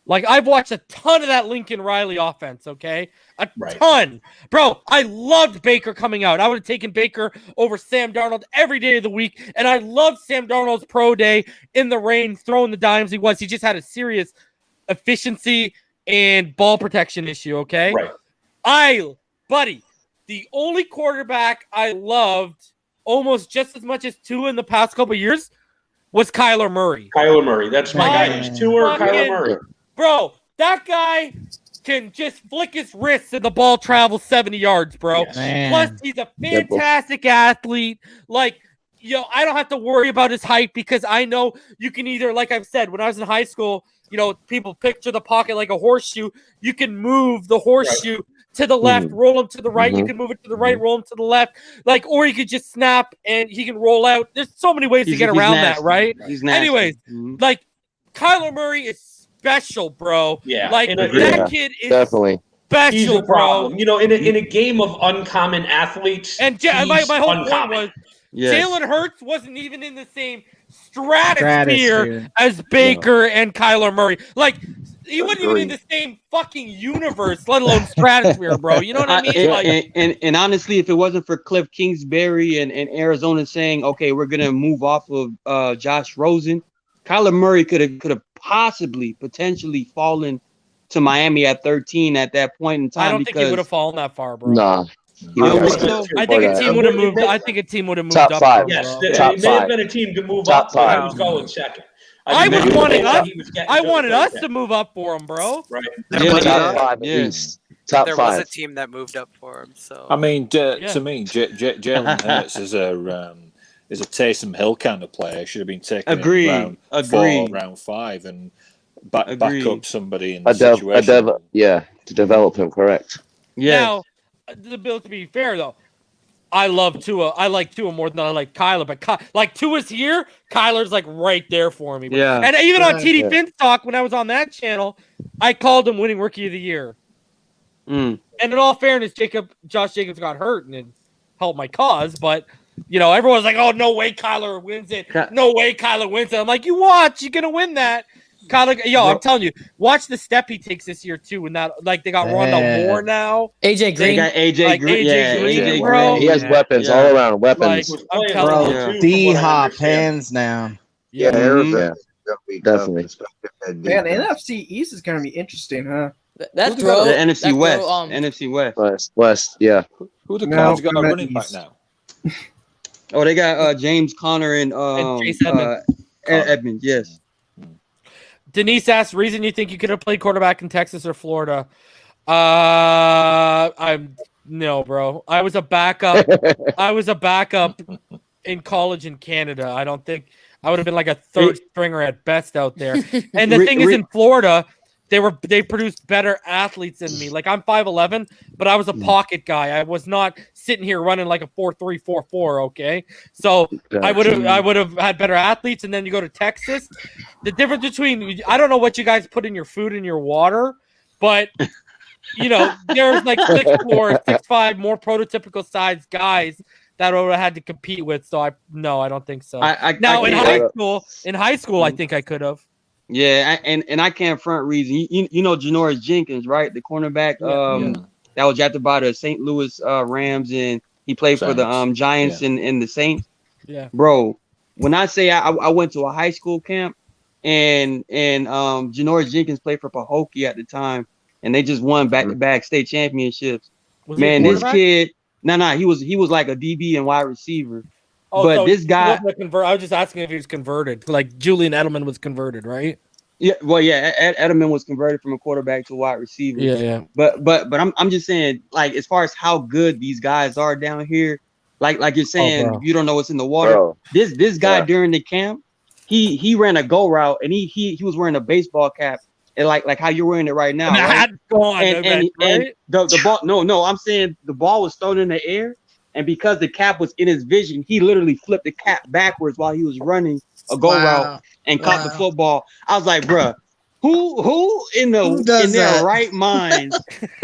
Like, I've watched a ton of that Lincoln Riley offense, okay? A ton. Bro, I loved Baker coming out. I would have taken Baker over Sam Darnold every day of the week, and I loved Sam Darnold's pro day in the rain, throwing the dimes he was. He just had a serious efficiency and ball protection issue, okay? Buddy, the only quarterback I loved almost just as much as Tua in the past couple of years was Kyler Murray. That's my guy. It's Tua or Kyler Murray. Bro, that guy can just flick his wrists and the ball travels 70 yards, bro. Plus, he's a fantastic athlete. Like, I don't have to worry about his height because I know you can either, like I've said, when I was in high school, people picture the pocket like a horseshoe. You can move the horseshoe to the left, roll him to the right. You can move it to the right, roll him to the left. Or you could just snap and he can roll out. There's so many ways to get around that, right? Anyways, Kyler Murray is special, bro. That kid is definitely special, he's a problem. bro. In a game of uncommon athletes, and my whole point was Jalen Hurts wasn't even in the same stratosphere as Baker and Kyler Murray. Like, he wasn't even in the same fucking universe, let alone stratosphere, bro. You know what I mean? Like, and honestly, if it wasn't for Cliff Kingsbury and Arizona saying, okay, we're gonna move off of Josh Rosen, Kyler Murray could have potentially fallen to Miami at 13 at that point in time. I don't think he would have fallen that far, bro. Nah. I think a team would have moved. I think a team would have moved Top up. five. Yes, Top it may have five. been a team to move Top up, but five. he was going second. I I wanted us to move up for him, bro. Right. Top five at least. Top There five. was a team that moved up for him. So I mean, to me, Jalen Hurts is a Taysom Hill kind of player. Should have been taken in round 4, round 5, and back up somebody in the situation. To develop him, correct. Yeah. Now, to be fair though, I love Tua. I like Tua more than I like Kyler, but like Tua's here, Kyler's like right there for me. Bro. Yeah. And even on TD Fin's Talk, when I was on that channel, I called him winning Rookie of the Year. And in all fairness, Josh Jacobs got hurt and it helped my cause, but everyone's like, "Oh, no way, Kyler wins it! No way, Kyler wins it!" I'm like, "You watch, you're gonna win that." Kyler, I'm telling you, watch the step he takes this year too. And that, like, they got Rondell Moore now. AJ Green, they got AJ Green. AJ Green. He has weapons all around. Weapons. Like, I'm telling you, D-Hop hands down. Definitely. Man, NFC East is gonna be interesting, huh? That throw, the NFC West. Throw, NFC West. Yeah. Who the Cards got a running back now? Oh, they got James Conner and Chase Edmonds. Edmonds. Yes. Denise asked, reason you think you could have played quarterback in Texas or Florida? No, bro. I was a backup. In college in Canada. I don't think I would have been like a third stringer at best out there. And the thing is, in Florida, they produced better athletes than me. Like, I'm 5'11", but I was a pocket guy. I was not sitting here running like a 4.3, 4.4. Okay, so I would have had better athletes. And then you go to Texas. The difference between, I don't know what you guys put in your food and your water, but there's like 6'4", 6'5", more prototypical size guys that I would have had to compete with. So I don't think so. In high school, I think I could have. Yeah, and I can't front reason. You know Janoris Jenkins, right? The cornerback that was drafted by the St. Louis Rams, and he played for the Giants and the Saints. Yeah, bro. When I say I went to a high school camp, and Janoris Jenkins played for Pahokee at the time, and they just won back-to-back state championships. Man, this kid, he was like a DB and wide receiver. Oh, but so this guy, I was just asking if he was converted. Like Julian Edelman was converted, right? Yeah, well, yeah, Edelman was converted from a quarterback to a wide receiver. Yeah. But I'm just saying, like, as far as how good these guys are down here, like you're saying, you don't know what's in the water. Bro. This guy during the camp, he ran a go route and he was wearing a baseball cap. And like how you're wearing it right now. Right? And the ball, no, I'm saying the ball was thrown in the air. And because the cap was in his vision, he literally flipped the cap backwards while he was running a go route and caught the football. I was like, bruh, who in their right mind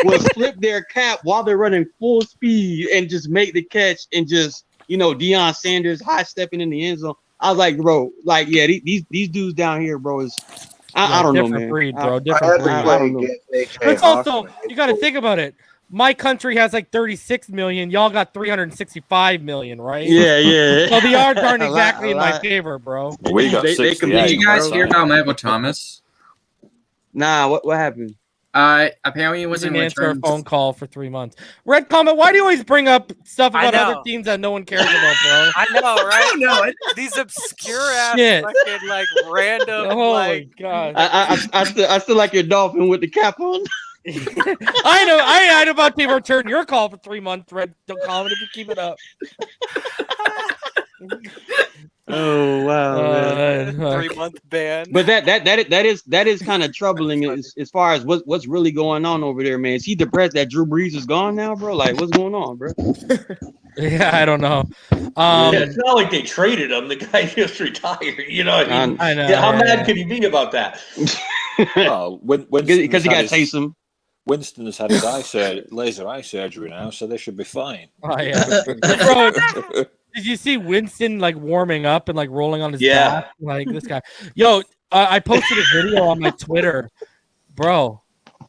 will flip their cap while they're running full speed and just make the catch and just, Deion Sanders high stepping in the end zone? I was like, bro, these dudes down here, bro, is I don't know, man. Breed, bro. Different breed. I don't know. It's also, you got to think about it. My country has like 36 million. Y'all got 365 million, right? Yeah. So the odds aren't exactly in my favor, bro. We got 60. Did you guys hear about Michael Thomas? Nah, what happened? Apparently it was didn't answer a phone call for 3 months. Red Comment, why do you always bring up stuff about other teams that no one cares about, bro? I know, right? I know. These obscure ass fucking like random. Oh my god! I still like your dolphin with the cap on. I know. I ain't about to return your call for 3 months, Red. Don't call it if you keep it up. Oh wow! 3 month ban. But that is kind of troubling as far as what's really going on over there, man. Is he depressed that Drew Brees is gone now, bro? Like, what's going on, bro? Yeah, I don't know. It's not like they traded him. The guy just retired. You know what I mean? I know. Yeah, how mad could he be about that? Because he got Taysom. Winston has had his laser eye surgery now, so they should be fine. Oh yeah, bro. Did you see Winston like warming up and like rolling on his back? Like this guy. Yo, I posted a video on my Twitter, bro.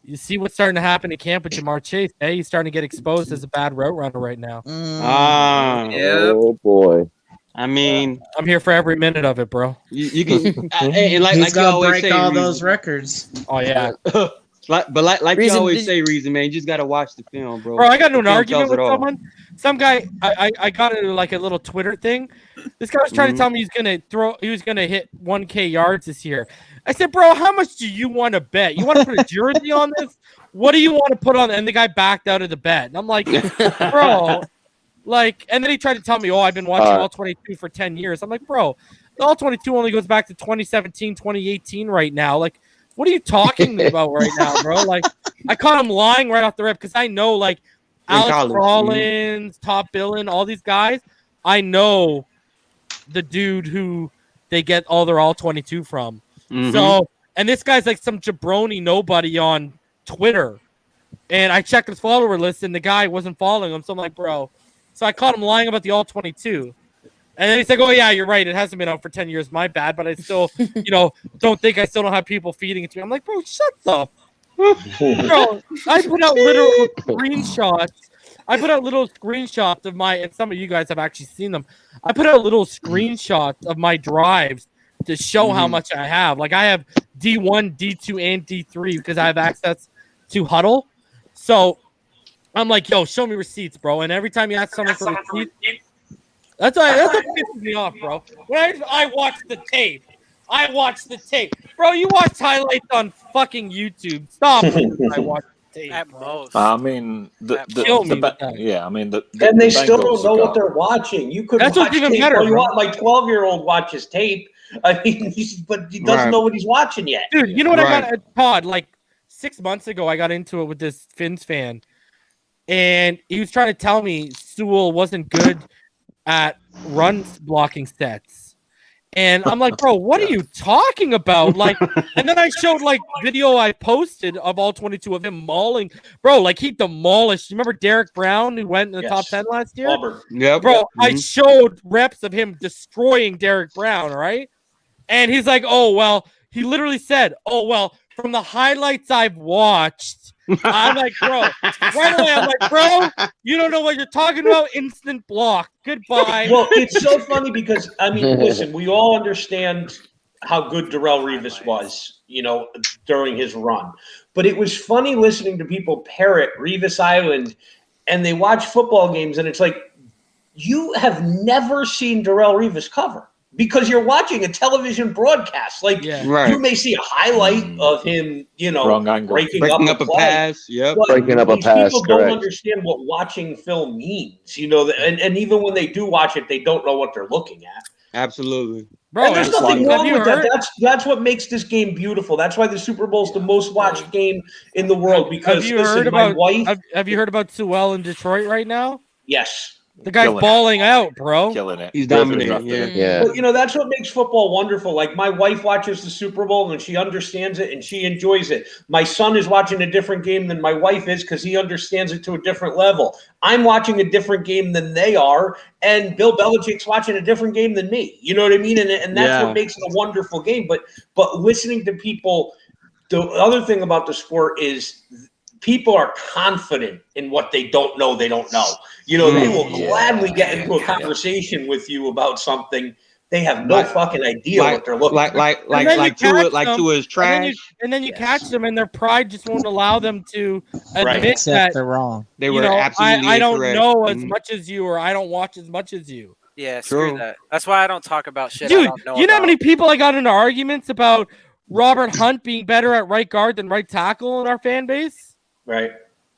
You see what's starting to happen in camp with Jamar Chase? Hey, he's starting to get exposed as a bad route runner right now. Oh boy. I mean, I'm here for every minute of it, bro. You can, and like He's you gonna always break say, all Reason. those records. Oh yeah. Like Reason, you always say, Reason, man, you just gotta watch the film, bro. Bro, I got into an The film argument tells with it all. someone. Some guy, I got into like a little Twitter thing. This guy was trying to tell me he was gonna hit 1K yards this year. I said, bro, how much do you want to bet? You want to put a jersey on this? What do you want to put on? And the guy backed out of the bet. And I'm like, bro, like, and then he tried to tell me, oh, I've been watching All 22 for 10 years. I'm like, bro, the All 22 only goes back to 2017, 2018 right now. Like, what are you talking about right now, bro? Like, I caught him lying right off the rip because I know, like, Alex Rollins, Top Billin, all these guys, I know the dude who they get all their All 22 from. So, and this guy's like some jabroni nobody on Twitter. And I checked his follower list, and the guy wasn't following him. So I'm like, bro. So I caught him lying about the All 22. And then he's like, oh, yeah, you're right. It hasn't been out for 10 years. My bad. But I still, don't think I still don't have people feeding it to me. I'm like, bro, shut up. Bro, I put out literal screenshots. Of my, and some of you guys have actually seen them. I put out little screenshots of my drives to show how much I have. Like, I have D1, D2, and D3 because I have access to Huddle. So I'm like, yo, show me receipts, bro. And every time you ask someone for receipts, that's what pisses me off, bro. When I watch the tape. Bro, you watch highlights on fucking YouTube. Stop. I watch the tape. At most. I mean, the and they still Bengals don't know have what got- they're watching. You could That's watch what's even tape. better, Well, you bro. want my 12-year-old watches tape. I mean, but he doesn't know what he's watching yet. Dude, you know what I got at Todd? Like 6 months ago, I got into it with this Finns fan. And he was trying to tell me Sewell wasn't good at run blocking sets. And I'm like, bro, what are you talking about? Like, and then I showed like video I posted of All 22 of him mauling. Bro, like he demolished. You remember Derek Brown who went in the top 10 last year? Auburn. Yep. Bro, I showed reps of him destroying Derek Brown, all right? And he's like, oh, well, he literally said, oh, well, from the highlights I've watched, I'm like, bro, right away, I'm like, bro, you don't know what you're talking about. Instant block. Goodbye. Well, it's so funny because, I mean, listen, we all understand how good Darrelle Revis was, during his run. But it was funny listening to people parrot Revis Island, and they watch football games, and it's like, you have never seen Darrelle Revis cover. Because you're watching a television broadcast. Like, you may see a highlight of him, Wrong angle. breaking up a pass. Yep. But Breaking up a these pass, people don't correct. understand what watching film means, and even when they do watch it, they don't know what they're looking at. Absolutely. Bro, And there's nothing have wrong you with heard? that. That's what makes this game beautiful. That's why the Super Bowl is the most watched game in the world. Because have you listen, heard my about wife, have you heard about Sewell in Detroit right now? yes. The guy's Killing balling out, bro. Killing it. He's dominating. Yeah. But, that's what makes football wonderful. Like, my wife watches the Super Bowl and she understands it and she enjoys it. My son is watching a different game than my wife is because he understands it to a different level. I'm watching a different game than they are, and Bill Belichick's watching a different game than me. You know what I mean? And that's what makes it a wonderful game. But listening to people, the other thing about the sport is people are confident in what they don't know. They they will gladly get into a conversation with you about something. They have no fucking idea what they're looking at. Like Tua is trash. And then you catch them, and their pride just won't allow them to admit Except that they're wrong. They were absolutely I don't incorrect. know as much as you, or I don't watch as much as you. Yeah, screw that. That's why I don't talk about shit I Dude, don't know you know how about. many people I got into arguments about Robert Hunt being better at right guard than right tackle in our fan base? Right.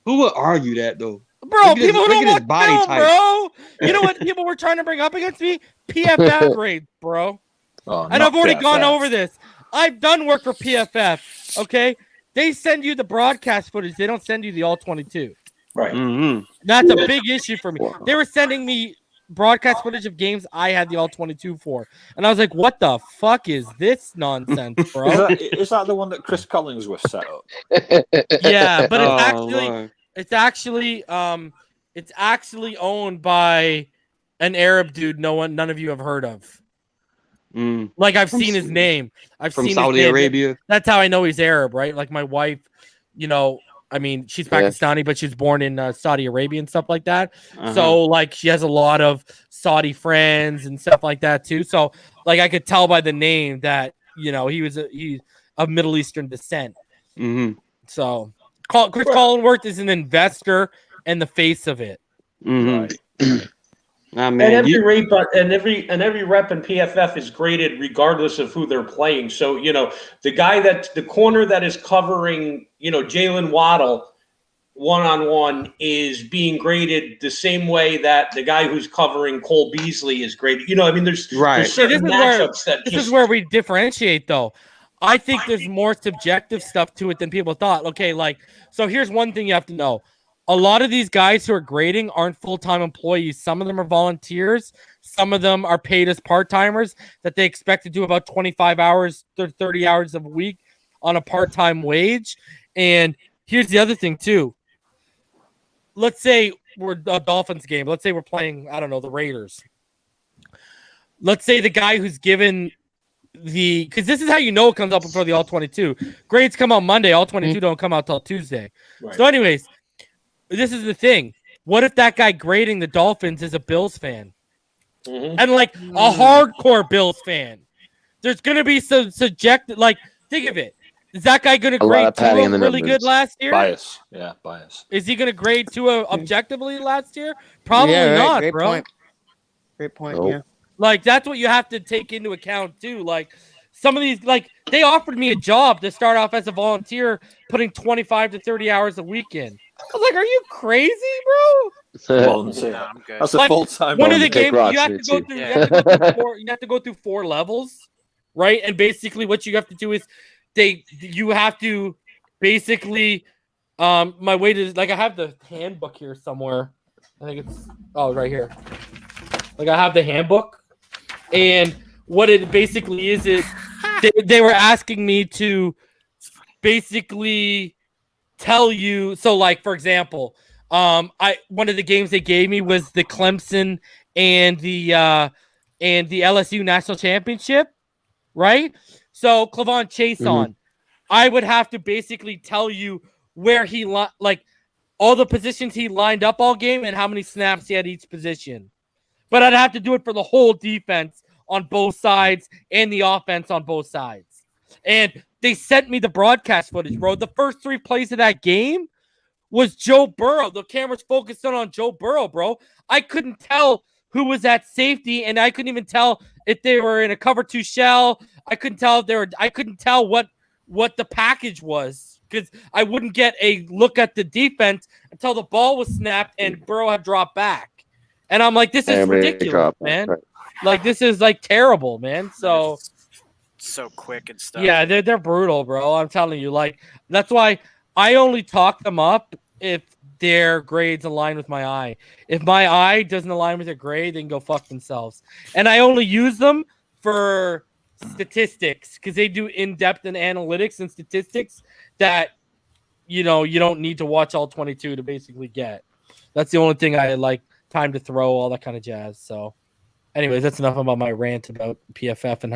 Who would argue that though? Bro, people who don't watch body film, type. bro. You know what people were trying to bring up against me? PFF grades, bro. Oh, And I've already gone over this. I've done work for PFF, okay? They send you the broadcast footage. They don't send you the All 22. Right. Mm-hmm. That's a big issue for me. They were sending me broadcast footage of games I had the All 22 for. And I was like, what the fuck is this nonsense, bro? Is that the one that Chris Collingsworth set up? Yeah, but Lord. it's actually owned by an Arab dude none of you have heard of. Like I've seen his name. I've from seen Saudi his name. Arabia. That's how I know he's Arab, right? Like my wife, you know, I mean, she's Pakistani, but she's born in Saudi Arabia and stuff like that. So like she has a lot of Saudi friends and stuff like that too. So like I could tell by the name that, you know, he's of Middle Eastern descent. So Chris Collinworth is an investor and the face of it. Right. Nah, And man, every rep in PFF is graded regardless of who they're playing. So, you know, the corner that is covering, you know, Jalen Waddle one-on-one is being graded the same way that the guy who's covering Cole Beasley is graded. You know, I mean, there's certain matchups this is where we differentiate, though. I think there's more subjective stuff to it than people thought. Okay, like, so here's one thing you have to know. A lot of these guys who are grading aren't full-time employees. Some of them are volunteers. Some of them are paid as part-timers that they expect to do about 25 hours, 30 hours a week on a part-time wage. And here's the other thing, too. Let's say we're a Dolphins game. Let's say we're playing, I don't know, the Raiders. Let's say the guy who's given because this is how you know it comes up before the All-22. Grades come out Monday. All-22 don't come out till Tuesday. Right. So anyways, this is the thing. What if that guy grading the Dolphins is a Bills fan? And like a hardcore Bills fan? There's going to be some subjective, like, think of it. Is that guy going to grade Tua really good last year? Bias. Yeah, bias. Is he going to grade Tua objectively last year? Probably not, great bro. Point. Great point, yeah. Like, that's what you have to take into account, too. Like, some of these, like, they offered me a job to start off as a volunteer, putting 25 to 30 hours a week in. I was like, are you crazy, bro? That's a full-time. One of the games you have to go through. You have to go through 4 levels, right? And basically, what you have to do is you have to basically my way to, like, I have the handbook here somewhere. I think it's right here. Like, I have the handbook, and what it basically is they were asking me to basically tell you. So, like, for example, one of the games they gave me was the Clemson and the LSU national championship, right? So Clavon Chase on, I would have to basically tell you where he like all the positions he lined up all game and how many snaps he had each position. But I'd have to do it for the whole defense on both sides and the offense on both sides. And they sent me the broadcast footage, bro. The first 3 plays of that game was Joe Burrow. The camera's focused on Joe Burrow, bro. I couldn't tell who was at safety, and I couldn't even tell if they were in a cover 2 shell. I couldn't tell if I couldn't tell what the package was because I wouldn't get a look at the defense until the ball was snapped and Burrow had dropped back. And I'm like, this is ridiculous, man. Right. Like, this is like terrible, man. So quick and stuff. Yeah, they're brutal, bro. I'm telling you. Like, that's why I only talk them up if their grades align with my eye. If my eye doesn't align with their grade, they can go fuck themselves. And I only use them for statistics because they do in-depth and analytics and statistics that, you know, you don't need to watch all 22 to basically get. That's the only thing I like. Time to throw, all that kind of jazz. So anyways, that's enough about my rant about PFF and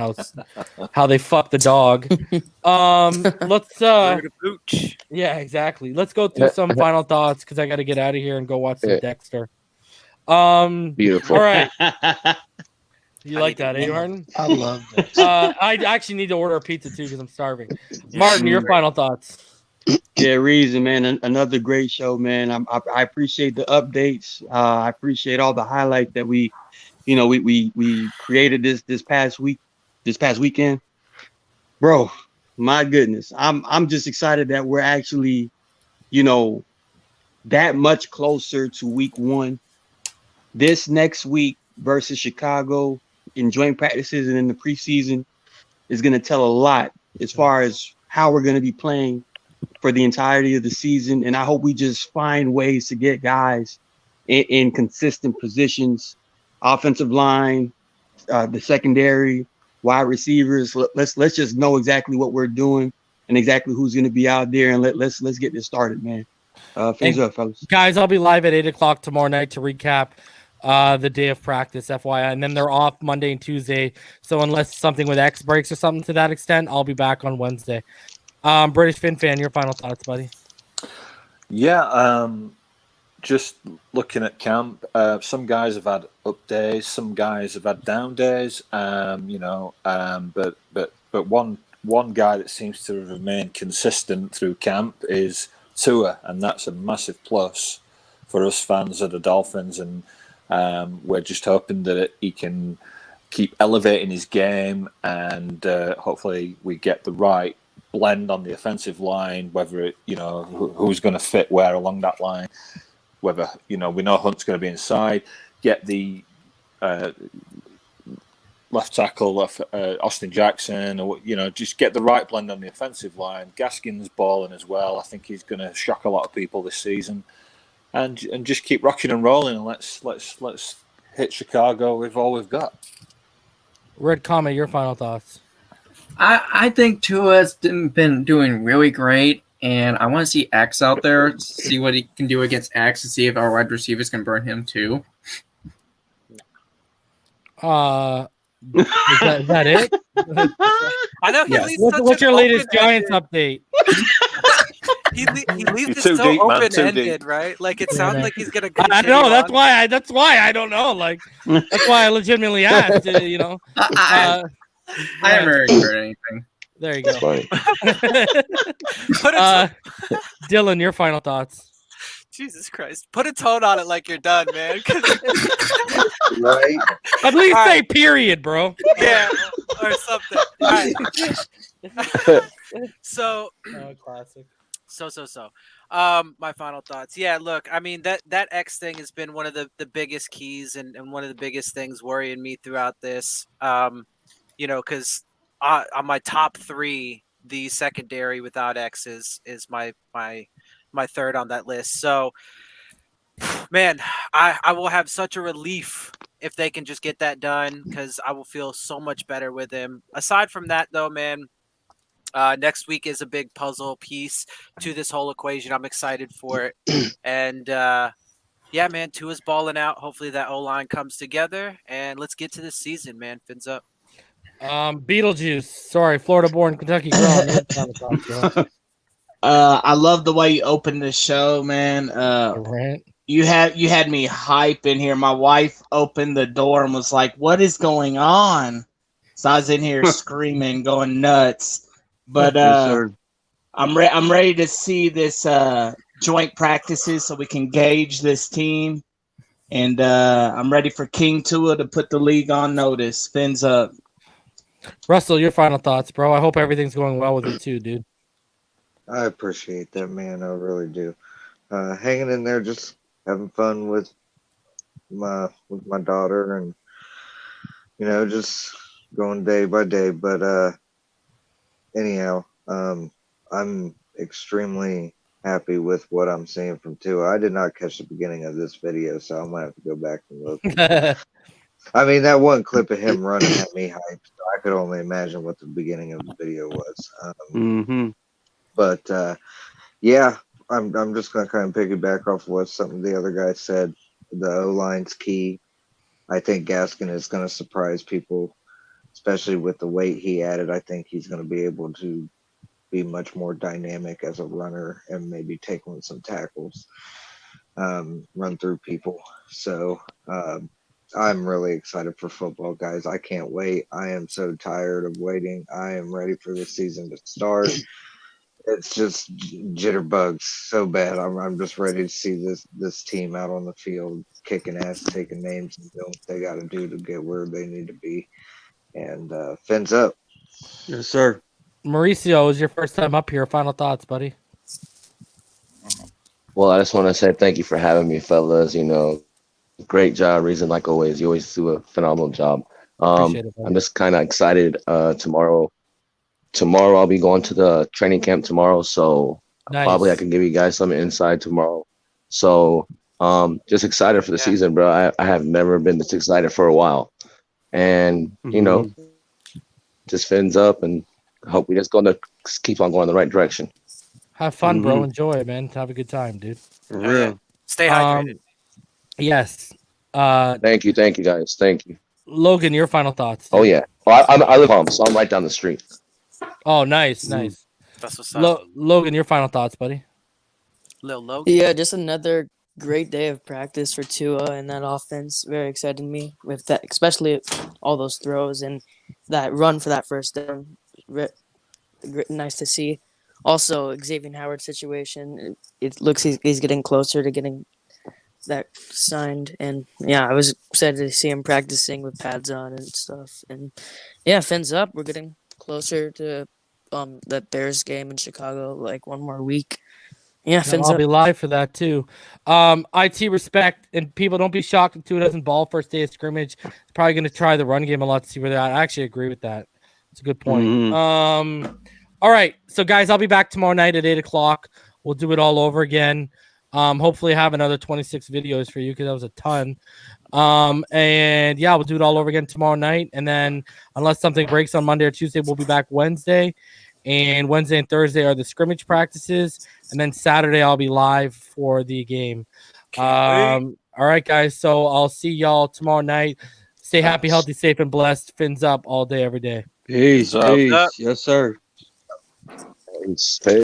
how they fuck the dog. Let's yeah, exactly. Let's go through some final thoughts because I got to get out of here and go watch some Dexter. Beautiful. All right. You like that, eh, Martin? I love it. I actually need to order a pizza too because I'm starving. Martin, your final thoughts. Yeah, Reason, man, another great show, man. I appreciate the updates. I appreciate all the highlights that we created this past weekend, bro. My goodness, I'm just excited that we're actually, that much closer to week 1. This next week versus Chicago in joint practices and in the preseason is going to tell a lot as far as how we're going to be playing for the entirety of the season. And I hope we just find ways to get guys in consistent positions, offensive line, the secondary, wide receivers. Let's just know exactly what we're doing and exactly who's going to be out there. And let's get this started, man. Fins up, fellas. Guys, I'll be live at 8:00 tomorrow night to recap the day of practice, FYI, and then they're off Monday and Tuesday. So unless something with X breaks or something to that extent, I'll be back on Wednesday. British Fin fan, your final thoughts, buddy? Yeah, just looking at camp, some guys have had up days, some guys have had down days. But one guy that seems to have remained consistent through camp is Tua, and that's a massive plus for us fans of the Dolphins. And we're just hoping that he can keep elevating his game, and hopefully we get the right blend on the offensive line, whether it, who's going to fit where along that line, whether, we know Hunt's going to be inside, get the left tackle, Austin Jackson, or, just get the right blend on the offensive line. Gaskin's balling as well. I think he's going to shock a lot of people this season, and just keep rocking and rolling, and let's hit Chicago with all we've got. Red Comet, your final thoughts? I think Tua's been doing really great, and I want to see X out there, see what he can do against X, and see if our wide receivers can burn him too. Is that it? I know. Yes. What's your latest Giants update? He leaves it so open-ended, right? Like it sounds like he's gonna. I know. That's why I don't know. Like that's why I legitimately asked. I haven't heard anything. There you go. Dylan, your final thoughts? Jesus Christ! Put a tone on it like you're done, man. Right. At least say period, bro. Yeah, or something. All right. So classic. So. My final thoughts. Yeah, look, I mean that X thing has been one of the biggest keys and one of the biggest things worrying me throughout this. Because on my top 3, the secondary without X is my third on that list. So, man, I will have such a relief if they can just get that done, because I will feel so much better with him. Aside from that, though, man, next week is a big puzzle piece to this whole equation. I'm excited for it. And, yeah, man, Tua's balling out. Hopefully that O-line comes together, and let's get to this season, man. Fins up. Beetlejuice. Sorry, Florida-born, Kentucky grown. I love the way you opened the show, man. You had me hype in here. My wife opened the door and was like, "What is going on?" So I was in here screaming, going nuts. But I'm ready to see this joint practices so we can gauge this team. And I'm ready for King Tua to put the league on notice. Fins up. Russell, your final thoughts, bro. I hope everything's going well with you too, dude. I appreciate that, man. I really do. Hanging in there, just having fun with my daughter, and just going day by day. But anyhow, I'm extremely happy with what I'm seeing from Tua. I did not catch the beginning of this video, so I'm gonna have to go back and look. I mean, that one clip of him running had me hyped, so I could only imagine what the beginning of the video was. But yeah, I'm just gonna kind of piggyback off what some of the other guys said. The O-line's key. I think Gaskin is gonna surprise people, especially with the weight he added. I think he's gonna be able to be much more dynamic as a runner and maybe take on some tackles, run through people. So I'm really excited for football, guys. I can't wait. I am so tired of waiting. I am ready for the season to start. It's just jitterbugs so bad. I'm just ready to see this team out on the field, kicking ass, taking names, and doing what they got to do to get where they need to be. And fins up. Yes, sir. Mauricio, it was your first time up here. Final thoughts, buddy? Well, I just want to say thank you for having me, fellas. Great job, Reason, like always. You always do a phenomenal job. Appreciate it, I'm just kind of excited. Tomorrow I'll be going to the training camp tomorrow, so probably I can give you guys some insight tomorrow. So just excited for the season, bro. I have never been this excited for a while. And, just fins up, and hope we just keep on going in the right direction. Have fun, bro. Enjoy it, man. Have a good time, dude. For real. Stay hydrated. Yes. Thank you, guys. Thank you. Logan, your final thoughts. Oh yeah. Well, I live home, so I'm right down the street. Oh, nice. That's what's up. Logan, your final thoughts, buddy. Lil Logan. Yeah, just another great day of practice for Tua and that offense. Very excited me with that, especially all those throws and that run for that first down. Nice to see. Also, Xavien Howard situation. It looks he's getting closer to getting that signed, and yeah, I was excited to see him practicing with pads on and stuff. And yeah, fins up. We're getting closer to that Bears game in Chicago. Like one more week. Yeah, fins I'll up. be live for that too. IT respect, and people don't be shocked if Tua doesn't ball first day of scrimmage. He's probably going to try the run game a lot to see where they're at. I actually agree with that. It's a good point. All right, so guys, I'll be back tomorrow night at 8:00. We'll do it all over again. Hopefully have another 26 videos for you because that was a ton. And yeah, we'll do it all over again tomorrow night. And then unless something breaks on Monday or Tuesday, we'll be back Wednesday. And Wednesday and Thursday are the scrimmage practices. And then Saturday I'll be live for the game. All right, guys. So I'll see y'all tomorrow night. Stay happy, healthy, safe, and blessed. Fins up all day, every day. Peace. Yes, sir. Peace.